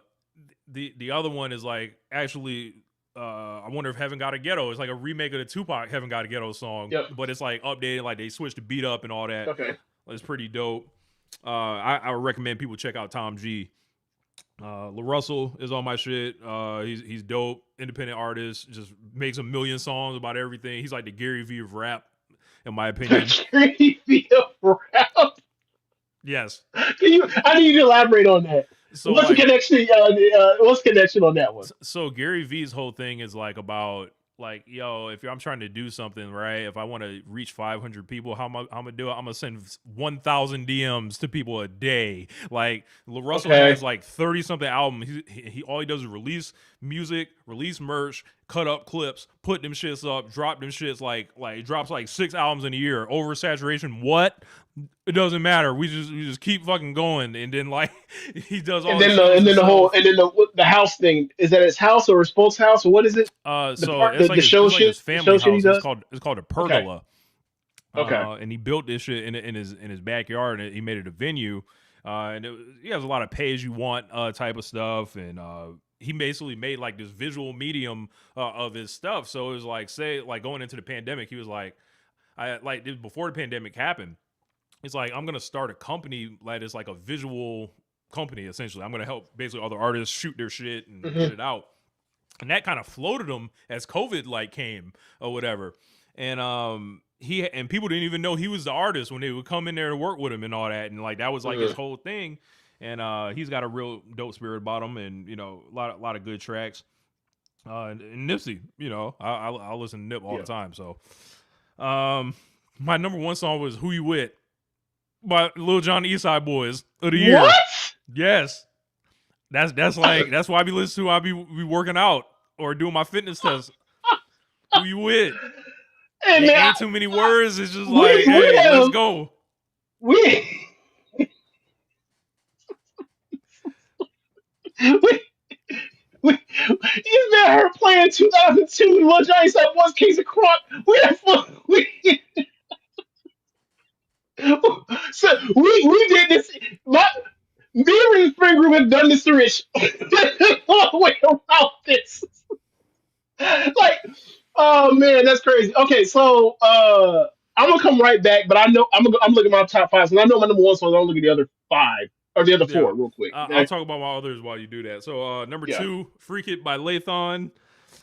the other one is like actually. I wonder if Heaven Got a Ghetto. It's like a remake of the Tupac Heaven Got a Ghetto song, Yep. but it's like updated, like they switched the beat up and all that. Okay. It's pretty dope. I would recommend people check out Tom G. La Russell is on my shit. He's dope, independent artist, just makes a million songs about everything. He's like the Gary Vee of rap, in my opinion. Creepy rap. Yes. I need you to elaborate on that. So What's like, the connection? What's the connection on that one? so Gary Vee's whole thing is like about like, yo, I'm trying to do something, right? If I want to reach 500 people, how am I gonna do it? I'm gonna send 1,000 DMs to people a day. Like Russell Okay. has like 30 something albums. He all he does is release music, release merch, cut up clips, put them shits up, drop them shits like he drops like 6 albums in a year. Oversaturation, what? It doesn't matter. We just keep fucking going, and then like he does all. And then the house thing, is that his house or his folks' house or what is it? So it's like show his shit, the family show shit he house. does. It's called a Okay. pergola. Okay. And he built this shit in his backyard, and he made it a venue. And he has a lot of pay as you want type of stuff, and he basically made like this visual medium of his stuff. So it was like, say, like going into the pandemic, he was like, before the pandemic happened, it's like, I'm gonna start a company that is like a visual company. Essentially, I'm gonna help basically other artists shoot their shit and get it out. And that kind of floated him as COVID like came or whatever. And people didn't even know he was the artist when they would come in there to work with him and all that. And like that was like his whole thing. And he's got a real dope spirit about him, and a lot of good tracks. And Nipsey, I listen to Nip all the time. So my number one song was "Who You With" by Lil Jon and Eastside Boys of the year. What? Yes. That's why I be listening to. I be working out or doing my fitness test. Who you with? And It man, ain't too many words. It's just like, hey, let's go. we we you met her playing 2002 Lil Johnny said was Kings of Crunk. So we did this. Me and the friend group have done this to Rich all the way around this. Like, oh man, that's crazy. Okay, so I'm gonna come right back, but I know I'm looking at my top five, and I know my number one song. I'm looking at the other five or the other Yeah. four real quick. I'll Okay? talk about my others while you do that. So number Yeah. 2, Freak It by Lathon.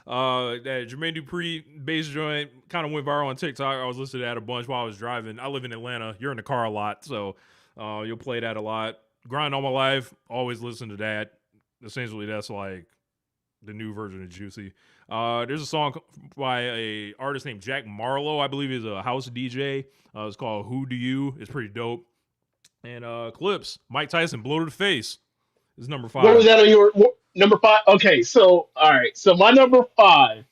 That Jermaine Dupri bass joint kind of went viral on TikTok. I was listening to that a bunch while I was driving. I live in Atlanta. You're in the car a lot, so you'll play that a lot. Grind All My Life, always listen to that. Essentially, that's like the new version of Juicy. There's a song by a artist named Jack Marlowe. I believe he's a house DJ. It's called Who Do You. It's pretty dope. And Clips, Mike Tyson, Blow to the Face is number 5. What was that on your number five? Okay, so all right, so my number five.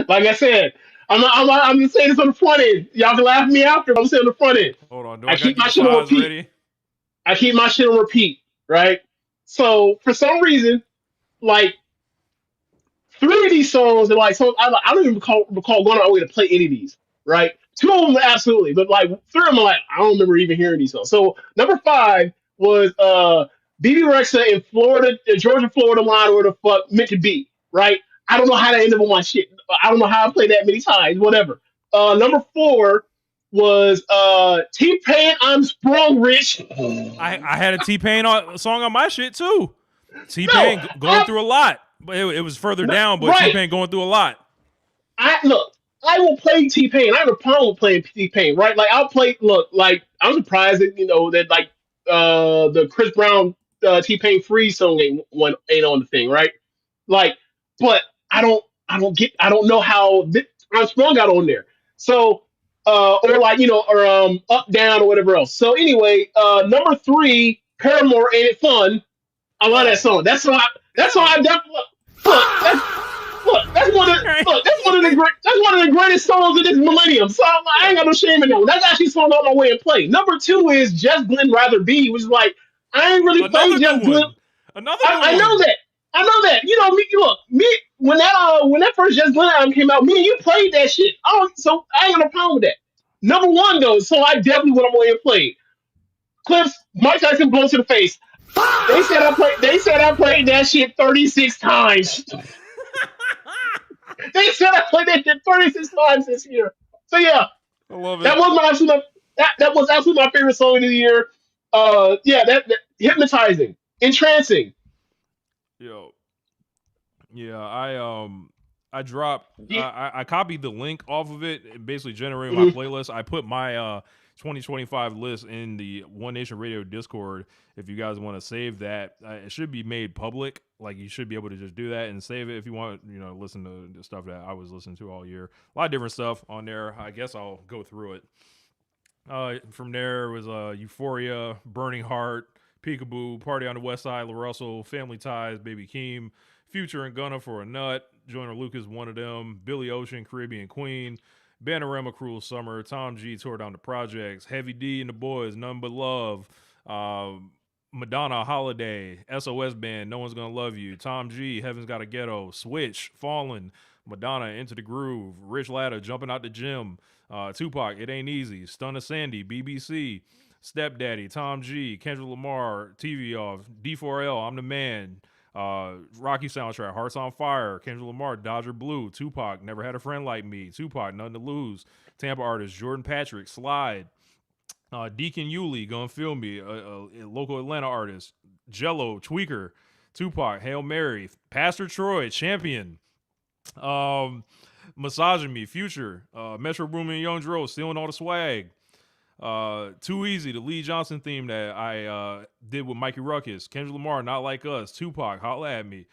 Like I said, I'm just saying this on the front end. Y'all can laugh at me after, but I'm saying on the front end. Hold on, do I I gotta keep get my the shit on fives repeat. ready? I keep my shit on repeat, right? So for some reason, like three of these songs are like so I don't even recall going all the way to play any of these, right? Two of them absolutely, but like three of them, like I don't remember even hearing these songs. So number 5 was BB Rexa in Florida, the Georgia Florida line, where the fuck meant to be. Right? I don't know how to end up on my shit. I don't know how I played that many times. Whatever. Number 4 was T Pain. I'm Sprung Rich. I had a T-Pain song on my shit too. No, T-Pain going through a lot, but it was further down. But right. T-Pain going through a lot. Look. I will play T Pain. I have a problem with playing T Pain, right? Like I'll play. Look, like I'm surprised that that like the Chris Brown T Pain Freeze song ain't on the thing, right? Like, but I don't know how I'm Sprung got on there. So or like or Up Down or whatever else. So anyway, number 3, Paramore, Ain't It Fun? I love that song. That's why I definitely that's one of the greatest songs of this millennium. So I ain't got no shame in that one. That's actually a song on my way and play. Number 2 is Just Glenn Rather Be, which is like I ain't really played Just Glenn. Another good one. I know that. I know that. You know me. Look, me when that first Just Glenn album came out, me and you played that shit. So I ain't got no problem with that. Number 1 though, so I definitely went on my way and played. Clips, Mike Tyson blows to the face. They said I played that shit 36 times. They said I played that shit 36 times this year. So yeah, I love it. that was my absolute that was absolutely my favorite song of the year. Yeah, that hypnotizing, entrancing. Yo, yeah, I dropped. I copied the link off of it, and basically generated my playlist. I put my 2025 list in the One Nation Radio Discord. If you guys want to save that, it should be made public. Like you should be able to just do that and save it if you want. Listen to the stuff that I was listening to all year. A lot of different stuff on there. I guess I'll go through it. From there was Euphoria, Burning Heart, Peekaboo, Party on the West Side, La Russell, Family Ties, Baby Keem, Future and Gunna for a Nut, Joyner Lucas, one of them, Billy Ocean, Caribbean Queen, Bananarama, Cruel Summer, Tom G, Tore Down the Projects, Heavy D and the Boys, None But Love, Madonna, Holiday, SOS Band, No One's Gonna Love You, Tom G, Heaven's Got a Ghetto, Switch, Fallen, Madonna, Into the Groove, Rich Latta, Jumping Out the Gym, Tupac, It Ain't Easy, Stunner Sandy, BBC, Stepdaddy, Tom G, Kendrick Lamar, TV Off, D4L, I'm the Man, Rocky Soundtrack, Hearts on Fire, Kendrick Lamar, Dodger Blue, Tupac, Never Had a Friend Like Me, Tupac, Nothing to Lose, Tampa Artist, Jordan Patrick, Slide, Deacon Yulee, Gonna Feel Me, a local Atlanta artist, Jello, Tweaker, Tupac, Hail Mary, Pastor Troy, Champion, Massaging Me, Future, Metro Boomin, Young Dro, Stealing All the Swag, Too Easy, the Lee Johnson theme that I did with Mikey Ruckus, Kendrick Lamar, Not Like Us, Tupac, Holla at Me,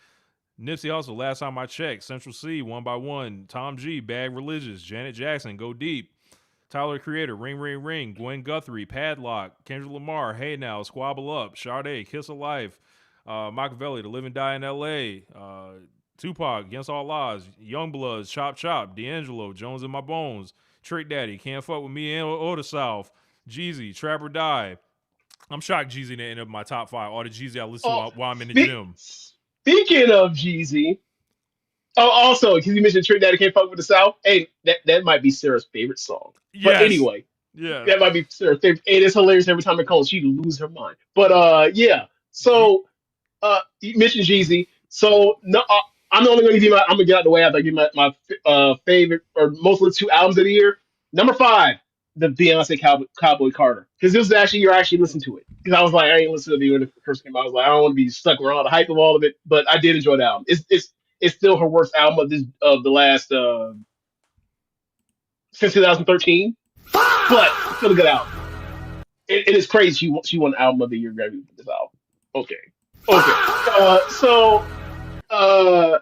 Nipsey Hussle, Last Time I Checked, Central C, One by One, Tom G, Bad Religious, Janet Jackson, Go Deep, Tyler the Creator, Ring Ring Ring, Gwen Guthrie, Padlock, Kendrick Lamar, Hey Now, Squabble Up, Sade, Kiss of Life, Machiavelli, To Live and Die in L.A., Tupac, Against All Odds, Youngbloods, Chop Chop, D'Angelo, Jones in My Bones, Trick Daddy, Can't Fuck With Me or the South, Jeezy, Trap or Die. I'm shocked Jeezy didn't end up in my top 5. All the Jeezy I listen to while I'm in the gym. Speaking of Jeezy, also, because you mentioned Trick Daddy Can't Fuck With the South, hey, that might be Sarah's favorite song. Yes. But anyway, yeah, that might be Sarah's favorite. And it's hilarious every time it comes. She loses her mind. But yeah. So you mentioned Jeezy. So no, I'm only going to give you I'm going to get out of the way after I give my favorite or most listened to albums of the year. Number 5, the Beyonce Cowboy Carter, because this was actually you're actually listening to it. Because I was like, I ain't listened to it when it first came out. I was like, I don't want to be stuck around the hype of all of it, but I did enjoy the album. It's still her worst album of the last since 2013, but it's still a good album. It is crazy. She won album of the year Grammy with this album. Okay. So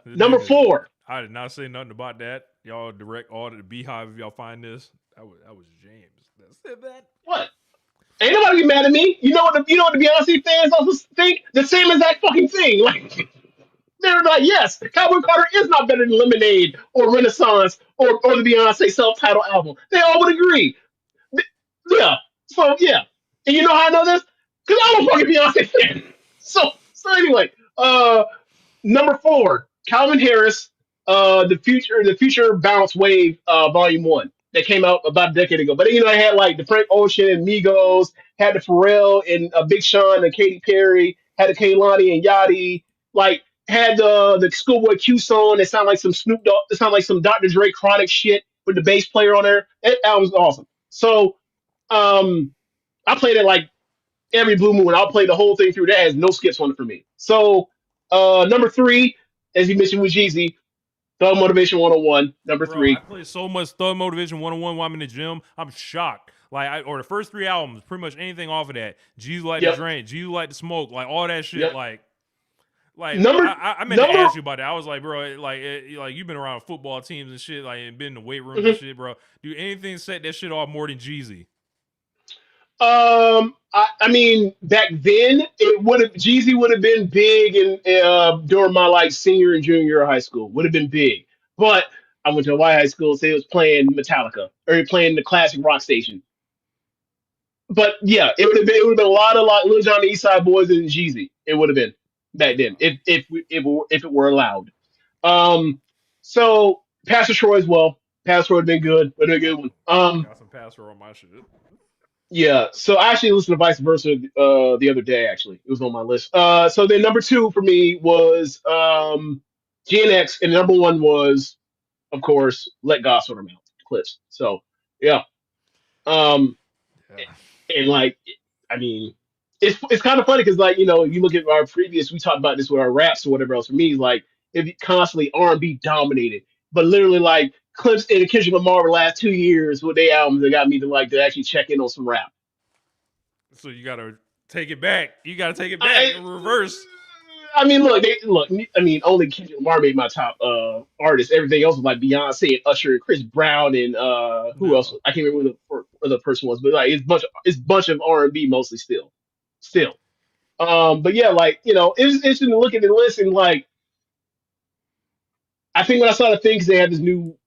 number 4. I did not say nothing about that. Y'all direct all to the Beehive if y'all find this. That was James that said that. What? Ain't nobody get mad at me. You know what the Beyonce fans also think? The same exact fucking thing. Like they're like, yes, Cowboy Carter is not better than Lemonade or Renaissance or the Beyonce self-titled album. They all would agree. Yeah. So yeah. And you know how I know this? Because I'm a fucking Beyonce fan. So anyway, number 4, Calvin Harris, the future bounce wave, volume 1. that came out about a decade ago. But I had like the Frank Ocean and Migos, had the Pharrell and Big Sean and Katy Perry, had the Kehlani and Yachty, like had the Schoolboy Q song that sounded like some Snoop Dogg, that sounded like some Dr. Dre Chronic shit with the bass player on there. That album's awesome. So um, I played it like every blue moon. I'll play the whole thing through. That has no skips on it for me. So number three, as you mentioned with Jeezy, Thug Motivation 101. Number Bro, I three. play so much Thug Motivation 101 while I'm in the gym. I'm shocked. Or the first three albums, pretty much anything off of that. G's like to Yep. drink, G's like to smoke, like all that shit. Yep. Like Number I meant to number ask you about that. I was like, bro, like you've been around football teams and shit, like and been in the weight rooms and mhm. shit, bro. Do anything set that shit off more than Jeezy? I mean, back then it would have Jeezy would have been big in during my like senior and junior year of high school. Would have been big, but I went to a white high school, so it was playing Metallica or playing the classic rock station. But yeah, it would have been a lot of like Lil Jon the East Side Boys and Jeezy. It would have been back then if it were allowed. Um, so Pastor Troy as well. Pastor Troy would have been good. Would have been a good one. Got some passer on my shit. Yeah, so I actually listened to Vice Versa the other day. Actually, it was on my list. So then number two for me was GNX, and number one was, of course, Let God Sort Them Out, Clips. So yeah, um, Yeah. and like, I mean, it's kind of funny because like you look at our previous, we talked about this with our raps or whatever else. For me, like it constantly R&B dominated, but literally like Clips and Kendrick Lamar the last 2 years with their albums that got me to actually check in on some rap. So you gotta take it back. You gotta take it back I in reverse. I mean, look. I mean, only Kendrick Lamar made my top artist. Everything else was like Beyonce and Usher and Chris Brown and who else? Yeah. I can't remember who the other person was, but like it's bunch of R&B mostly still. But yeah, like it's interesting to look at the list and like I think when I saw the thing, 'cause they had this new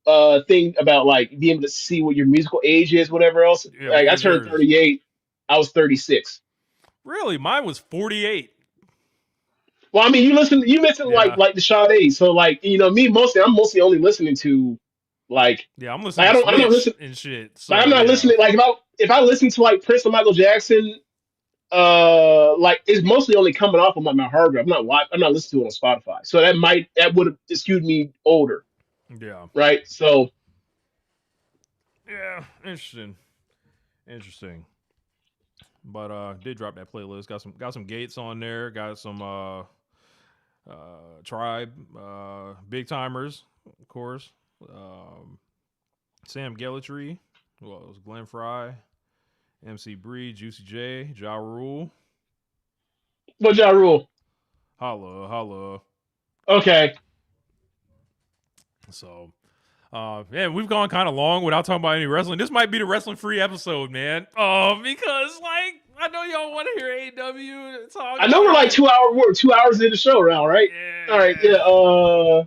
thing about like being able to see what your musical age is, whatever else. Yeah, Like what I was turned yours? 38, I was 36. Really? Mine was 48. Well, I mean, you mentioned Yeah. like the Sade, so like me mostly, I'm mostly only listening to like Yeah, I'm listening like to I'm not Switch listening and shit. like I'm So not yeah. listening like if I listen to like Prince or Michael Jackson, like it's mostly only coming off of my hard drive. I'm not listening to it on Spotify, so that would have skewed me older, Yeah. right? So Yeah. Interesting. Interesting. But did drop that playlist. Got some Gates on there. Got some Tribe, Big Timers, of course. Um, Sam Gellatry. Well, it was Glenn Fry, MC Bree, Juicy J, Ja Rule. what y'all rule? Holla, holla. Okay, So, yeah, we've gone kind of long without talking about any wrestling. This might be the wrestling free episode, man. Because like I know y'all want to hear AEW talk I know we're about like it. 2 hours into the show now, right? All right, Yeah, yeah.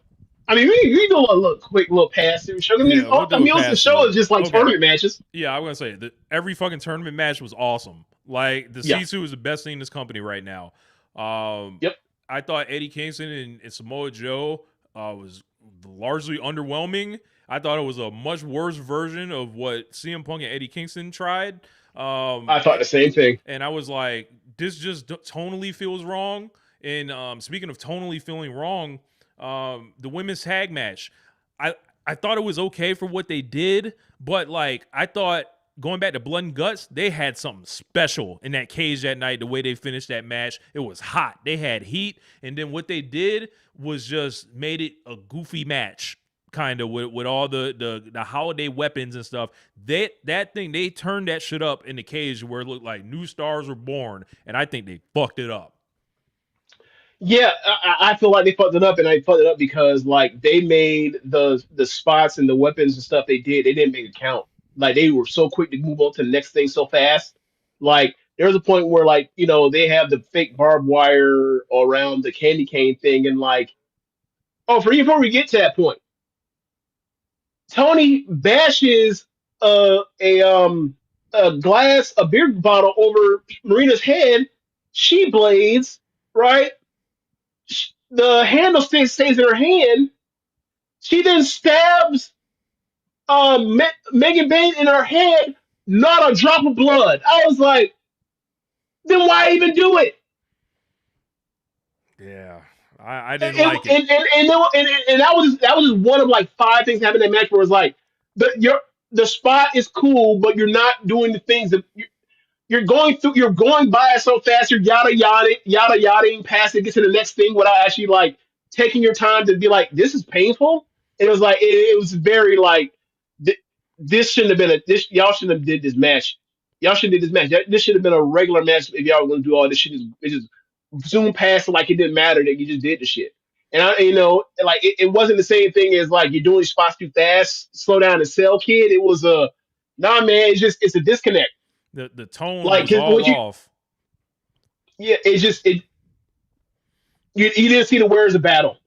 I mean, we do a little quick little pass through show. yeah, we'll do a Most of the pass show through. is just like Okay, tournament matches. yeah, I'm gonna say that every fucking tournament match was awesome. Like the Yeah. C2 is the best thing in this company right now. Yep. I thought Eddie Kingston and Samoa Joe was largely underwhelming. I thought it was a much worse version of what CM Punk and Eddie Kingston tried. I thought the same thing. And I was like, this just tonally feels wrong. And speaking of tonally feeling wrong, the women's tag match, I thought it was okay for what they did, but like I thought going back to Blood and Guts, they had something special in that cage that night. The way they finished that match, it was hot. They had heat, and then what they did was just made it a goofy match, kind of with all the holiday weapons and stuff. That thing, they turned that shit up in the cage where it looked like new stars were born, and I think they fucked it up. Yeah, I feel like they fucked it up, and I fucked it up because like they made the spots and the weapons and stuff they did. They didn't make it count. Like they were so quick to move on to the next thing so fast. Like there was a point where like they have the fake barbed wire around the candy cane thing, and like before we get to that point, Tony bashes a beer bottle over Marina's head. She blades, right? The handle stays in her hand. She then stabs Megan Bain in her head, not a drop of blood. I was like, then why even do it? Yeah, I And didn't like it. and that was just one of like five things happening in that match where it was like the spot is cool, but you're not doing the things that you're going by it so fast, you're yada past it, get to the next thing without actually like taking your time to be like, this is painful. And it was like it was very like th- this shouldn't have been a this y'all shouldn't have did this match. Y'all shouldn't have did this match. This should have been a regular match if y'all were gonna do all this shit. It just zoom past it like it didn't matter that you just did the shit. And like it wasn't the same thing as like you're doing spots too fast, slow down and sell, kid. It was a nah, man. It's a disconnect. The tone Like, was 'cause all what you, off. yeah, it's just you didn't see the wares of battle.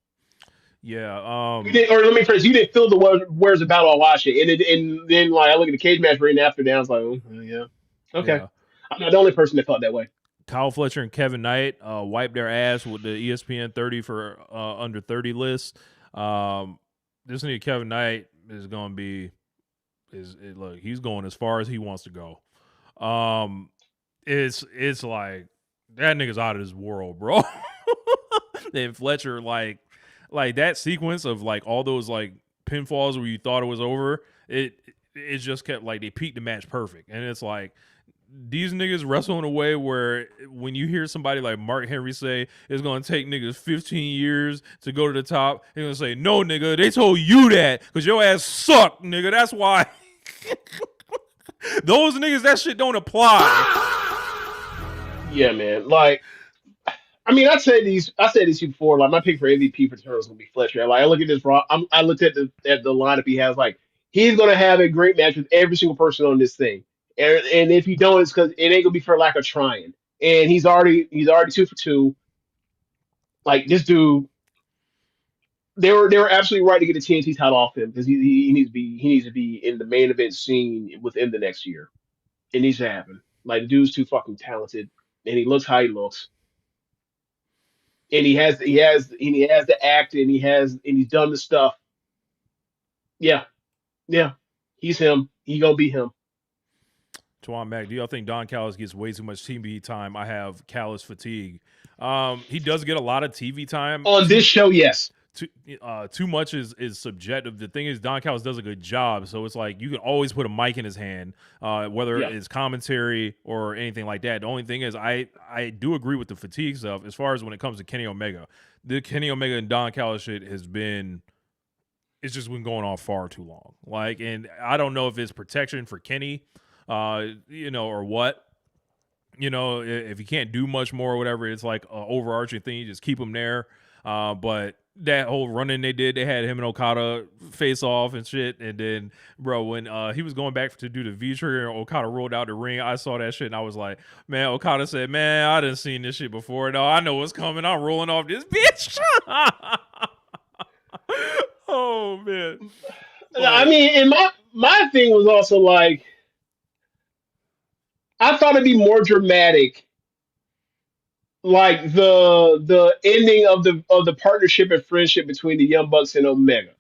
Yeah. You didn't, or let me phrase, you didn't feel the wares of battle while watching. And then like I look at the cage match right after that, I was like, oh, yeah, okay. Yeah. I'm not the only person that felt that way. Kyle Fletcher and Kevin Knight wiped their ass with the ESPN 30 for under 30 list. This nigga Kevin Knight is going to be look, he's going as far as he wants to go. It's like that nigga's out of this world, bro. Then Fletcher like that sequence of like all those like pinfalls where you thought it was over, it just kept like they peaked the match perfect. And it's like these niggas wrestle in a way where when you hear somebody like Mark Henry say it's gonna take niggas 15 years to go to the top, they're gonna say, no, nigga, they told you that because your ass sucked, nigga. That's why. Those niggas, that shit don't apply. Yeah, man. Like, I mean, I said these before. Like, my pick for MVP for Turtles is gonna be Fletcher. Like, I look at this raw. I looked at the lineup he has. Like, he's gonna have a great match with every single person on this thing. And if you don't, it's because it ain't gonna be for lack of trying. And he's already 2 for 2. Like this dude, they were absolutely right to get the TNT title off him because he needs to be in the main event scene within the next year. It needs to happen. Like the dude's too fucking talented, and he looks how he looks, and he has the act, and he's done the stuff. Yeah, yeah, he's him. He gonna be him Twan Mac, do y'all think Don Callis gets way too much TV time? I have Callis fatigue. He does get a lot of TV time. on this show. Yes, Too much is subjective. The thing is, Don Callis does a good job, so it's like you can always put a mic in his hand, whether yeah, it's commentary or anything like that. The only thing is, I do agree with the fatigue stuff as far as when it comes to Kenny Omega. The Kenny Omega and Don Callis shit it's just been going on far too long. Like, and I don't know if it's protection for Kenny, or what. If you can't do much more or whatever, it's like an overarching thing. You just keep him there. But that whole run-in they had him and Okada face off and shit. And then, bro, when he was going back to do the V-trigger and Okada rolled out the ring, I saw that shit and I was like, man, Okada said, man, I done seen this shit before. No, I know what's coming. I'm rolling off this bitch. Oh, man. I mean, and my thing was also like I thought it'd be more dramatic, like the ending of the partnership and friendship between the Young Bucks and Omega.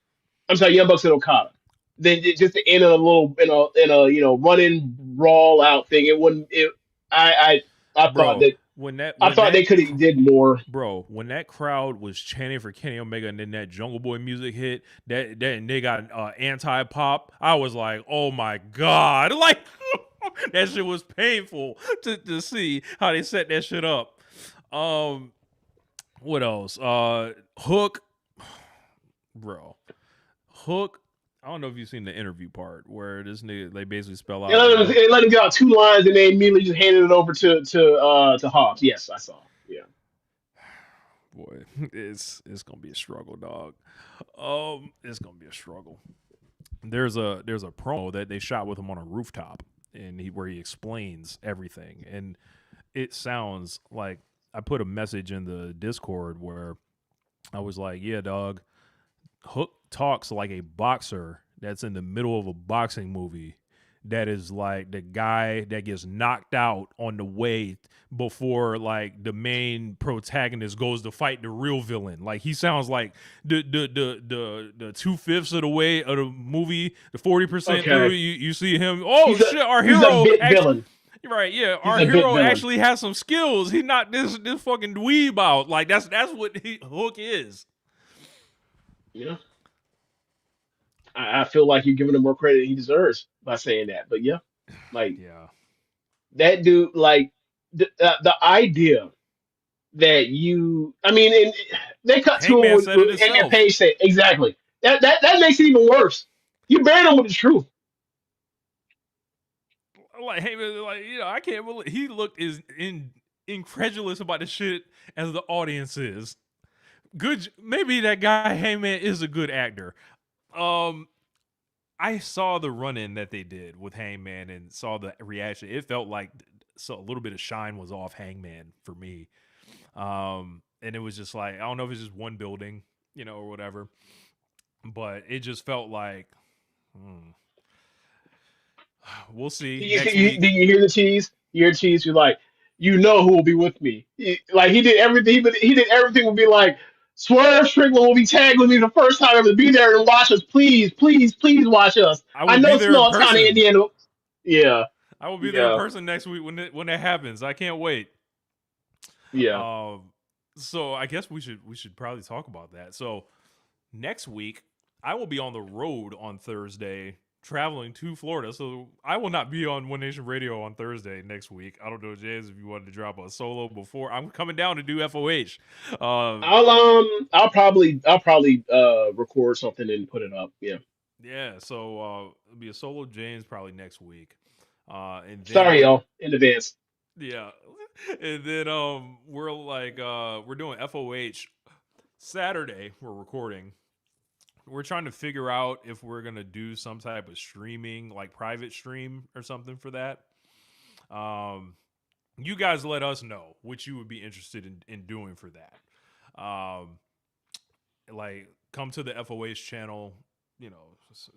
I'm sorry, Young Bucks and Okada. Then just to end in a little in a running brawl out thing. It wouldn't. I thought Bro, that I thought they could have did more. bro, when that crowd was chanting for Kenny Omega and then that Jungle Boy music hit, that and they got anti pop, I was like, oh my god, like that shit was painful to see how they set that shit up. What else? Hook, bro, Hook. I don't know if you've seen the interview part where this nigga they basically spell out. They let him get out 2 lines and they immediately just handed it over to Hawk. Yes, I saw. Yeah. Boy, it's gonna be a struggle, dog. It's gonna be a struggle. There's a promo that they shot with him on a rooftop, and where he explains everything, and it sounds like I put a message in the Discord where I was like, "Yeah, dog, Hook talks like a boxer that's in the middle of a boxing movie that is like the guy that gets knocked out on the way before like the main protagonist goes to fight the real villain. Like he sounds like the 2/5 of the way of the movie, the 40% through. Okay. You see him. Oh He's a shit! Our he's a hero bit actually. villain. Right, yeah. He's Our a bit hero villain. actually has some skills. He knocked this fucking dweeb out. Like that's what Hook is. Yeah. I feel like you're giving him more credit than he deserves by saying that. But yeah, like Yeah. that dude, like the idea that I mean, and they cut to him Hangman said it with him and himself. Page said exactly. That makes it even worse. You buried him with the truth. Like Hangman, like I can't believe he looked as incredulous about the shit as the audience is. Good, maybe that guy Hangman is a good actor. Um, I saw the run-in that they did with Hangman and saw the reaction. It felt like a little bit of shine was off Hangman for me. And it was just like I don't know if it's just one building, or whatever, but it just felt like we'll see next week. Did you hear the cheese? You hear the cheese? You're like, who will be with me? Like he did everything. He did everything. Would be like, Swerve Strickland will be tagged with me the first time ever. Be there and watch us, please, please, please watch us. I I will be know there in small town person. Indiana. Yeah, I will be there in yeah, person next week when that happens. I can't wait. yeah. So I guess we should probably talk about that. So next week I will be on the road on Thursday, traveling to Florida. So I will not be on One Nation Radio on Thursday next week. I don't know, James, if you wanted to drop a solo before. I'm coming down to do FOH. I'll probably record something and put it up. Yeah. Yeah. So it'll be a solo James probably next week. And then Sorry, y'all, in advance. yeah. And then we're like we're doing FOH Saturday. We're recording. We're trying to figure out if we're gonna do some type of streaming, like private stream or something for that. Um, you guys let us know what you would be interested in doing for that. Like come to the FOH channel,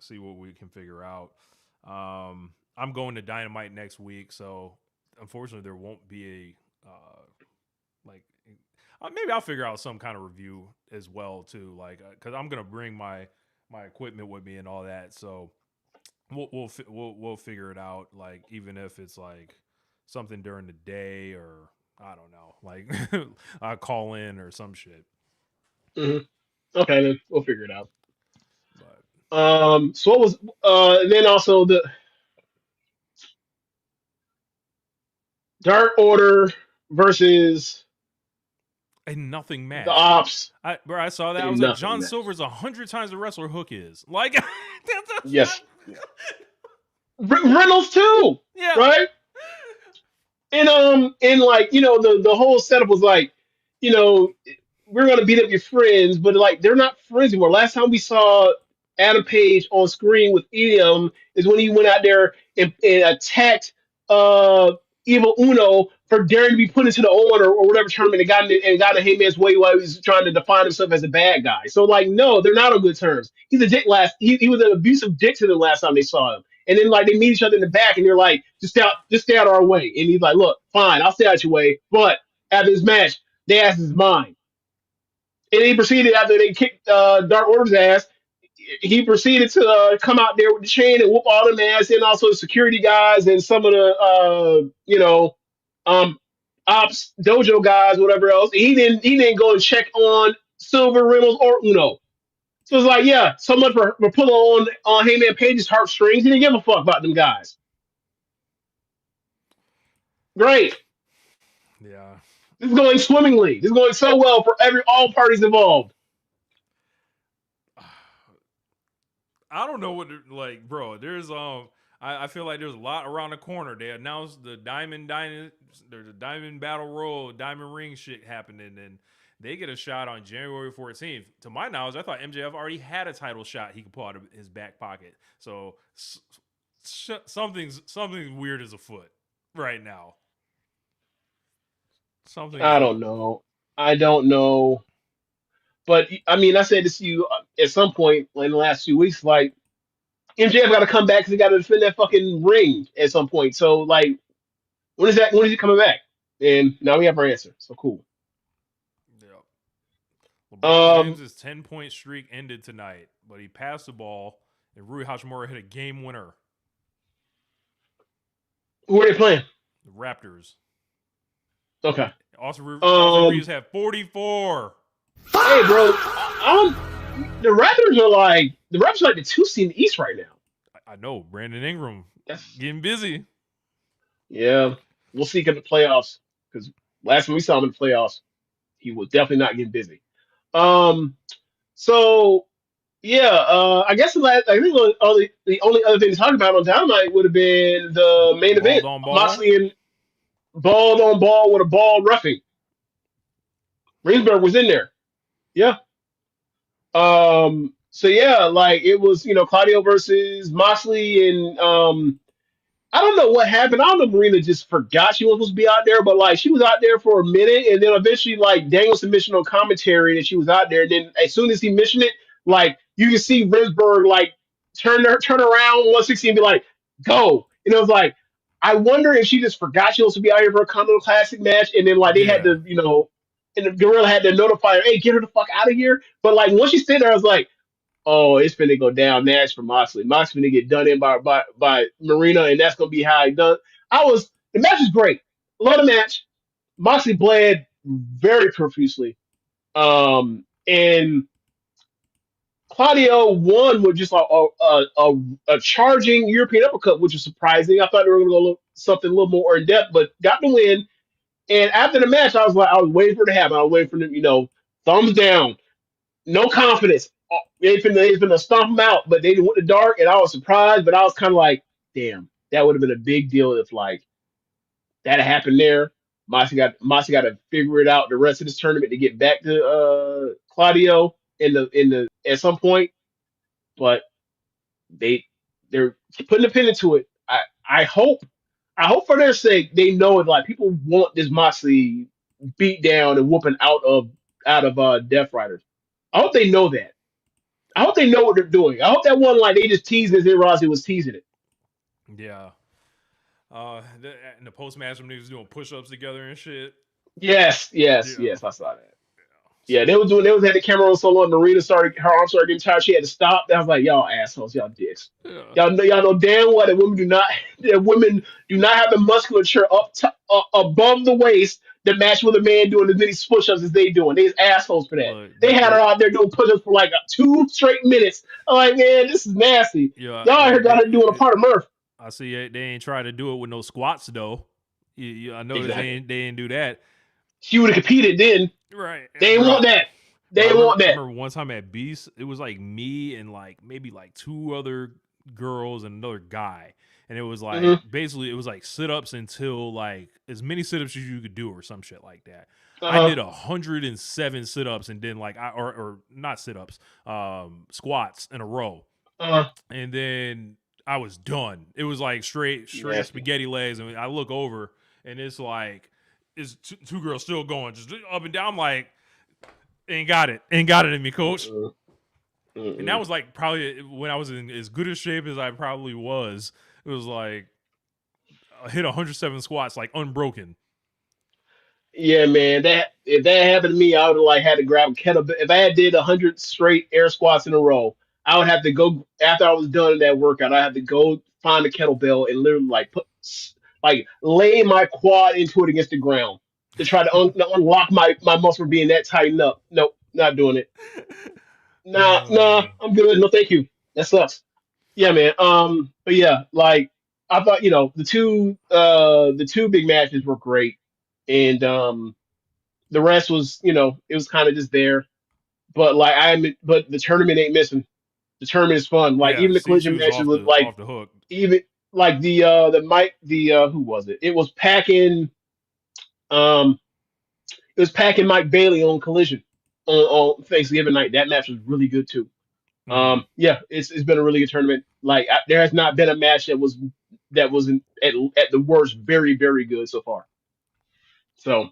see what we can figure out. I'm going to Dynamite next week, so unfortunately there won't be a like maybe I'll figure out some kind of review as well too, like because I'm gonna bring my equipment with me and all that, so we'll figure it out, like even if it's like something during the day or I don't know, like I call in or some shit. Hmm. Okay, then we'll figure it out. But So what was then also the Dark Order versus a nothing the match. Ops. I saw that. I A was like, nothing John match. Silver's 100 times the wrestler Hook is. Like, Yes. Yeah. Reynolds too, yeah. right? And like the whole setup was like, you know, we're gonna beat up your friends, but like they're not friends anymore. Last time we saw Adam Page on screen with Ian is when he went out there and attacked Evil Uno for daring to be put into the Owen or whatever tournament and got in Heyman's way while he was trying to define himself as a bad guy. So like no, they're not on good terms. He's a dick he was an abusive dick to them last time they saw him. And then like they meet each other in the back and they're like, just stay out of our way. And he's like, look, fine, I'll stay out your way, but after this match, the ass is mine. And he proceeded after they kicked Dark Order's ass. He proceeded to come out there with the chain and whoop all them ass, and also the security guys and some of the um, ops dojo guys, whatever else. He didn't go and check on Silver Reynolds or Uno. So it's like, yeah, so much for pulling on Heyman Page's heartstrings. He didn't give a fuck about them guys. Great. Yeah. This is going swimmingly. This is going so well for all parties involved. I don't know what like, bro. There's I feel like there's a lot around the corner. They announced the there's a Diamond Battle Royal, Diamond Ring shit happening, and they get a shot on January 14th. To my knowledge, I thought MJF already had a title shot he could pull out of his back pocket. So something's weird as afoot right now. I don't know. I don't know. But I mean, I said this to you at some point in the last few weeks. Like, MJF got to come back because he got to defend that fucking ring at some point. So like, when is that? When is he coming back? And now we have our answer. So cool. Yeah. LeBron Um, James' 10-point streak ended tonight, but he passed the ball, and Rui Hachimura hit a game winner. who are they playing? The Raptors. Okay. Austin Reeves had 44. Hey, bro, the Raptors are like the 2 seed in the East right now. I know. Brandon Ingram That's getting busy. yeah. We'll see in the playoffs because last time we saw him in the playoffs, he was definitely not getting busy. Um. So yeah. I guess I think the only other thing to talk about on Dynamite would have been the main Ball event, on ball. Moxley and ball on ball with a ball roughing. Ringsburg was in there. Yeah. So yeah, like it was, Claudio versus Moxley, and I don't know what happened. I don't know if Marina just forgot she was supposed to be out there, but like she was out there for a minute, and then eventually like Daniel submission on commentary that she was out there. And then as soon as he mentioned it, like you can see Rinsberg like turn around 160 and be like, "Go!" And it was like, I wonder if she just forgot she was supposed to be out here for a Continental Classic match, and then like they had Yeah. to, and the Gorilla had to notify her, "Hey, get her the fuck out of here." But like once she stayed there, I was like, oh, it's finna go down Nash for Moxley. Moxley finna get done in by Marina, and that's gonna be how he done. The match is great. Love the match. Moxley bled very profusely. And Claudio won with just like a charging European uppercut, which is surprising. I thought they were gonna go something a little more in depth, but got the win. And after the match, I was waiting for it to happen. I was waiting for them, thumbs down, no confidence. They finna stomp him out, but they went to dark, and I was surprised. But I was kind of like, damn, that would have been a big deal if like that had happened there. Masi got to figure it out the rest of this tournament to get back to Claudio in the at some point. But they're putting a pin into it. I hope for their sake they know it. Like people want this Moxley beat down and whooping out of Death Riders. I hope they know that. I hope they know what they're doing. I hope that wasn't like they just teased it. And Rossi was teasing it. Yeah. In the post match, when they was doing push ups together and shit. Yes, yes, Yeah. yes. I saw that. Yeah, they had the camera on so long. Marina her arms started getting tired. She had to stop. I was like, y'all assholes, y'all dicks. Yeah. Y'all know damn well that women do not have the musculature above the waist to match with a man doing as many push-ups as they doing. They's assholes for that. Look, They had her out there doing push-ups for like 2 straight minutes. I'm like, man, this is nasty. Yeah, Y'all out here got her doing a part of Murph. I see they ain't try to do it with no squats though. I noticed Exactly. they ain't do that. She would have competed then. Right. They ain't want that. They ain't want I that. remember one time at Beast, it was like me and like maybe like 2 other girls and another guy. And it was like basically it was like sit-ups until like as many sit-ups as you could do or some shit like that. I did 107 sit-ups and then like or not sit-ups, squats in a row. And then I was done. It was like straight spaghetti legs. And I look over and it's like it's 2 girls still going just up and down. I'm like, ain't got it in me, coach. And that was like probably when I was in as good a shape as I probably was. It was like I hit 107 squats like unbroken. Yeah, man. If that happened to me, I would have like had to grab a kettlebell. If I had did 100 straight air squats in a row, I would have to go after I was done that workout. I had to go find a kettlebell and literally lay my quad into it against the ground to try to unlock my muscle from being that tightened up. Nope, not doing it. Nah, I'm good. No, thank you. That sucks. Yeah, man. But yeah, like I thought, the two big matches were great, and the rest was, it was kind of just there. But like but the tournament ain't missing. The tournament is fun. Like Yeah, even the collision C2's matches look off like the hook. even like the Mike who was it? Um it was packing Mike Bailey on collision on Thanksgiving night. That match was really good too. Yeah, it's been a really good tournament. Like there has not been a match that wasn't at the worst very very good so far. So,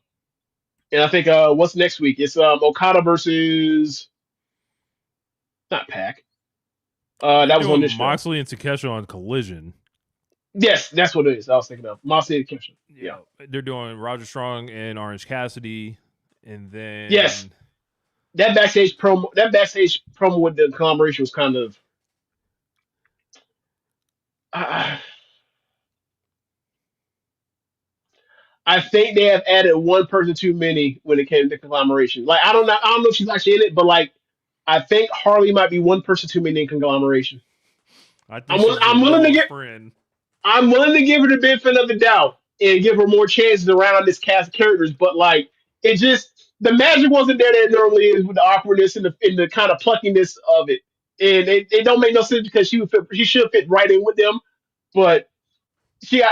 and I think what's next week? It's Okada versus not Pac. They're That was on doing this show. Moxley and Takeshi on Collision. Yes, that's what it is. I was thinking of Moxley and Kiffin. Yeah. They're doing Roger Strong and Orange Cassidy, and Yes. then That backstage promo. That backstage promo with the conglomeration was kind of. I I think they have added one person too many when it came to conglomeration. Like I don't know if she's actually in it, but like I think Harley might be one person too many in conglomeration. I think she's their I'm willing to littlest get friend. I'm willing to give her the benefit of the doubt and give her more chances around this cast of characters, but like it just the magic wasn't there that it normally is with the awkwardness and the kind of pluckiness of it. And it don't make no sense because she should fit right in with them, but she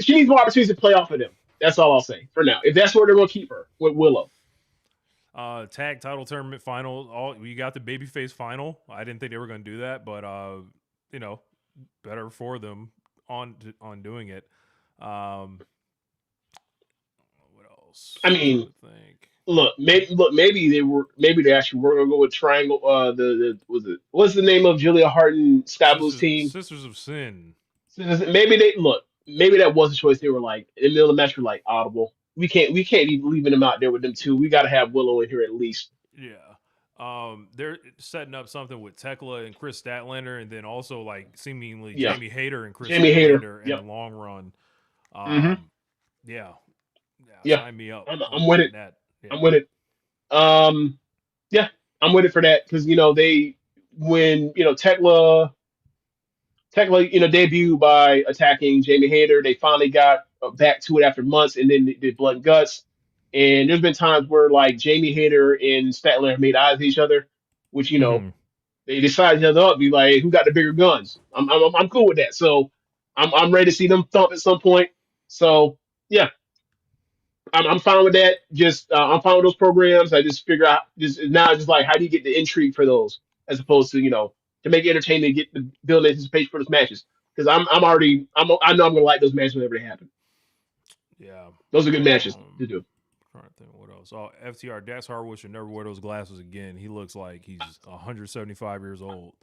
needs more opportunities to play off of them. That's all I'll say for now. If that's where they're gonna keep her with Willow. Tag title tournament final. We got the babyface final. I didn't think they were going to do that, but you know, better for them on doing it. What else? I mean, I think maybe they actually were gonna go with Triangle. The was it what's the name of Julia Hart and Sky Blue's team? Sisters of Sin. Maybe they look. Maybe that was a choice. They were like in the middle of the match. We're like audible. We can't be leaving them out there with them two. We got to have Willow in here at least. Yeah. They're setting up something with Tekla and Chris Statlander, and then also like seemingly Yeah, Jamie Hayter and Chris Jamie Hayter. Statlander in Yep. the long run. Hmm. Yeah, Yeah, sign me up. I'm with it. That. Yeah. I'm with it. Um, yeah, I'm with it for that because they when Tekla debuted by attacking Jamie Hayter. They finally got back to it after months, and then they did Blood and Guts. And there's been times where like Jamie Hayter and Statler have made eyes at each other, which Mhm. they decide each other up, be like, who got the bigger guns? I'm cool with that. So I'm ready to see them thump at some point. So yeah, I'm fine with that. Just I'm fine with those programs. I just figure out just now just like how do you get the intrigue for those as opposed to to make it entertaining to get the build anticipation for those matches because I know I'm gonna like those matches whenever they happen. Yeah. Those are good matches to do. Trying to think what else. Oh, FTR Dax Harwood should never wear those glasses again. He looks like he's 175 years old.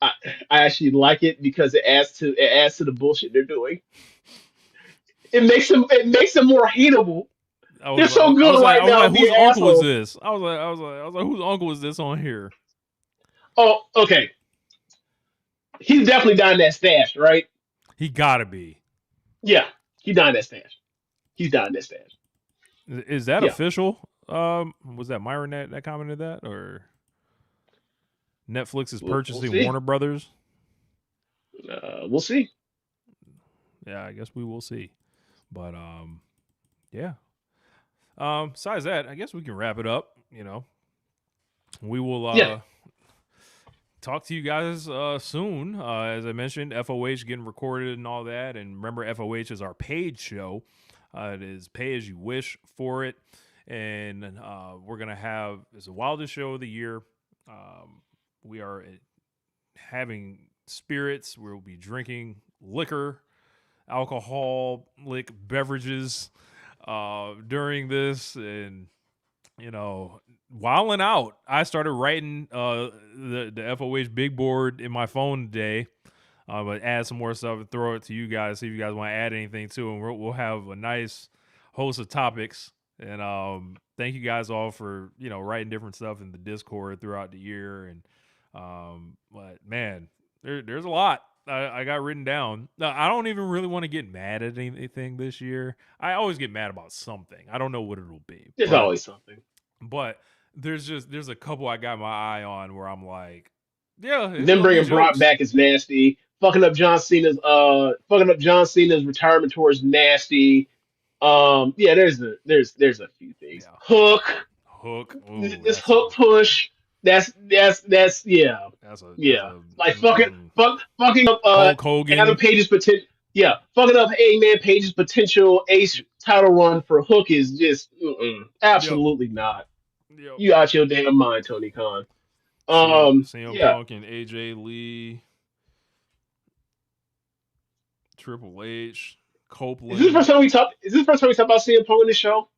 I I actually like it because it adds to the bullshit they're doing. It makes them more hateable. They're so good right I was now like, whose being uncle is assholes. this? I was like, whose uncle is this on here? Oh, okay. He's definitely down that stash, right? He gotta be. Yeah, he down that stash. He's down that stash. Is that Yeah, official? Was that Myron that commented that, or Netflix is we'll purchasing see. Warner Brothers? We'll see. Yeah, I guess we will see. But yeah. Besides that, I guess we can wrap it up. We will Yeah, talk to you guys soon. As I mentioned, FOH getting recorded and all that. And remember, FOH is our paid show. It is pay as you wish for it. And we're going to have, it's the wildest show of the year. We are having spirits. We'll be drinking liquor, alcoholic beverages during this. And wilding out. I started writing the FOH big board in my phone today. But add some more stuff and throw it to you guys. See if you guys want to add anything to it. And we'll have a nice host of topics. And thank you guys all for writing different stuff in the Discord throughout the year. And but man, there's a lot I got written down. Now, I don't even really want to get mad at anything this year. I always get mad about something. I don't know what it'll be. there's always something. But there's a couple I got my eye on where I'm like, yeah, it's Them gonna be bringing Brock jokes. back is nasty. Fucking up John Cena's retirement tour is nasty. Yeah, there's a few things. Yeah, Hook. Oh, This Hook push. That's yeah. that's Yeah, a like fucking up Hulk Adam Hogan. Page's potential. Yeah, fucking up Hangman Page's potential ace title run for Hook is just Yep. absolutely not. Yep. You out your damn mind, Tony Khan. CM Yeah. Punk and AJ Lee, Triple H, Is this the Copeland. first time we talk? Is this the first time we talk about CM Punk on this show?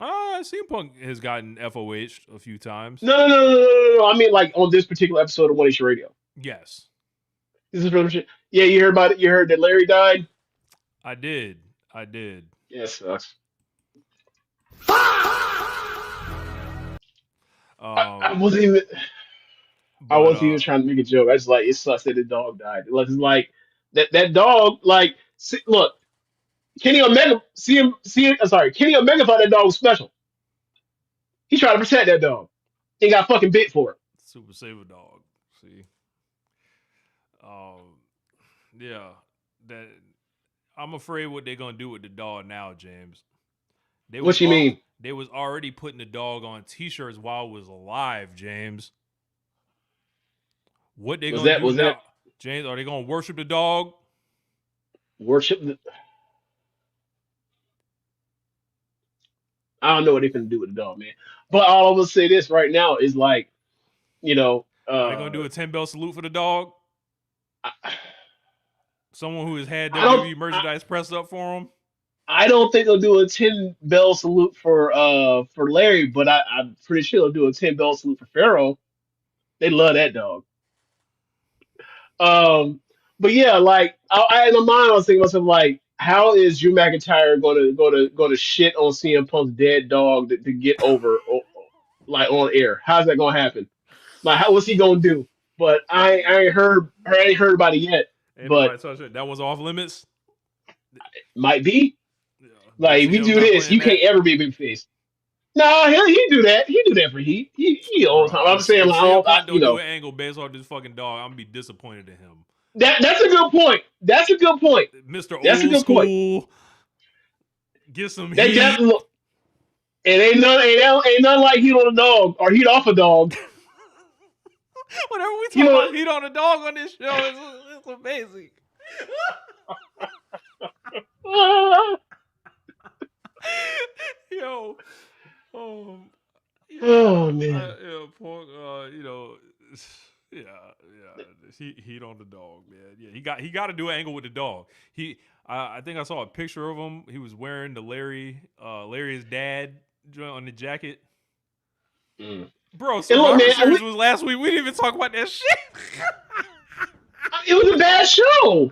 CM Punk has gotten FOH a few times. No. I mean, like on this particular episode of One Nation Radio. Yes, This is real shit. Yeah, you heard about it. You heard that Larry died. I did. I did. Yeah, it sucks. I wasn't even. I wasn't even trying to make a joke. I just like it sucks that the dog died. It's like that dog. Like, look, Kenny Omega. Sorry, Kenny Omega thought that dog was special. He tried to protect that dog. He got fucking bit for it. Super Saber Dog. See, yeah, that I'm afraid what they're gonna do with the dog now, James. What you mean? They was already putting the dog on T-shirts while it was alive, James. What they gonna do now, James? Are they gonna worship the dog? I don't know what they're gonna do with the dog, man. But all I'm gonna say this right now is like, are they gonna do a 10-bell salute for the dog? Someone who has had WWE merchandise pressed up for him. I don't think they'll do a 10-bell salute for Larry, but I'm pretty sure they'll do a 10-bell salute for Pharaoh. They love that dog. But yeah, like I in my mind I was thinking to myself like, how is Drew McIntyre going to shit on CM Punk's dead dog to get over like on air? How's that gonna happen? Like, what's he gonna do? But I ain't heard about it yet. But that was off limits. Might be. Yeah. Like, if you do this, you can't ever be a big face. No, he do that. He do that for Heat. He all the time. I'm saying, like, don't do an angle based on this fucking dog. I'm gonna be disappointed in him. That's a good point. That's a good point. Mr. That's Old a good School. Point. Get some that heat. It ain't nothing like heat on a dog or heat off a dog. Whenever we talk about heat on a dog on this show, it's amazing. Yo, man. Heat on the dog, man. Yeah, he got to do an angle with the dog. I think I saw a picture of him. He was wearing the Larry's dad joint on the jacket. Bro, Survivor Series was last week. We didn't even talk about that shit. It was a bad show.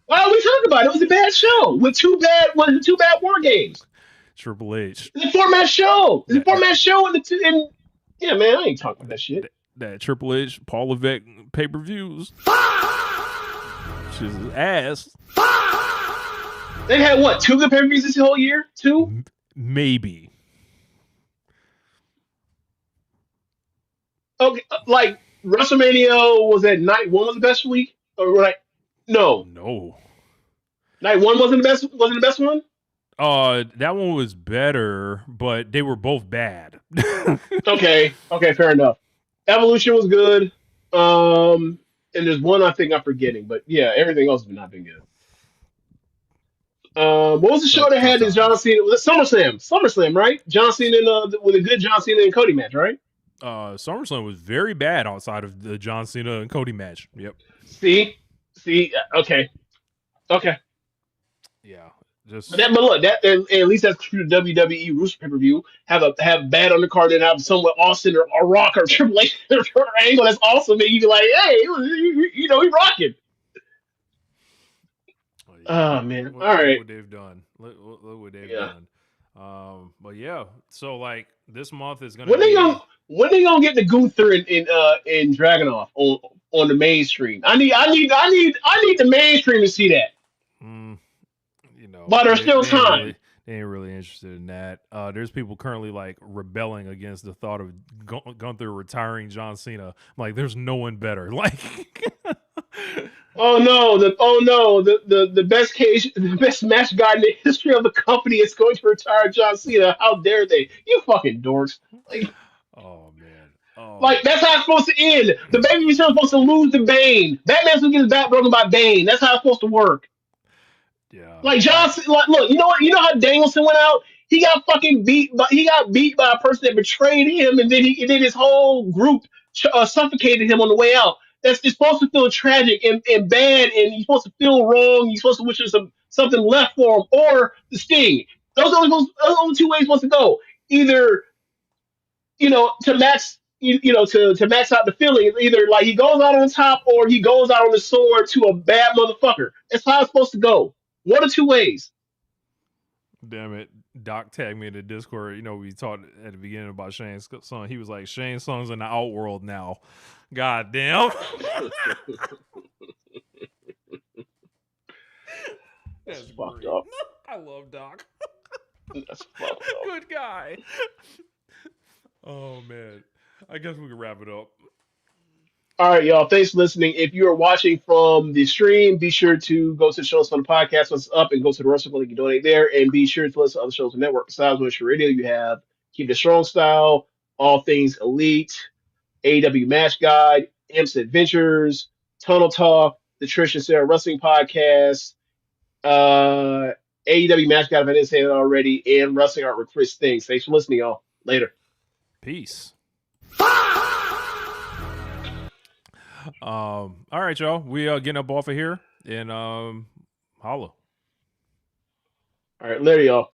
Why are we talking about it? It was a bad show with two bad war games. Triple H. It's a format show. It's a format show yeah, man, I ain't talking about that shit. That Triple H, Paul Levesque pay-per-views. She's ass. They had what? 2 good pay-per-views this whole year? 2? Maybe. Okay, like WrestleMania was at night 1 was the best week, or like no. Night 1 wasn't the best one. That one was better, but they were both bad. Okay, fair enough. Evolution was good. And there's one I think I'm forgetting, but yeah, everything else has not been good. What was the show that had this John Cena? Was it SummerSlam, right? John Cena with a good John Cena and Cody match, right? SummerSlam was very bad outside of the John Cena and Cody match. Yep. See, okay. Yeah, but look, that at least that's true to WWE Rooster pay-per-view. Have bad undercard and have someone Austin or Rock or Triple H or Angle that's awesome, and you be like, hey, he rocking. Oh man! All right. Look what they've done. Look what they've done. But yeah, so like this month is gonna. When they gonna get the Gunther in Dragunov on the mainstream? I need the mainstream to see that. But there's still time. They ain't really interested in that. There's people currently like rebelling against the thought of Gunther retiring John Cena. I'm like, there's no one better. Like, the best match guy in the history of the company is going to retire John Cena. How dare they? You fucking dorks! Like, oh man, like that's how it's supposed to end. The baby is supposed to lose to Bane. Batman's gonna get his back broken by Bane. That's how it's supposed to work. Yeah. Like Johnson, like, look, you know what? You know how Danielson went out? He got fucking beat, but he got beat by a person that betrayed him, and then his whole group suffocated him on the way out. It's supposed to feel tragic and bad, and you're supposed to feel wrong. You're supposed to wish there's something left for him, or the Sting. Those only two ways wants to go. Either to max to max out the feeling. It's either like he goes out on top or he goes out on the sword to a bad motherfucker. That's how it's supposed to go. One or two ways. Damn it. Doc tagged me in the Discord. We talked at the beginning about Shane's song. He was like, Shane's song's in the outworld now. God damn. That's That's fucked great. up. I love Doc. That's fucked up. Good guy. Oh, man. I guess we can wrap it up. All right, y'all. Thanks for listening. If you are watching from the stream, be sure to go to the shows on the podcast, what's up, and go to the rest of the link and donate there. And be sure to listen to other shows on the network. Besides Motion Radio, you have Keep the Strong Style, All Things Elite, AEW Match Guide, Imps Adventures, Tunnel Talk, the Trish and Sarah Wrestling Podcast, AEW Match Guide, if I didn't say that already, and Wrestling Art with Chris Things. Thanks for listening, y'all. Later. Peace. All right, y'all. We are getting up off of here and holla. All right, later, y'all.